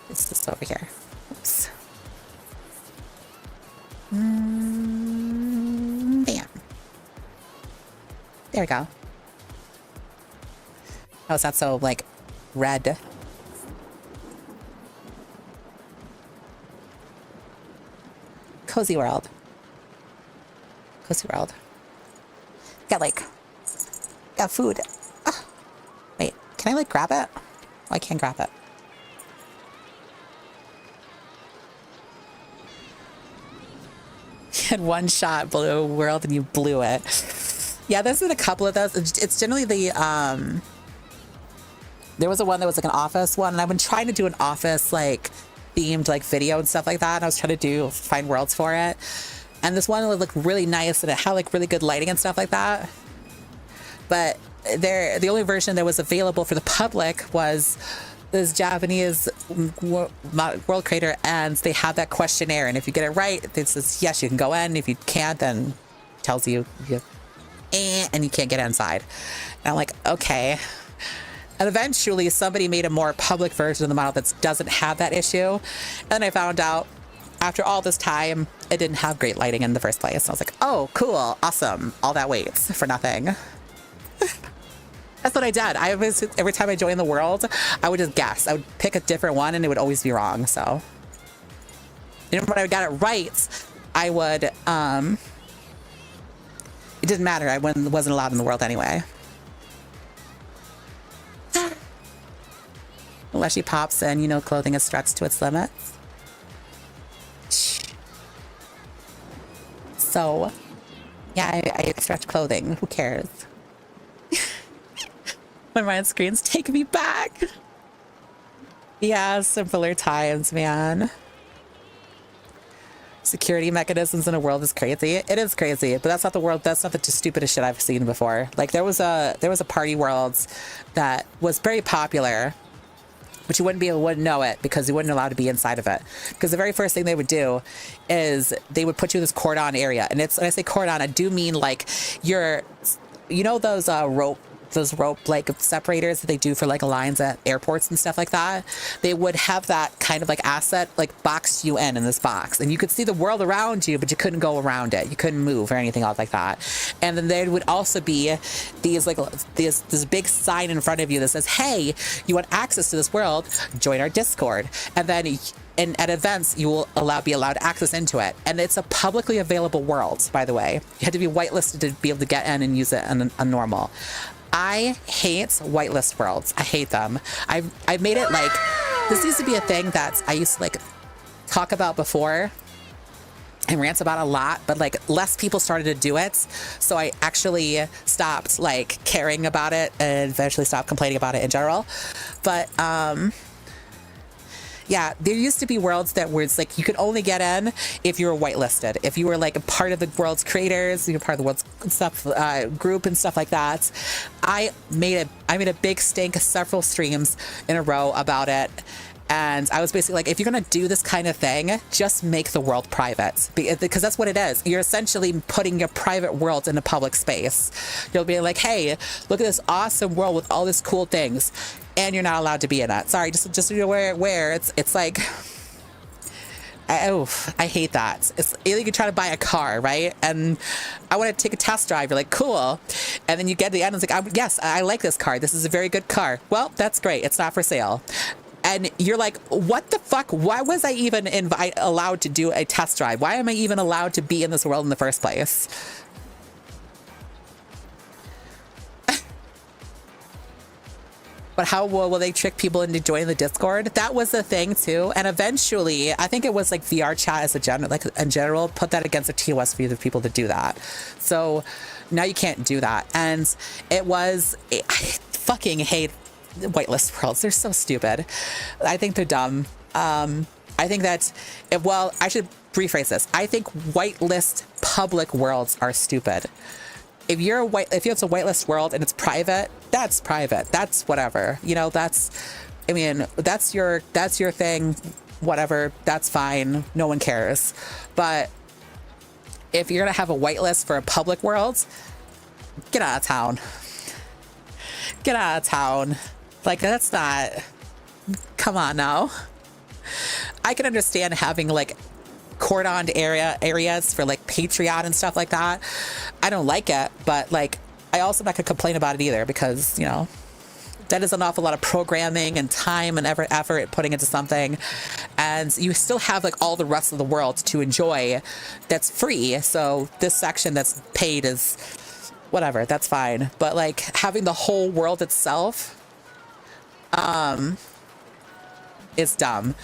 It's just over here. Oops. Bam. There we go. Oh, it's not so, like, red. Cozy world. Cozy world. Got food. Ah. Wait, can I, like, grab it? Oh, I can't grab it. You had one shot, blue world, and you blew it. Yeah, there's been a couple of those. It's generally the There was a one that was like an office one, and I've been trying to do an office like themed like video and stuff like that. And I was trying to find worlds for it. And this one would look really nice and it had like really good lighting and stuff like that. But the only version that was available for the public was this Japanese world creator, and they have that questionnaire. And if you get it right, it says, yes, you can go in. If you can't, then it tells you, and you can't get inside. And I'm like, okay. And eventually somebody made a more public version of the model that doesn't have that issue. And I found out after all this time, it didn't have great lighting in the first place. And I was like, oh, cool, awesome. All that wait for nothing. That's what I did. Every time I joined the world, I would just guess. I would pick a different one and it would always be wrong. So, and when I got it right, I would, it didn't matter. I wasn't allowed in the world anyway. Unless she pops in, you know, clothing is stretched to its limits. So, yeah, I stretch clothing. Who cares? When my screens take me back. Yeah, simpler times, man. Security mechanisms in a world is crazy. It is crazy, but that's not the world. That's not the stupidest shit I've seen before. Like there was a party worlds that was very popular, but you wouldn't know it because you wouldn't allow to be inside of it. Because the very first thing they would do is they would put you in this cordon area. And it's, when I say cordon, I do mean like you know those rope like separators that they do for like lines at airports and stuff like that. They would have that kind of like asset like box you in this box, and you could see the world around you, but you couldn't go around it. You couldn't move or anything else like that. And then there would also be these like this big sign in front of you that says, hey, you want access to this world, join our Discord. And then at events you will be allowed access into it, and it's a publicly available world, by the way. You had to be whitelisted to be able to get in and use it on a normal. I hate whitelist worlds. I hate them. I've made it like, this used to be a thing that I used to like talk about before and rant about a lot, but like less people started to do it. So I actually stopped like caring about it and eventually stopped complaining about it in general. But, yeah, there used to be worlds that were like you could only get in if you were whitelisted. If you were like a part of the world's creators, you're part of the world's stuff group and stuff like that. I made a big stink, several streams in a row about it. And I was basically like, if you're going to do this kind of thing, just make the world private. Because that's what it is. You're essentially putting your private world in a public space. You'll be like, hey, look at this awesome world with all these cool things. And you're not allowed to be in it. Sorry, just so you're aware, it's like, I hate that. It's you can try to buy a car, right? And I want to take a test drive. You're like, cool. And then you get to the end and it's like, yes, I like this car. This is a very good car. Well, that's great. It's not for sale. And you're like, what the fuck? Why was I even allowed to do a test drive? Why am I even allowed to be in this world in the first place? But how will they trick people into joining the Discord? That was the thing too. And eventually, I think it was like VR chat as in general, put that against the TOS for the people to do that. So now you can't do that. And I fucking hate whitelist worlds. They're so stupid. I think they're dumb. I think that, I should rephrase this. I think whitelist public worlds are stupid. If it's a whitelist world and it's private, that's private. That's whatever. You know, that's your thing. Whatever. That's fine. No one cares. But if you're gonna have a whitelist for a public world, get out of town. Get out of town. Like, that's not. Come on now. I can understand having like cordoned areas for like Patreon and stuff like that. I don't like it, but like I also not gonna complain about it either, because you know that is an awful lot of programming and time and effort putting into something, and you still have like all the rest of the world to enjoy that's free. So this section that's paid is whatever, that's fine, but like having the whole world itself is dumb.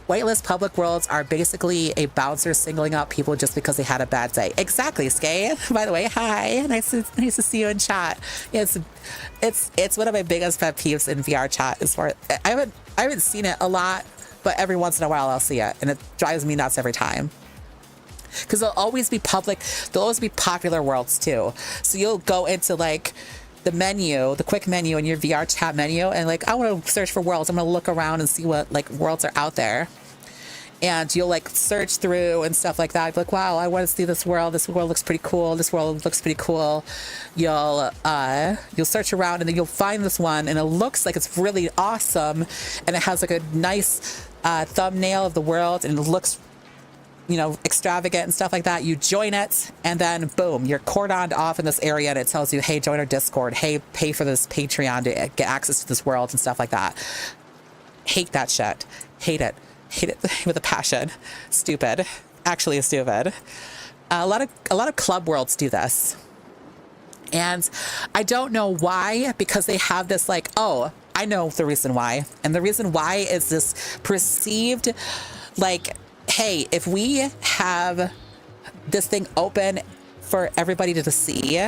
Whitelist public worlds are basically a bouncer singling out people just because they had a bad day. Exactly, Skay. By the way, hi. Nice to see you in chat. It's one of my biggest pet peeves in VR chat. As far I haven't seen it a lot, but every once in a while I'll see it, and it drives me nuts every time. Because there'll always be popular worlds too. So you'll go into like the menu, the quick menu in your VR chat menu, and like, I want to search for worlds. I'm going to look around and see what like worlds are out there. And you'll like search through and stuff like that. Like, wow, I want to see this world. This world looks pretty cool. This world looks pretty cool. You'll search around, and then you'll find this one, and it looks like it's really awesome, and it has like a nice thumbnail of the world, and it looks, you know, extravagant and stuff like that. You join it, and then boom, you're cordoned off in this area, and it tells you, hey, join our Discord, hey, pay for this Patreon to get access to this world and stuff like that. Hate that shit. Hate it with a passion. Stupid. Actually stupid. A lot of club worlds do this, and I don't know why, because they have this like, oh, I know the reason why, and the reason why is this perceived like, hey, if we have this thing open for everybody to see,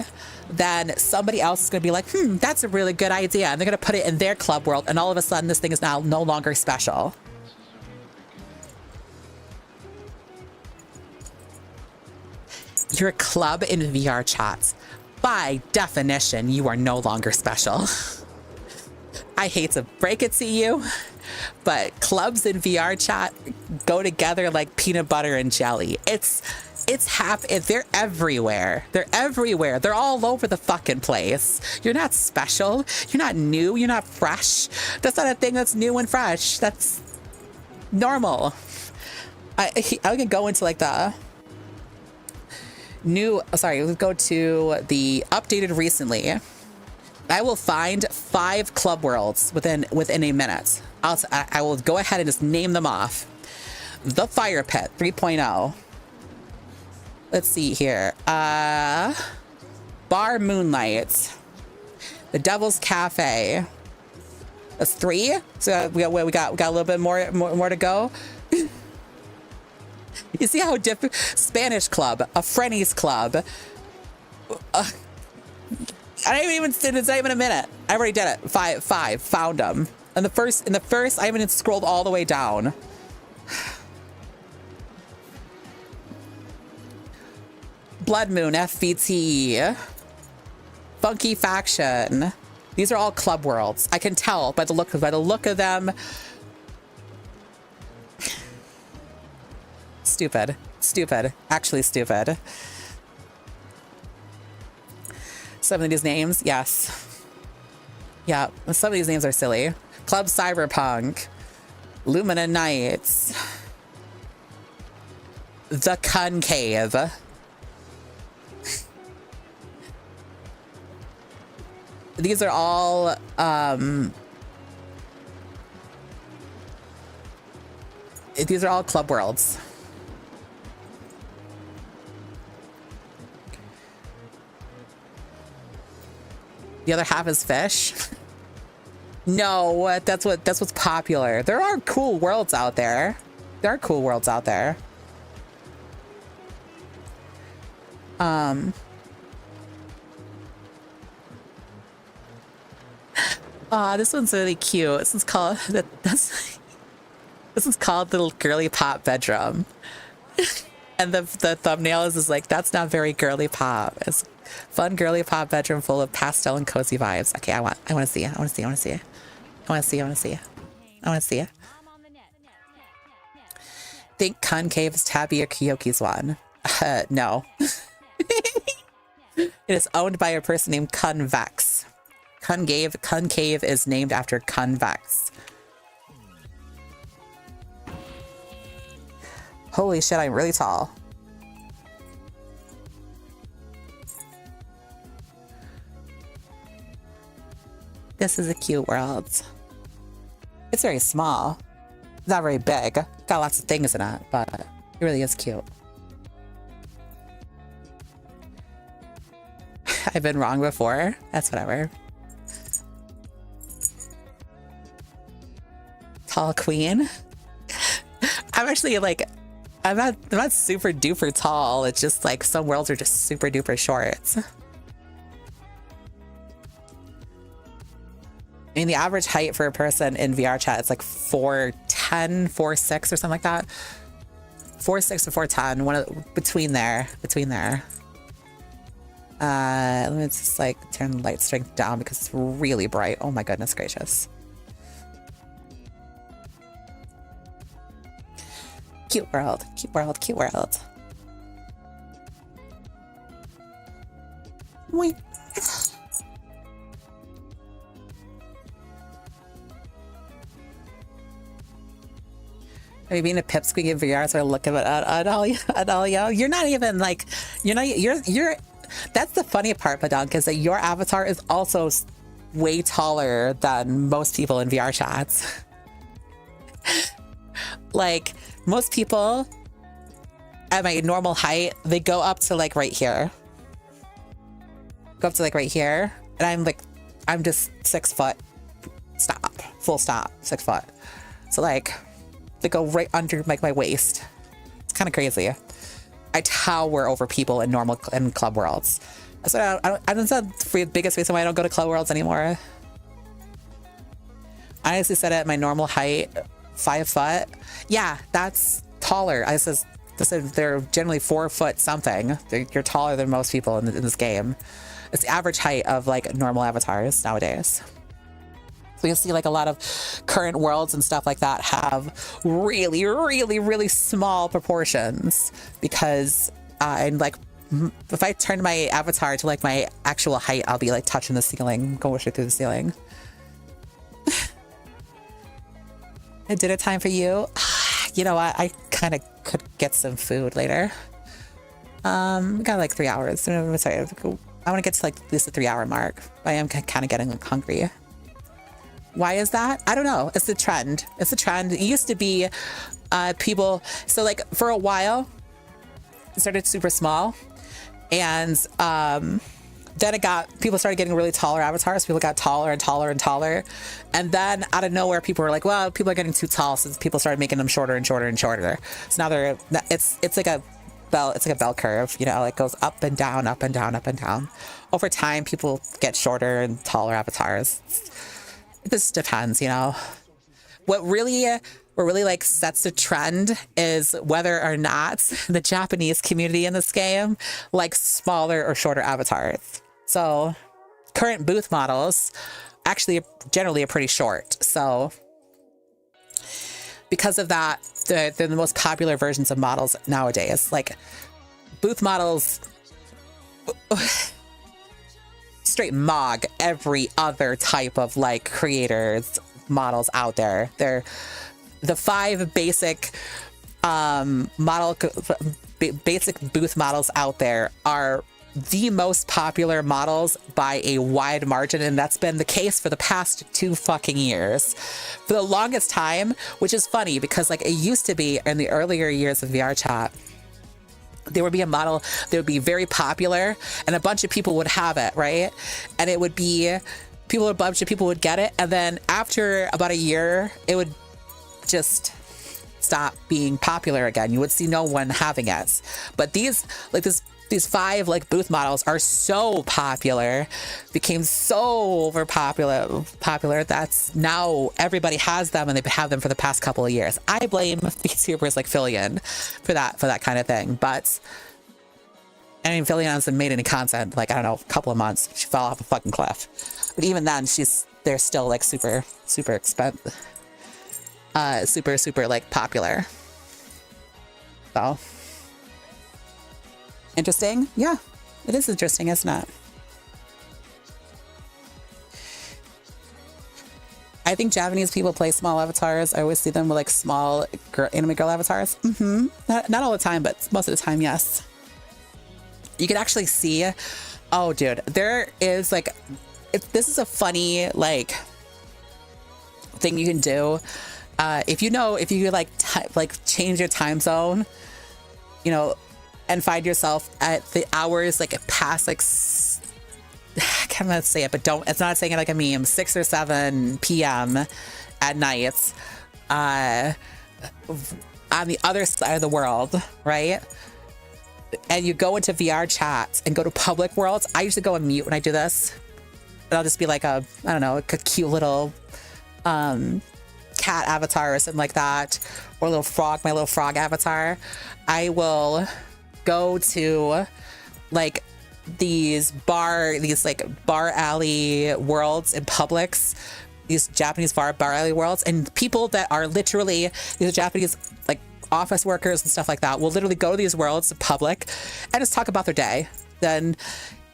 then somebody else is going to be like, that's a really good idea. And they're going to put it in their club world. And all of a sudden, this thing is now no longer special. You're a club in VR chats. By definition, you are no longer special. I hate to break it to you, but clubs in VR chat go together like peanut butter and jelly. They're everywhere. They're everywhere. They're all over the fucking place. You're not special. You're not new. You're not fresh. That's not a thing that's new and fresh. That's normal. I can go into like the let's go to the updated recently. I will find 5 club worlds within a minute. I will go ahead and just name them off. The Fire Pit 3.0. Let's see here. Bar Moonlight. The Devil's Cafe. That's 3. So we got a little bit more to go. You see how different? Spanish Club, a Frenny's Club. I didn't even. It's not even a minute. I already did it. 5 found them. In the first, I haven't even scrolled all the way down. Blood Moon, FBT, Funky Faction. These are all club worlds. I can tell by the look of them. Stupid. Actually stupid. Some of these names, yes. Yeah, some of these names are silly. Club Cyberpunk, Lumina Nights, The Concave. These are all club worlds. The other half is fish. No, that's what's popular. There are cool worlds out there. This one's really cute. This one's called Little Girly Pop Bedroom. And the thumbnail is like, that's not very girly pop. It's fun girly pop bedroom full of pastel and cozy vibes. Okay, I want to see it. Think Concave is Tabby or Kyoki's one. No. It is owned by a person named Convex. Concave is named after Convex. Holy shit, I'm really tall. This is a cute world. It's very small. It's not very big. Got lots of things in it, but it really is cute. I've been wrong before. That's whatever. Tall queen. I'm actually like, I'm not super duper tall. It's just like some worlds are just super duper short. I mean, the average height for a person in VR chat is like 4'10", 4'6", or something like that. 4'6" to 4'10", between there. Let me just like turn the light strength down because it's really bright. Oh my goodness gracious. Cute world, cute world, cute world. Wait. Are you being a pipsqueak in VR? So I look at all y'all. You're not even like, you're. That's the funny part, Badunk, is that your avatar is also way taller than most people in VR chats. Like most people at my normal height, they go up to like right here. And I'm just 6 foot. Stop. Full stop. 6 foot. So like, they go right under like my waist. It's kind of crazy. I tower over people in normal and club worlds. So I don't know the biggest reason why I don't go to club worlds anymore. I honestly said at my normal height, 5 foot. Yeah, that's taller. I said they're generally 4 foot something. You're taller than most people in this game. It's the average height of like normal avatars nowadays. So you'll see like a lot of current worlds and stuff like that have really, really, really small proportions because and like if I turn my avatar to like my actual height, I'll be like touching the ceiling, going straight through the ceiling. I did a time for you. You know what? I kind of could get some food later. We got like 3 hours. Sorry, I want to get to like at least the 3 hour mark. I am kind of getting hungry. Why is that? I don't know. It's the trend. It's the trend. It used to be people. So like for a while, it started super small. And then people started getting really taller avatars. People got taller and taller and taller. And then out of nowhere, people were like, well, people are getting too tall. So people started making them shorter and shorter and shorter. So now it's like a bell curve, you know, it goes up and down, up and down, up and down. Over time, people get shorter and taller avatars. It just depends, you know. What really like sets the trend is whether or not the Japanese community in this game likes smaller or shorter avatars. So current booth models actually generally are pretty short. So because of that, they're the most popular versions of models nowadays. Like booth models straight mog every other type of like creators models out there. They're the 5 basic basic booth models out there are the most popular models by a wide margin, and that's been the case for the past 2 fucking years. For the longest time, which is funny because like it used to be in the earlier years of VR chat, there would be a model that would be very popular and a bunch of people would have it, right? And it would be a bunch of people would get it, and then after about a year it would just stop being popular again. You would see no one having it. But these 5 like booth models are so popular, became so over popular that's now everybody has them, and they've had them for the past couple of years. I blame YouTubers like Fillion for that kind of thing. But I mean, Fillion hasn't made any content like, I don't know, a couple of months. She fell off a fucking cliff. But even then, they're still like super expensive, super like popular. So interesting. Yeah, it is interesting, isn't it? I think Japanese people play small avatars. I always see them with like small anime girl avatars. Not all the time, but most of the time, yes. You can actually see, oh dude, there is like, this is a funny like thing you can do. If you like change your time zone, you know, and find yourself at the hours like past like, I can't say it, but it's not saying it like a meme, 6 or 7 p.m. at night. I on the other side of the world, right? And you go into VR chats and go to public worlds. I usually go on mute when I do this. And I'll just be like I don't know, a cute little cat avatar or something like that, or a little frog, my little frog avatar. I will go to like these bar alley worlds in Publix, these Japanese bar alley worlds, and people that are literally these Japanese like office workers and stuff like that will literally go to these worlds in public and just talk about their day. Then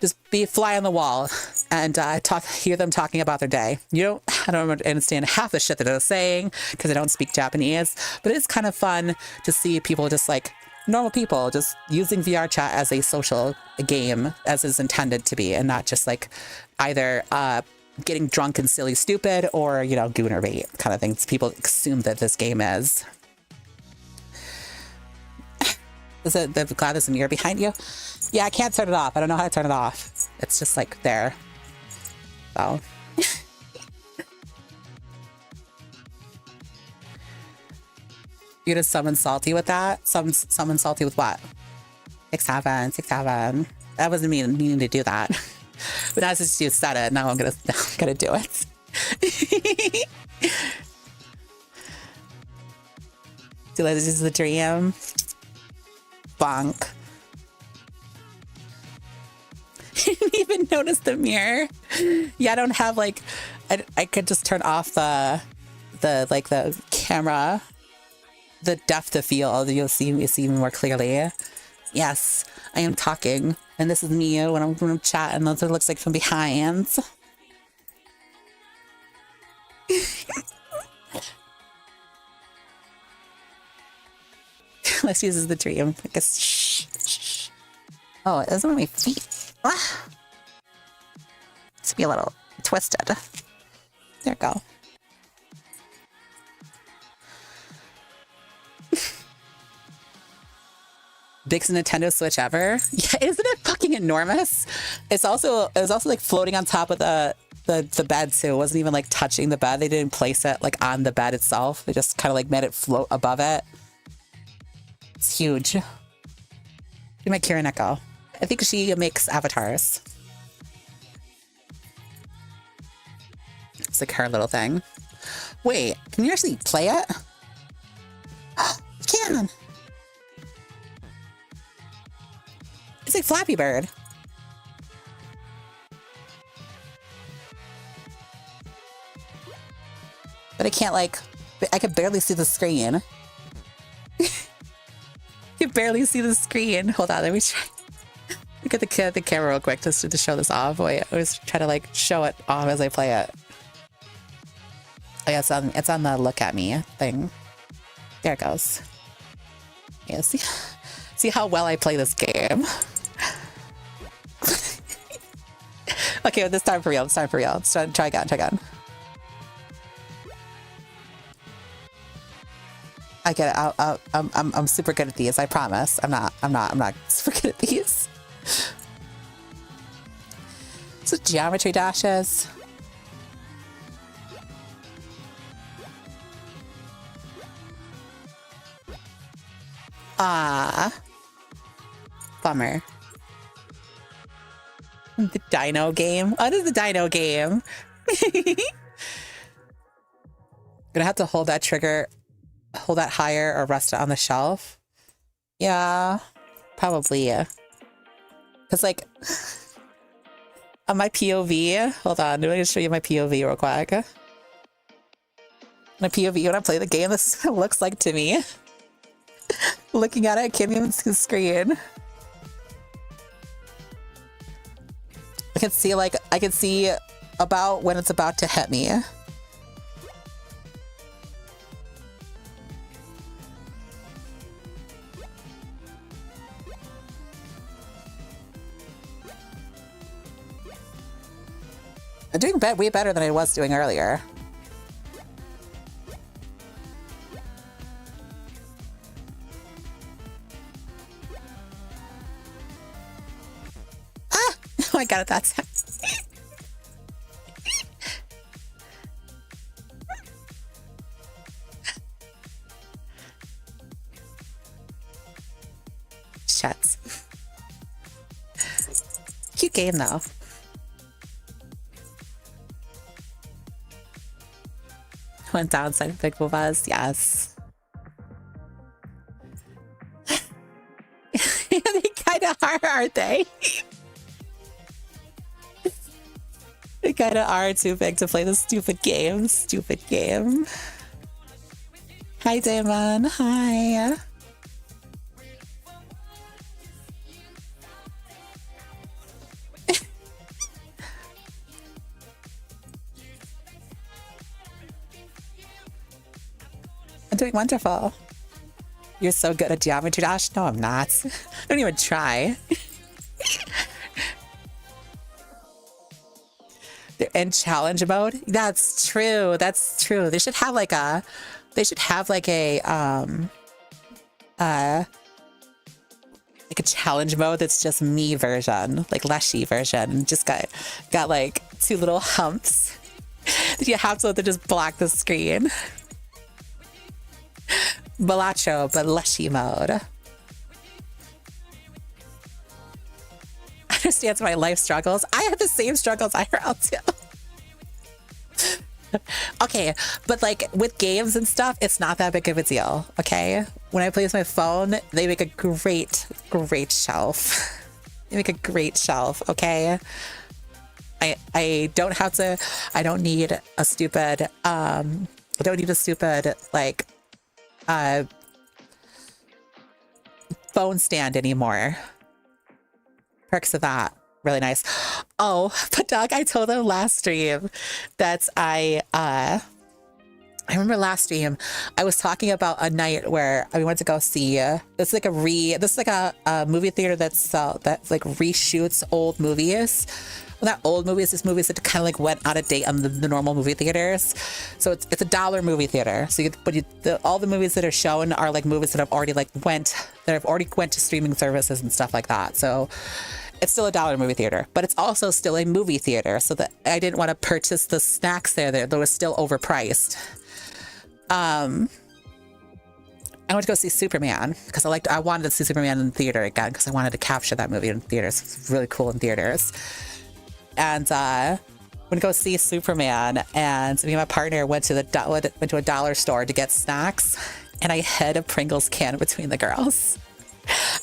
just be a fly on the wall and hear them talking about their day. I don't understand half the shit that they're saying because I don't speak Japanese, but it's kind of fun to see people just like normal people just using VR chat as a social game as is intended to be, and not just like either getting drunk and silly stupid or, gooner bait kind of things people assume that this game is. Is it the glad there's a mirror behind you? Yeah, I can't turn it off. I don't know how to turn it off. It's just like there. So. You just summon Salty with that? Summon Salty with what? 6-7. I wasn't meaning to do that. But now since you said it, now I'm gonna do it. So this is the dream. Bonk. I didn't even notice the mirror. Yeah, I don't have like I could just turn off the camera, the depth of field. You'll see me more clearly. Yes, I am talking, and this is me when I'm chatting. That's what it looks like from behind. Let's use the dream. I guess. Shh. Oh, it doesn't want my feet. Ah. Let's be a little twisted. There we go. Biggest Nintendo Switch ever. Yeah, isn't it fucking enormous? It was also like floating on top of the bed too. It wasn't even like touching the bed. They didn't place it like on the bed itself. They just kind of like made it float above it. It's huge. Where'd my Kira go? I think she makes avatars. It's like her little thing. Wait, can you actually play it? You can. It's like Flappy Bird. But I can't I can barely see the screen. You barely see the screen. Hold on, let me try. Look at the camera real quick just to show this off. Wait, I was trying to show it off as I play it. Oh yeah, it's on the look at me thing. There it goes. Yeah, see how well I play this game. Okay, this time for real. Let's try again. I get it. I'm super good at these. I promise. I'm not super good at these. So geometry dashes. Ah, bummer. The dino game. What is the dino game? Gonna have to hold that trigger. Hold that higher or rest it on the shelf. Yeah, probably. Because on my POV, hold on, I'm gonna show you my POV real quick. My POV when I play the game, this is what it looks like to me. Looking at it, I can't even see the screen. I can see about when it's about to hit me. I'm doing way better than I was doing earlier. Ah! Oh, I got it that time. chats. Cute game though. One downside of Big Buzz, yes. They kind of are, aren't they? They kind of are too big to play this stupid game. Stupid game. Hi, Damon. Hi. I'm doing wonderful. You're so good at Geometry Dash. No, I'm not. Don't even try. They're in challenge mode. That's true. That's true. They should have like a. They should have like a challenge mode that's just me version, like Leshy version. Just got like 2 little humps that you have to just block the screen. Balacho, but Leshy mode. Understands my life struggles. I have the same struggles IRL too. Okay, but like with games and stuff, it's not that big of a deal, okay? When I play with my phone, they make a great shelf. They make a great shelf, okay? I don't have to, I don't need a stupid, like, phone stand anymore. Perks of that. Really nice. Oh, but Doug, I told them last stream that I remember last stream I was talking about a night where we went to go see this is like a movie theater that like reshoots old movies. Well, not old movies, just movies that kind of like went out of date on the normal movie theaters. So it's a $1 movie theater. So all the movies that are shown are like movies that have already went to streaming services and stuff like that. So it's still a $1 movie theater, but it's also still a movie theater. So that I didn't want to purchase the snacks there. That was still overpriced. I went to go see Superman because I wanted to see Superman in the theater again because I wanted to capture that movie in theaters. It's really cool in theaters. And went to go see Superman, and me and my partner went to a dollar store to get snacks, and I hid a Pringles can between the girls.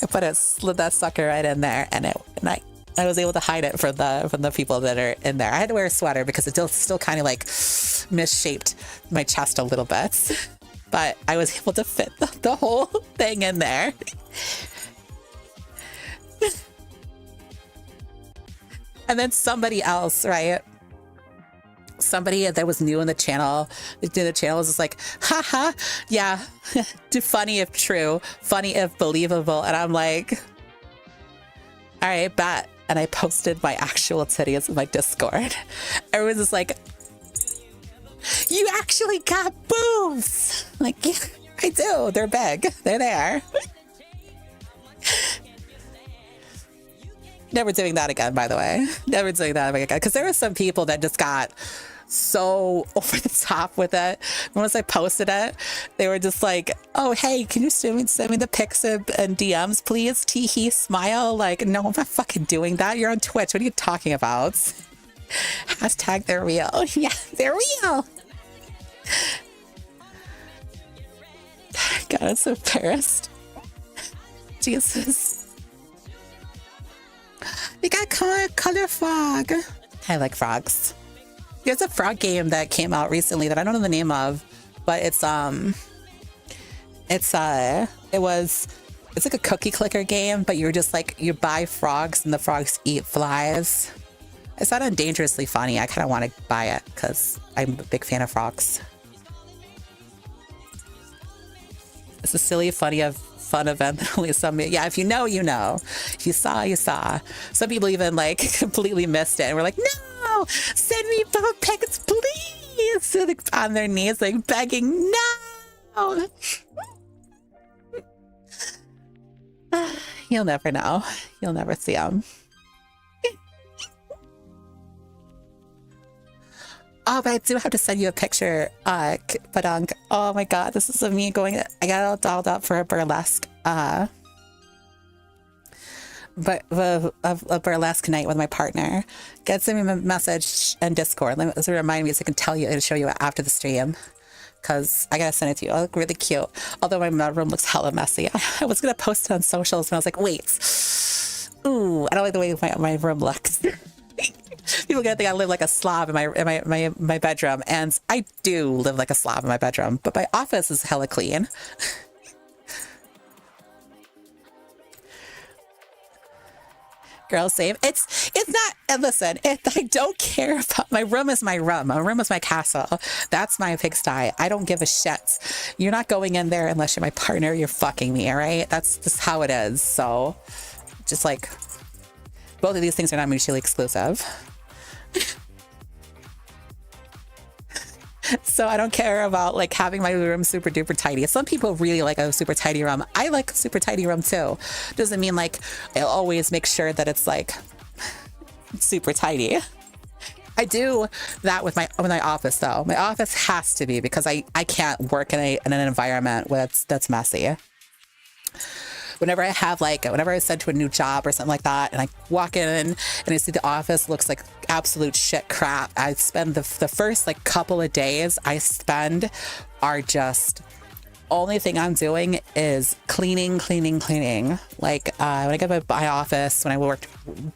I slid that sucker right in there, and I was able to hide it from the people that are in there. I had to wear a sweater because it still kind of like misshaped my chest a little bit, but I was able to fit the whole thing in there. And then somebody else, right? Somebody that was new in the channel, was just like, haha, yeah, funny if true, funny if believable. And I'm like, all right, bet. And I posted my actual titties in my Discord. Everyone's just like, you actually got boobs. I'm like, yeah, I do. They're big. They're there. Never doing that again, by the way. Never doing that again. Because there were some people that just got so over the top with it. And once I posted it, they were just like, oh, hey, can you send me the pics and DMs, please? Tee-hee, smile. Like, no, I'm not fucking doing that. You're on Twitch. What are you talking about? Hashtag they're real. Yeah, they're real. God, I'm so embarrassed. Jesus. We got color frog. I like frogs. There's a frog game that came out recently that I don't know the name of, but it's like a cookie clicker game, but you're just like, you buy frogs and the frogs eat flies. It's not dangerously funny. I kind of want to buy it because I'm a big fan of frogs. It's a silly, fun event. Only some, yeah, if you know, you know. If you saw, you saw. Some people even like completely missed it and were like, no, send me pics, please. So, like, on their knees, like begging, no. You'll never know. You'll never see them. Oh, but I do have to send you a picture, Padunk. Oh my god, this is me going, I got all dolled up for a burlesque a burlesque night with my partner. Get send me a message and Discord. Let me remind me so I can tell you and show you after the stream. Because I gotta send it to you. I look really cute. Although my room looks hella messy. I was gonna post it on socials and I was like, wait. Ooh, I don't like the way my room looks. People gonna think I live like a slob in my bedroom, and I do live like a slob in my bedroom, but my office is hella clean. Girl save. It's not, and listen, I don't care about, my room is my room. My room is my castle. That's my pigsty. I don't give a shit. You're not going in there unless you're my partner. You're fucking me, all right? That's just how it is. So just like, both of these things are not mutually exclusive. So I don't care about like having my room super duper tidy. Some people really like a super tidy room. I like a super tidy room too. Doesn't mean like I'll always make sure that it's like super tidy. I do that with my office though. My office has to be, because I can't work in an environment where that's messy. Whenever I send to a new job or something like that, and I walk in and I see the office looks like absolute shit crap, I spend the first like couple of days are just, only thing I'm doing is cleaning. Like when I get my office, when I worked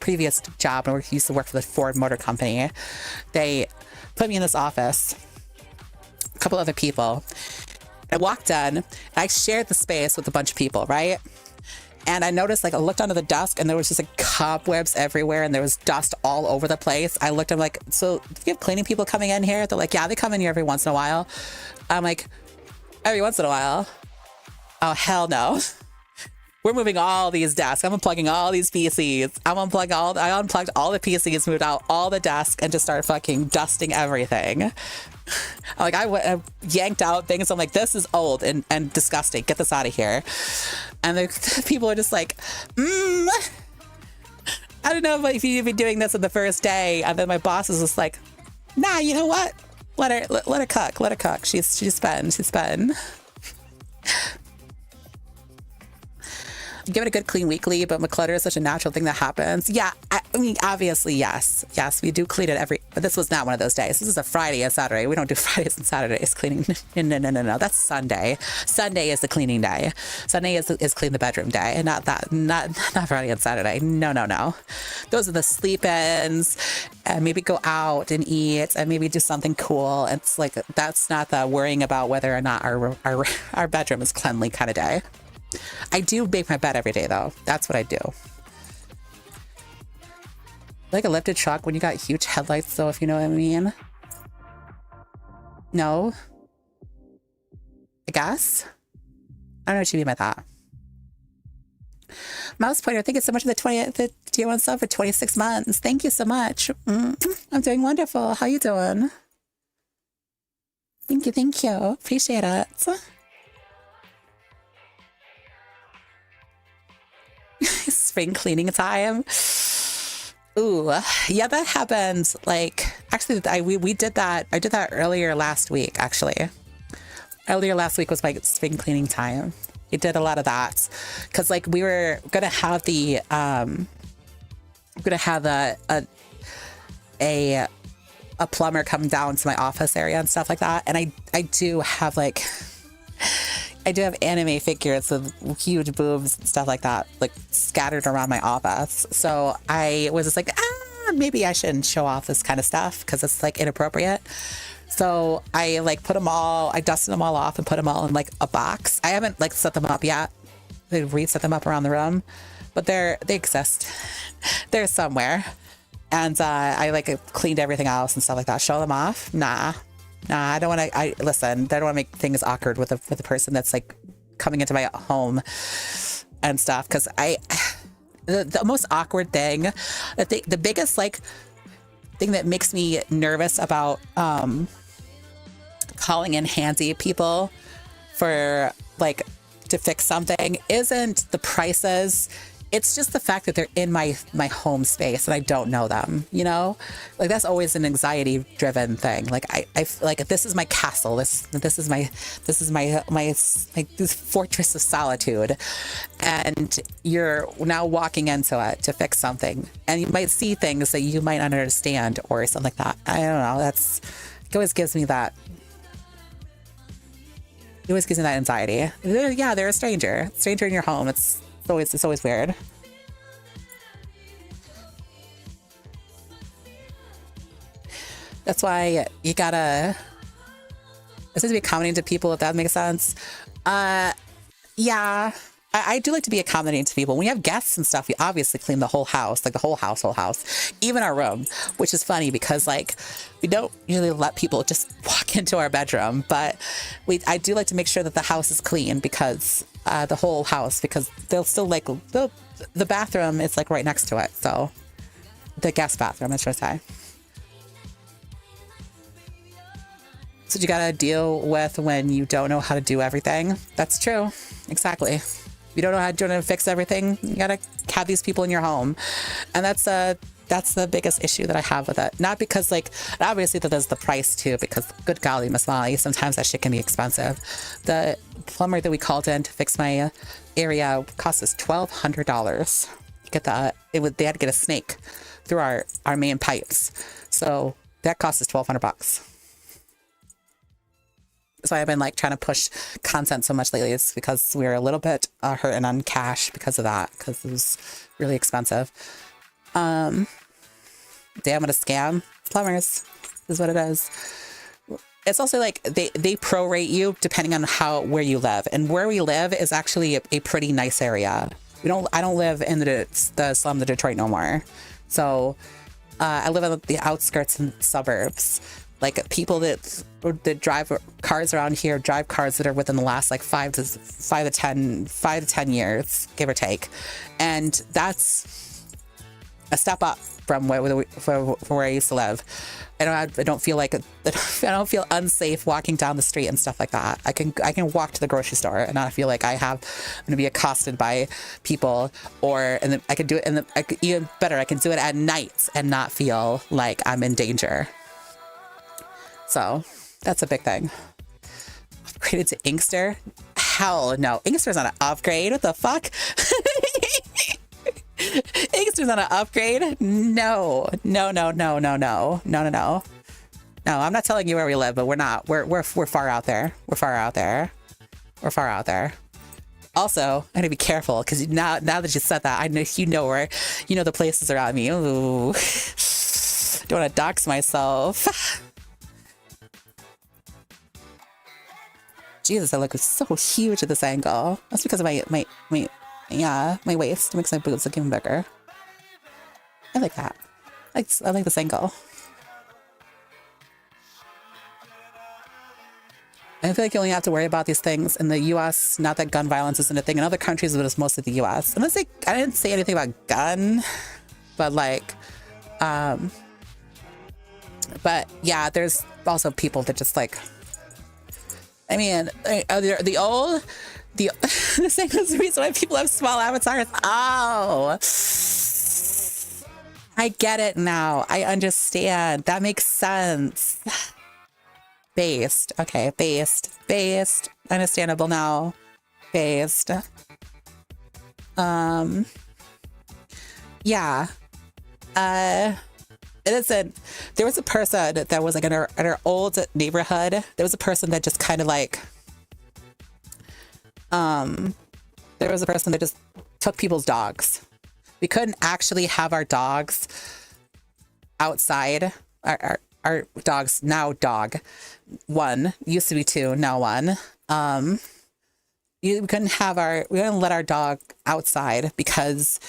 previous job, I used to work for the Ford Motor Company, they put me in this office, a couple other people. I walked in and I shared the space with a bunch of people, right? And I noticed, like, I looked under the desk and there was just like cobwebs everywhere and there was dust all over the place. I looked, I'm like, so do you have cleaning people coming in here? They're like, yeah, they come in here every once in a while. I'm like, every once in a while? Oh, hell no. We're moving all these desks. I'm unplugging all these PCs. I unplugged all the PCs, moved out all the desks, and just started fucking dusting everything. Like I yanked out things. I'm like, this is old and disgusting. Get this out of here. And the people are just like, I don't know if you'd be doing this on the first day. And then my boss is just like, nah, you know what? Let her cook. She's fun. Give it a good clean weekly, but clutter is such a natural thing that happens. Yeah, I mean, obviously, yes, we do clean it but this was not one of those days. This is a Friday and Saturday. We don't do Fridays and Saturdays cleaning. No. That's Sunday. Sunday is the cleaning day. Sunday is clean the bedroom day, and not Friday and Saturday. No. Those are the sleep-ins, and maybe go out and eat, and maybe do something cool. It's like, that's not the worrying about whether or not our bedroom is cleanly kind of day. I do make my bed every day though. That's what I do. Like a lifted truck when you got huge headlights though, if you know what I mean. No? I guess? I don't know what you mean by that. Mouse Pointer, thank you so much for the tier 1 sub for 26 months. Thank you so much. I'm doing wonderful. How you doing? Thank you. Appreciate it. Spring cleaning time. Ooh, yeah, that happened. Like, actually, we did that. I did that earlier last week. Actually, earlier last week was my spring cleaning time. We did a lot of that because, like, we were gonna have a plumber come down to my office area and stuff like that. And I do have anime figures with huge boobs and stuff like that, like scattered around my office. So I was just like, maybe I shouldn't show off this kind of stuff because it's like inappropriate. So I dusted them all off and put them all in like a box. I haven't like set them up yet. They reset them up around the room, but they exist. They're somewhere. And I like cleaned everything else and stuff like that. Show them off? Nah, I don't want to. Listen, I don't want to make things awkward with the person that's like coming into my home and stuff. Because the most awkward thing, the biggest like thing that makes me nervous about calling in handy people for like to fix something isn't the prices. it's just the fact that they're in my home space and I don't know them, you know? Like that's always an anxiety driven thing. Like I like this is my castle. This is my like this fortress of solitude. And you're now walking into it to fix something. And you might see things that you might not understand or something like that. I don't know. It always gives me that. It always gives me that anxiety. Yeah, they're a stranger in your home. It's always weird. That's why you gotta. It says to be accommodating to people, if that makes sense. Yeah, I do like to be accommodating to people. When you have guests and stuff, we obviously clean the whole house, like the whole house, even our room, which is funny because like we don't usually let people just walk into our bedroom, but I do like to make sure that the house is clean because the whole house, because they'll still like the bathroom is like right next to it. So the guest bathroom, I should say. So you gotta deal with when you don't know how to do everything. That's true. Exactly. You don't know how to fix everything. You gotta have these people in your home. And that's the biggest issue that I have with it. Not because like, obviously that there's the price too, because good golly, Miss Molly, sometimes that shit can be expensive. The plumber that we called in to fix my area cost us $1,200. Get that. They had to get a snake through our main pipes. So that cost us $1,200. So I've been like trying to push content so much lately. It's because we're a little bit hurting on cash because of that, because it was really expensive. Damn, what a scam. Plumbers is what it is. It's also like they prorate you depending on where you live, and where we live is actually a pretty nice area. I don't live in the slum of Detroit no more. So I live on the outskirts and suburbs. Like people that drive cars around here drive cars that are within the last like 5 to 10 years, give or take, and that's a step up from where I used to live. I don't feel like I don't feel unsafe walking down the street and stuff like that. I can walk to the grocery store and not feel like I'm going to be accosted by people, and then I can do it. Even better, I can do it at night and not feel like I'm in danger. So that's a big thing. Upgraded to Inkster? Hell no. Inkster's not an upgrade. What the fuck? Inkster's not an upgrade. No, I'm not telling you where we live, but we're not. We're far out there. We're far out there. Also, I'm gonna be careful because now that you said that, I know the places around me. Ooh, don't want to dox myself. Jesus, I look so huge at this angle. That's because of my waist. It makes my boobs look even bigger. I like that. I like this angle. I feel like you only have to worry about these things in the U.S. Not that gun violence isn't a thing in other countries, but it's mostly the U.S. And I didn't say anything about gun, but like, but yeah, there's also people that just like. I mean, the same as the reason why people have small avatars. Oh, I get it now. I understand. That makes sense. Based. Okay, based. Understandable now. Based. Yeah. There was a person that was like in our old neighborhood. There was a person that just kind of like, there was a person that just took people's dogs. We couldn't actually have our dogs outside. Our dogs, now dog. One, used to be two, now one. We couldn't let our dog outside because,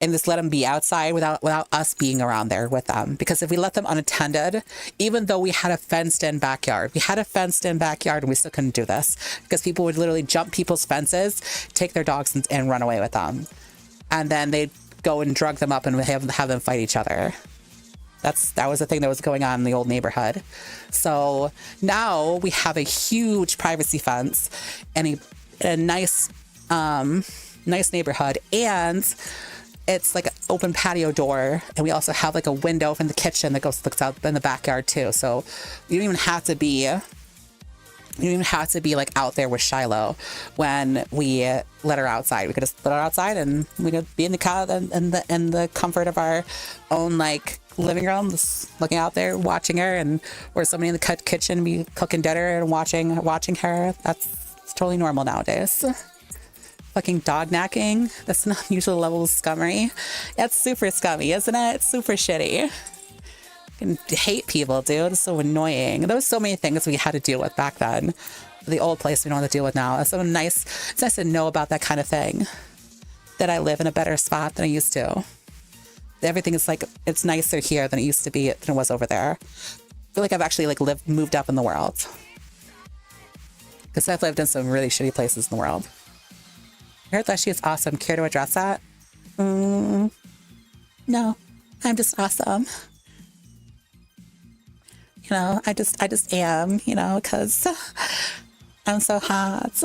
and just let them be outside without us being around there with them. Because if we let them unattended, even though we had a fenced-in backyard, and we still couldn't do this because people would literally jump people's fences, take their dogs and run away with them. And then they'd go and drug them up and have them fight each other. That was the thing that was going on in the old neighborhood. So now we have a huge privacy fence and a nice nice neighborhood, and it's like an open patio door, and we also have like a window from the kitchen that looks out in the backyard too. So you don't even have to be like out there with Shiloh when we let her outside. We could just let her outside, and we could be in the car and the comfort of our own like living room, just looking out there, watching her, and or somebody in the kitchen be cooking dinner and watching her. It's totally normal nowadays. Fucking dog knacking. That's not usual level of scummery. That's super scummy, isn't it? It's super shitty. I hate people, dude. It's so annoying. There was so many things we had to deal with back then. The old place we don't have to deal with now. It's so nice. It's nice to know about that kind of thing. That I live in a better spot than I used to. Everything is like, it's nicer here than it used to be than it was over there. I feel like I've actually like moved up in the world. Because I've lived in some really shitty places in the world. I heard that she is awesome. Care to address that? No, I'm just awesome. You know, I just am, you know, because I'm so hot.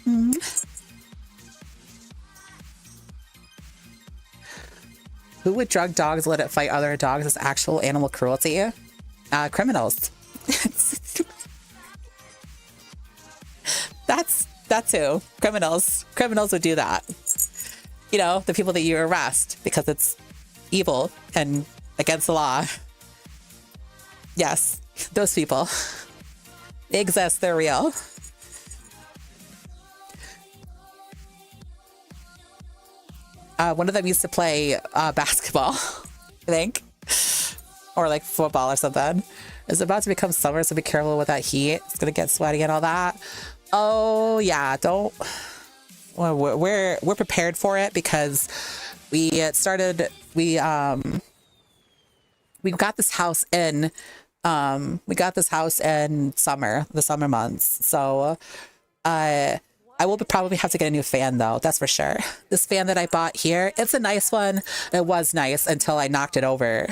Who would drug dogs, let it fight other dogs as actual animal cruelty? Criminals. That's who. Criminals. Criminals would do that. You know, the people that you arrest because it's evil and against the law. Yes, those people. They exist. They're real. One of them used to play basketball, I think. Or like football or something. It's about to become summer, so be careful with that heat. It's going to get sweaty and all that. Oh, yeah. Well, we're prepared for it because we got this house in the summer months. So I will probably have to get a new fan though, that's for sure. This fan that I bought here, it's a nice one. It was nice until I knocked it over.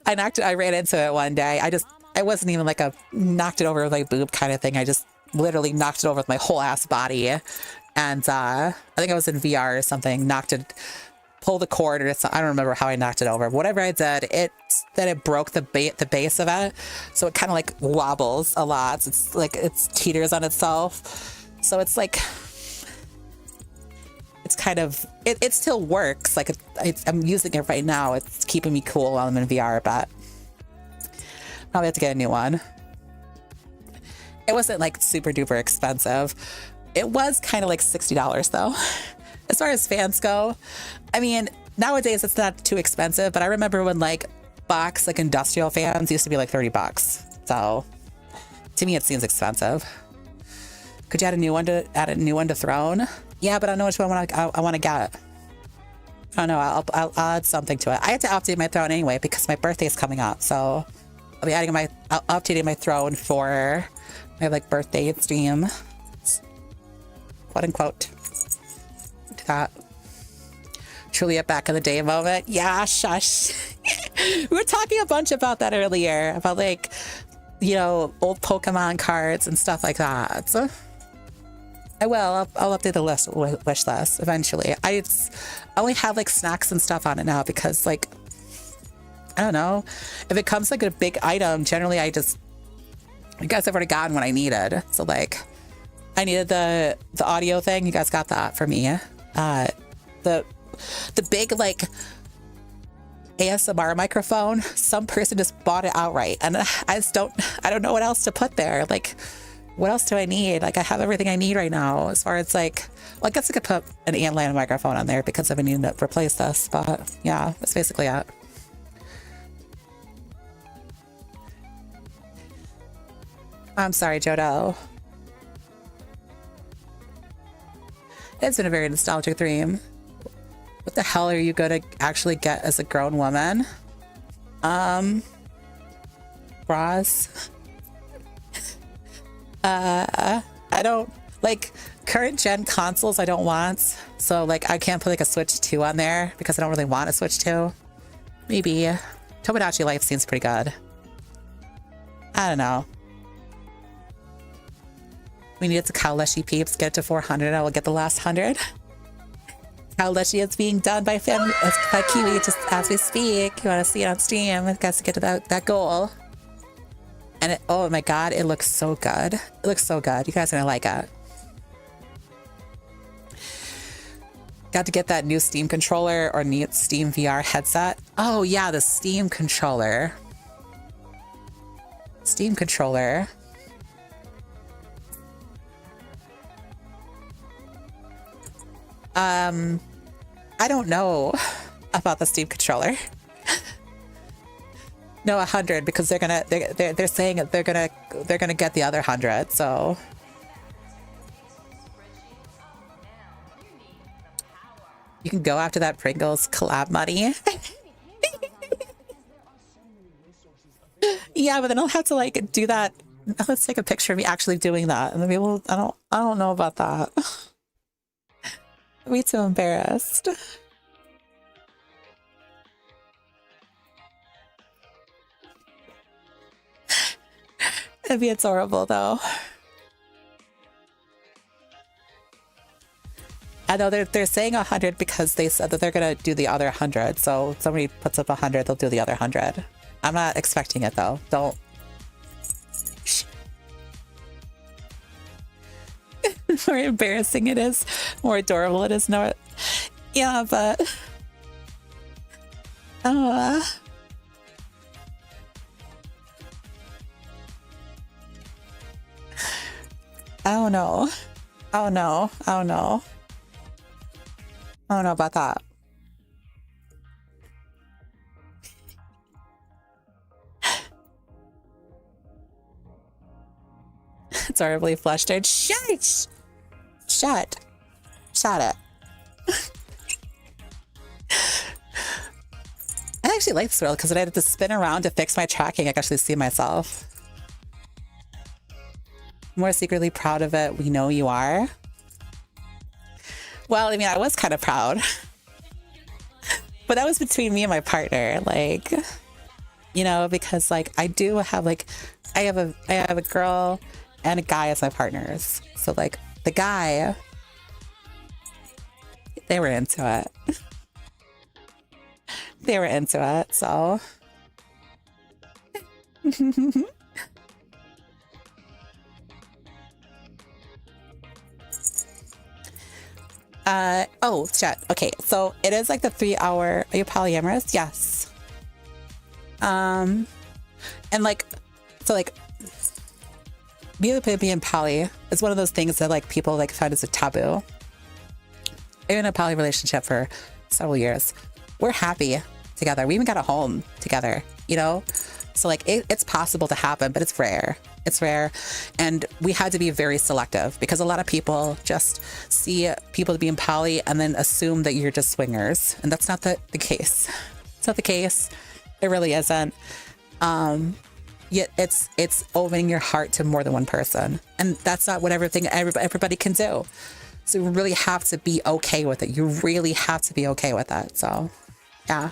I ran into it one day. I wasn't even like a knocked it over with my boob kind of thing. I just literally knocked it over with my whole ass body. And I think I was in VR or something, pulled the cord or something. I don't remember how I knocked it over. Whatever I did, it broke the base of it. So it kind of like wobbles a lot. So it's like, it teeters on itself. So it's like, it's kind of, it still works. Like I'm using it right now. It's keeping me cool while I'm in VR, but probably have to get a new one. It wasn't like super duper expensive. It was kind of like $60 though. As far as fans go, I mean, nowadays it's not too expensive, but I remember when like box, like industrial fans used to be like $30. So to me, it seems expensive. Could you add a new one to Throne? Yeah, but I don't know which one I want to get. I don't know. I'll add something to it. I had to update my Throne anyway because my birthday's coming up. So I'll be updating my Throne for my like birthday stream, quote unquote. Do that. Truly a back in the day moment. Yeah, shush. We were talking a bunch about that earlier, about like, you know, old Pokemon cards and stuff like that. So I will. I'll update the wish list eventually. I only have like snacks and stuff on it now because like, I don't know. If it comes like a big item, generally you guys have already gotten what I needed. So like, I needed the audio thing. You guys got that for me. The big like ASMR microphone, some person just bought it outright, and I don't know what else to put there. Like, what else do I need? Like, I have everything I need right now as far as like, well, I guess I could put an Antland microphone on there because I've been needing to replace this, but yeah, that's basically it. I'm sorry, Jodo. It's been a very nostalgic dream. What the hell are you going to actually get as a grown woman? Bras. I don't like current gen consoles. I don't want. So like, I can't put like a Switch 2 on there because I don't really want a Switch 2. Maybe. Tomodachi Life seems pretty good. I don't know. We need it to Cow Leshy peeps. Get it to 400. I will get the last 100. Cow Leshy is being done by Kiwi just as we speak. You want to see it on stream? It has to get to that goal. And oh my god, it looks so good. It looks so good. You guys are gonna like it. Got to get that new Steam controller or new Steam VR headset. Oh yeah, the Steam controller. Steam controller. I don't know about the Steam controller. No, 100 because they're saying they're gonna get the other 100. So you can go after that Pringles collab money. Yeah, but then I'll have to like do that. Let's take a picture of me actually doing that, and then people. I don't know about that. I'd be too embarrassed. It'd be adorable though. I know they're saying 100 because they said that they're gonna do the other 100. So if somebody puts up 100, they'll do the other 100. I'm not expecting it though. Don't. The more embarrassing it is, more adorable it is. No, yeah, but I don't know. Oh no. Oh no. I don't know about that. It's horribly flustered. Shut it. I actually like this world because I had to spin around to fix my tracking. I can actually see myself. More secretly proud of it. We know you are. Well, I mean, I was kind of proud. But that was between me and my partner. Like, you know, because like I do have like I have a girl and a guy as my partners. So like the guy, they were into it. They were into it, so. Oh, shit. Okay, so it is like the 3-hour. Are you polyamorous? Yes. And like, so like, being poly is one of those things that like people like find as a taboo. I've been in a poly relationship for several years. We're happy together. We even got a home together, you know? So like it's possible to happen, but it's rare. It's rare. And we had to be very selective because a lot of people just see people being poly and then assume that you're just swingers. And that's not the case. It's not the case. It really isn't. Yet it's opening your heart to more than one person. And that's not what everybody can do. So you really have to be okay with it. You really have to be okay with that. So, yeah.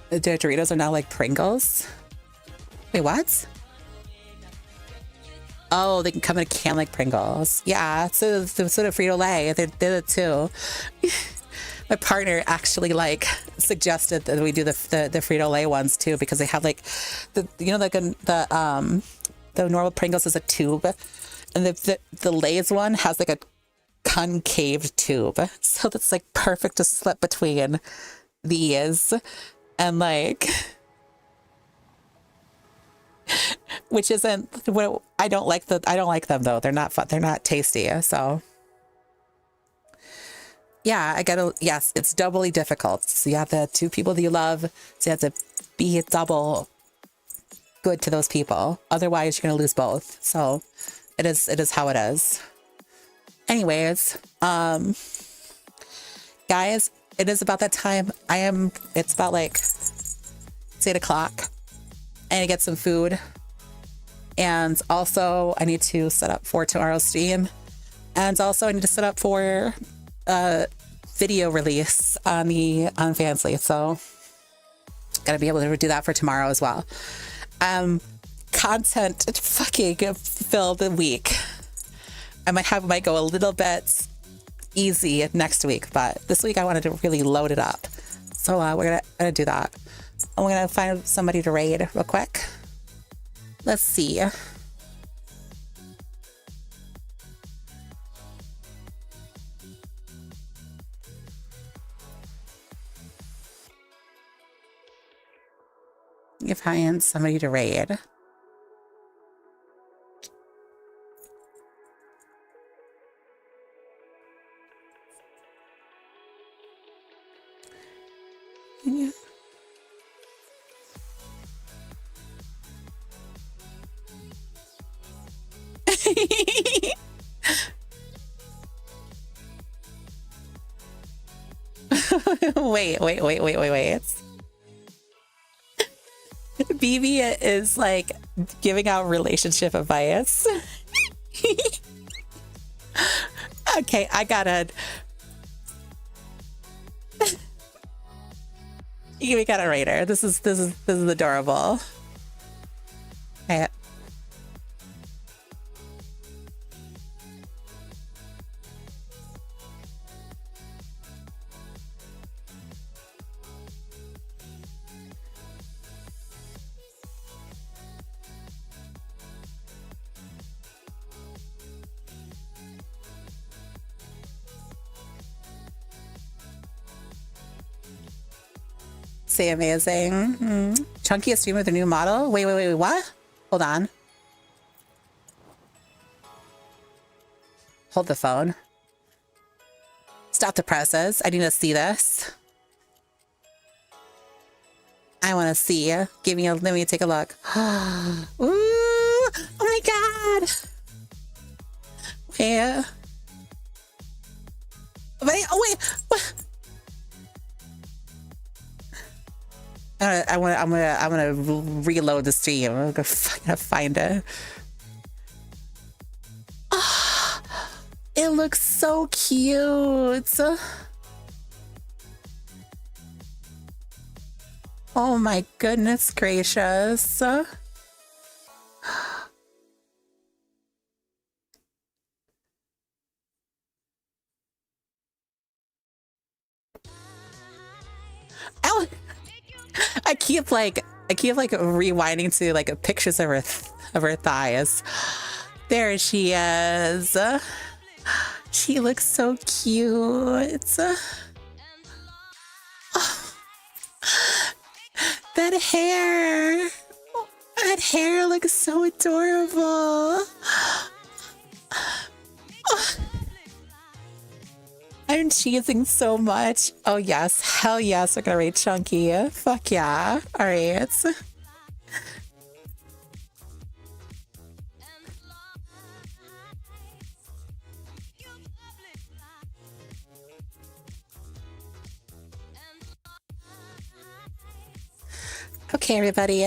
The Doritos are now like Pringles. Wait, what? Oh, they can come in a can like Pringles. Yeah, so the Frito-Lay, they did it too. My partner actually like suggested that we do the Frito-Lay ones too because they have like the normal Pringles is a tube, and the Lay's one has like a concave tube, so that's like perfect to slip between these, and like, which isn't what I don't like them though. They're not fun. They're not tasty. So yeah, yes, it's doubly difficult. So you have the two people that you love, so you have to be double good to those people. Otherwise, you're gonna lose both. So it is how it is. Anyways, guys, it is about that time. It's about like it's 8 o'clock. I need to get some food, and also I need to set up for tomorrow's stream, and also I need to set up for video release on Fansly. So gotta be able to do that for tomorrow as well. content fucking filled week. Might go a little bit easy next week, but this week I wanted to really load it up. So we're gonna do that. I'm gonna find somebody to raid real quick. Let's see. If I find somebody to raid. Yeah. wait. BB is like giving out relationship advice. Okay, I gotta. We got a raider. This is adorable. Okay. Say amazing. Chunky stream with a new model. Wait, what? Hold on. Hold the phone. Stop the presses. I need to see this. I want to see. Let me take a look. Ooh, oh my God. Wait. Wait. What? I'm gonna reload the stream. I'm gonna find it. Oh, it looks so cute. Oh my goodness gracious. Ow. I keep rewinding to like pictures of her thighs. There she is. She looks so cute. Oh, that hair looks so adorable. Oh. I'm cheesing so much. Oh yes, hell yes, we're gonna rate Chunky. Fuck yeah. All right. Okay, everybody.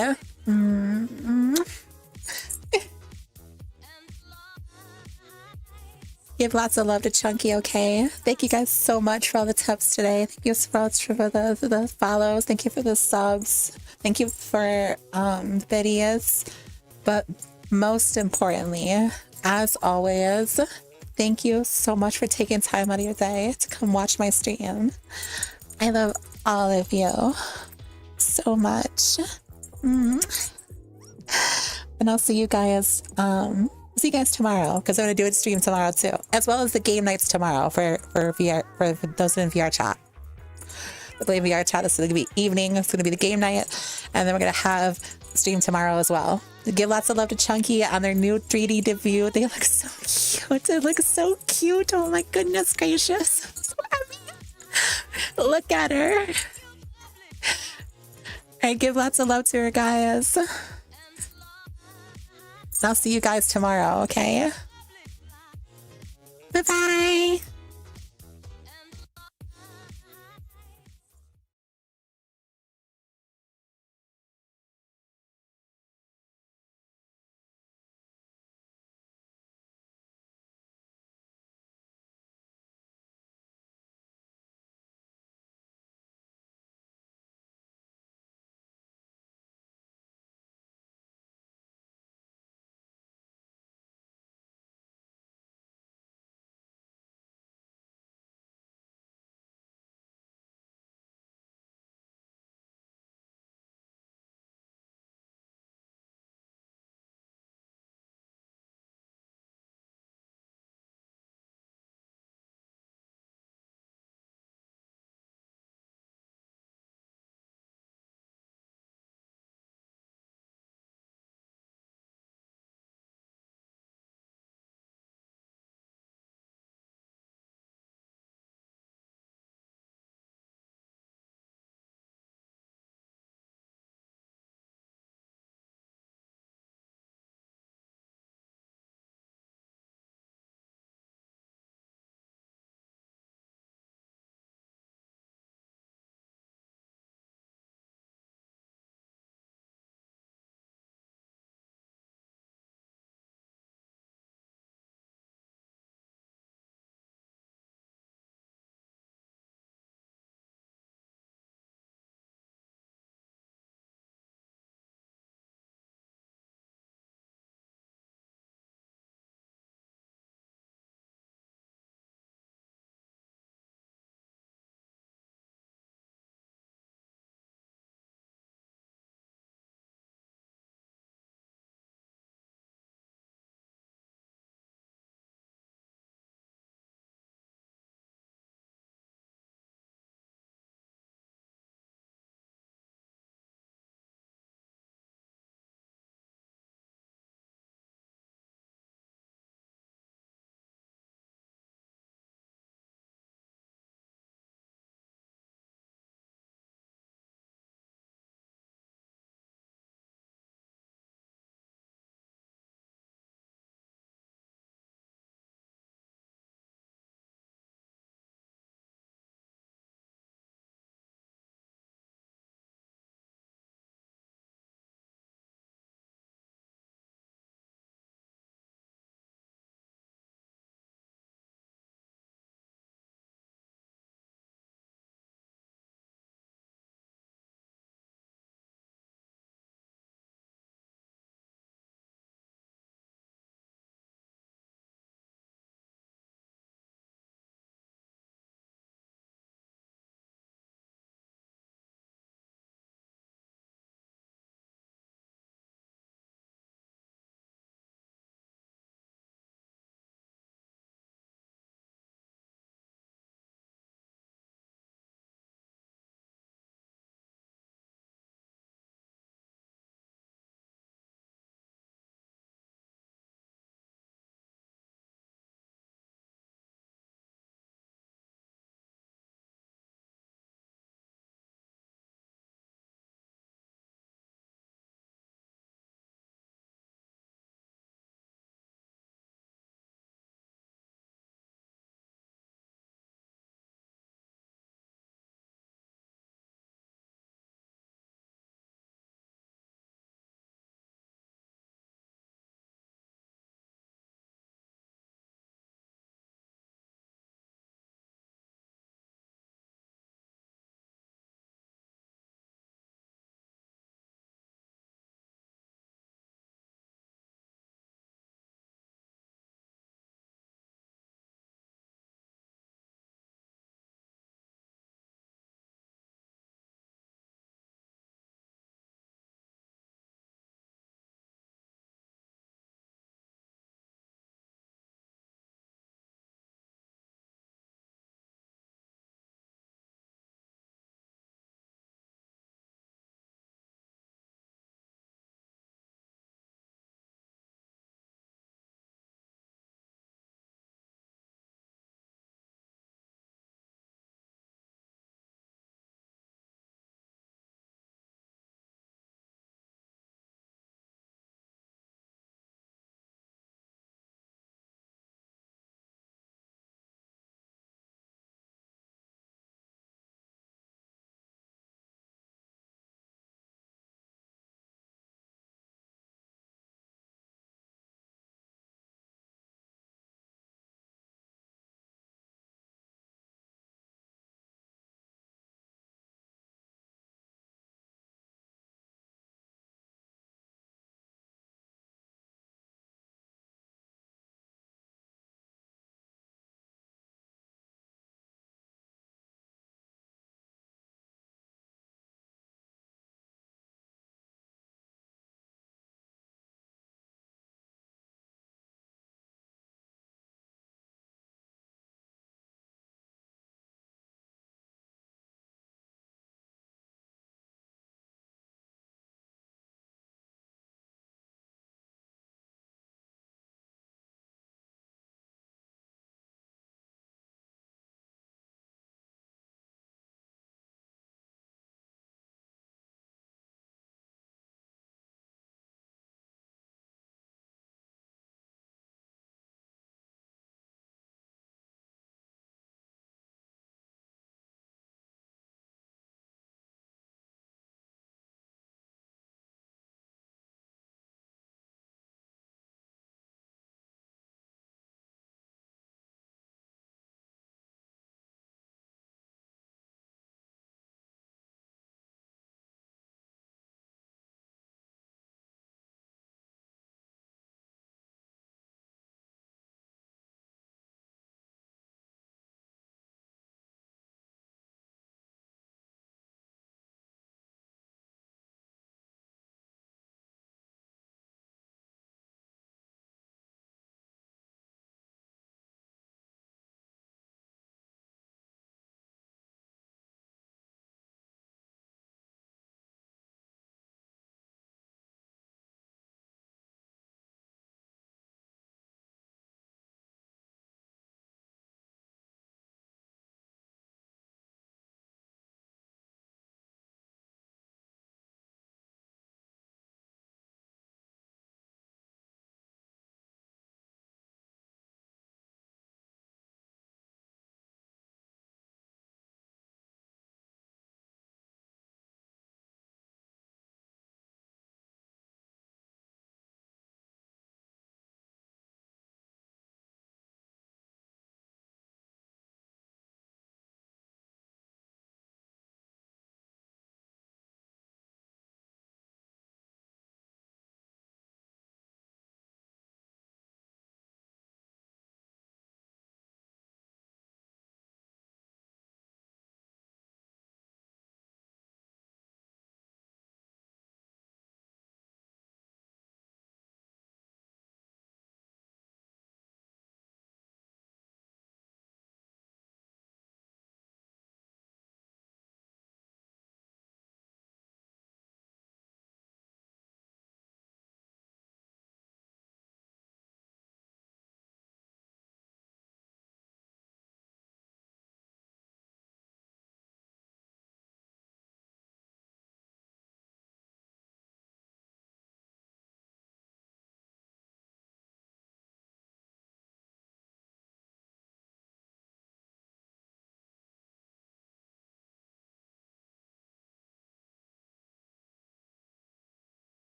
Give lots of love to Chunky, okay? Thank you guys so much for all the tips today. Thank you so much for the follows. Thank you for the subs. Thank you for videos. But most importantly, as always, thank you so much for taking time out of your day to come watch my stream. I love all of you so much. And I'll see you guys tomorrow, because I'm going to do a stream tomorrow too, as well as the game nights tomorrow for VR, for those in VR chat. The Blame VR chat is going to be evening. It's going to be the game night, and then we're going to have stream tomorrow as well. Give lots of love to Chunky on their new 3D debut. They look so cute. It looks so cute. Oh my goodness gracious. I'm so happy. Look at her. All right, give lots of love to her, guys. I'll see you guys tomorrow, okay? Bye-bye.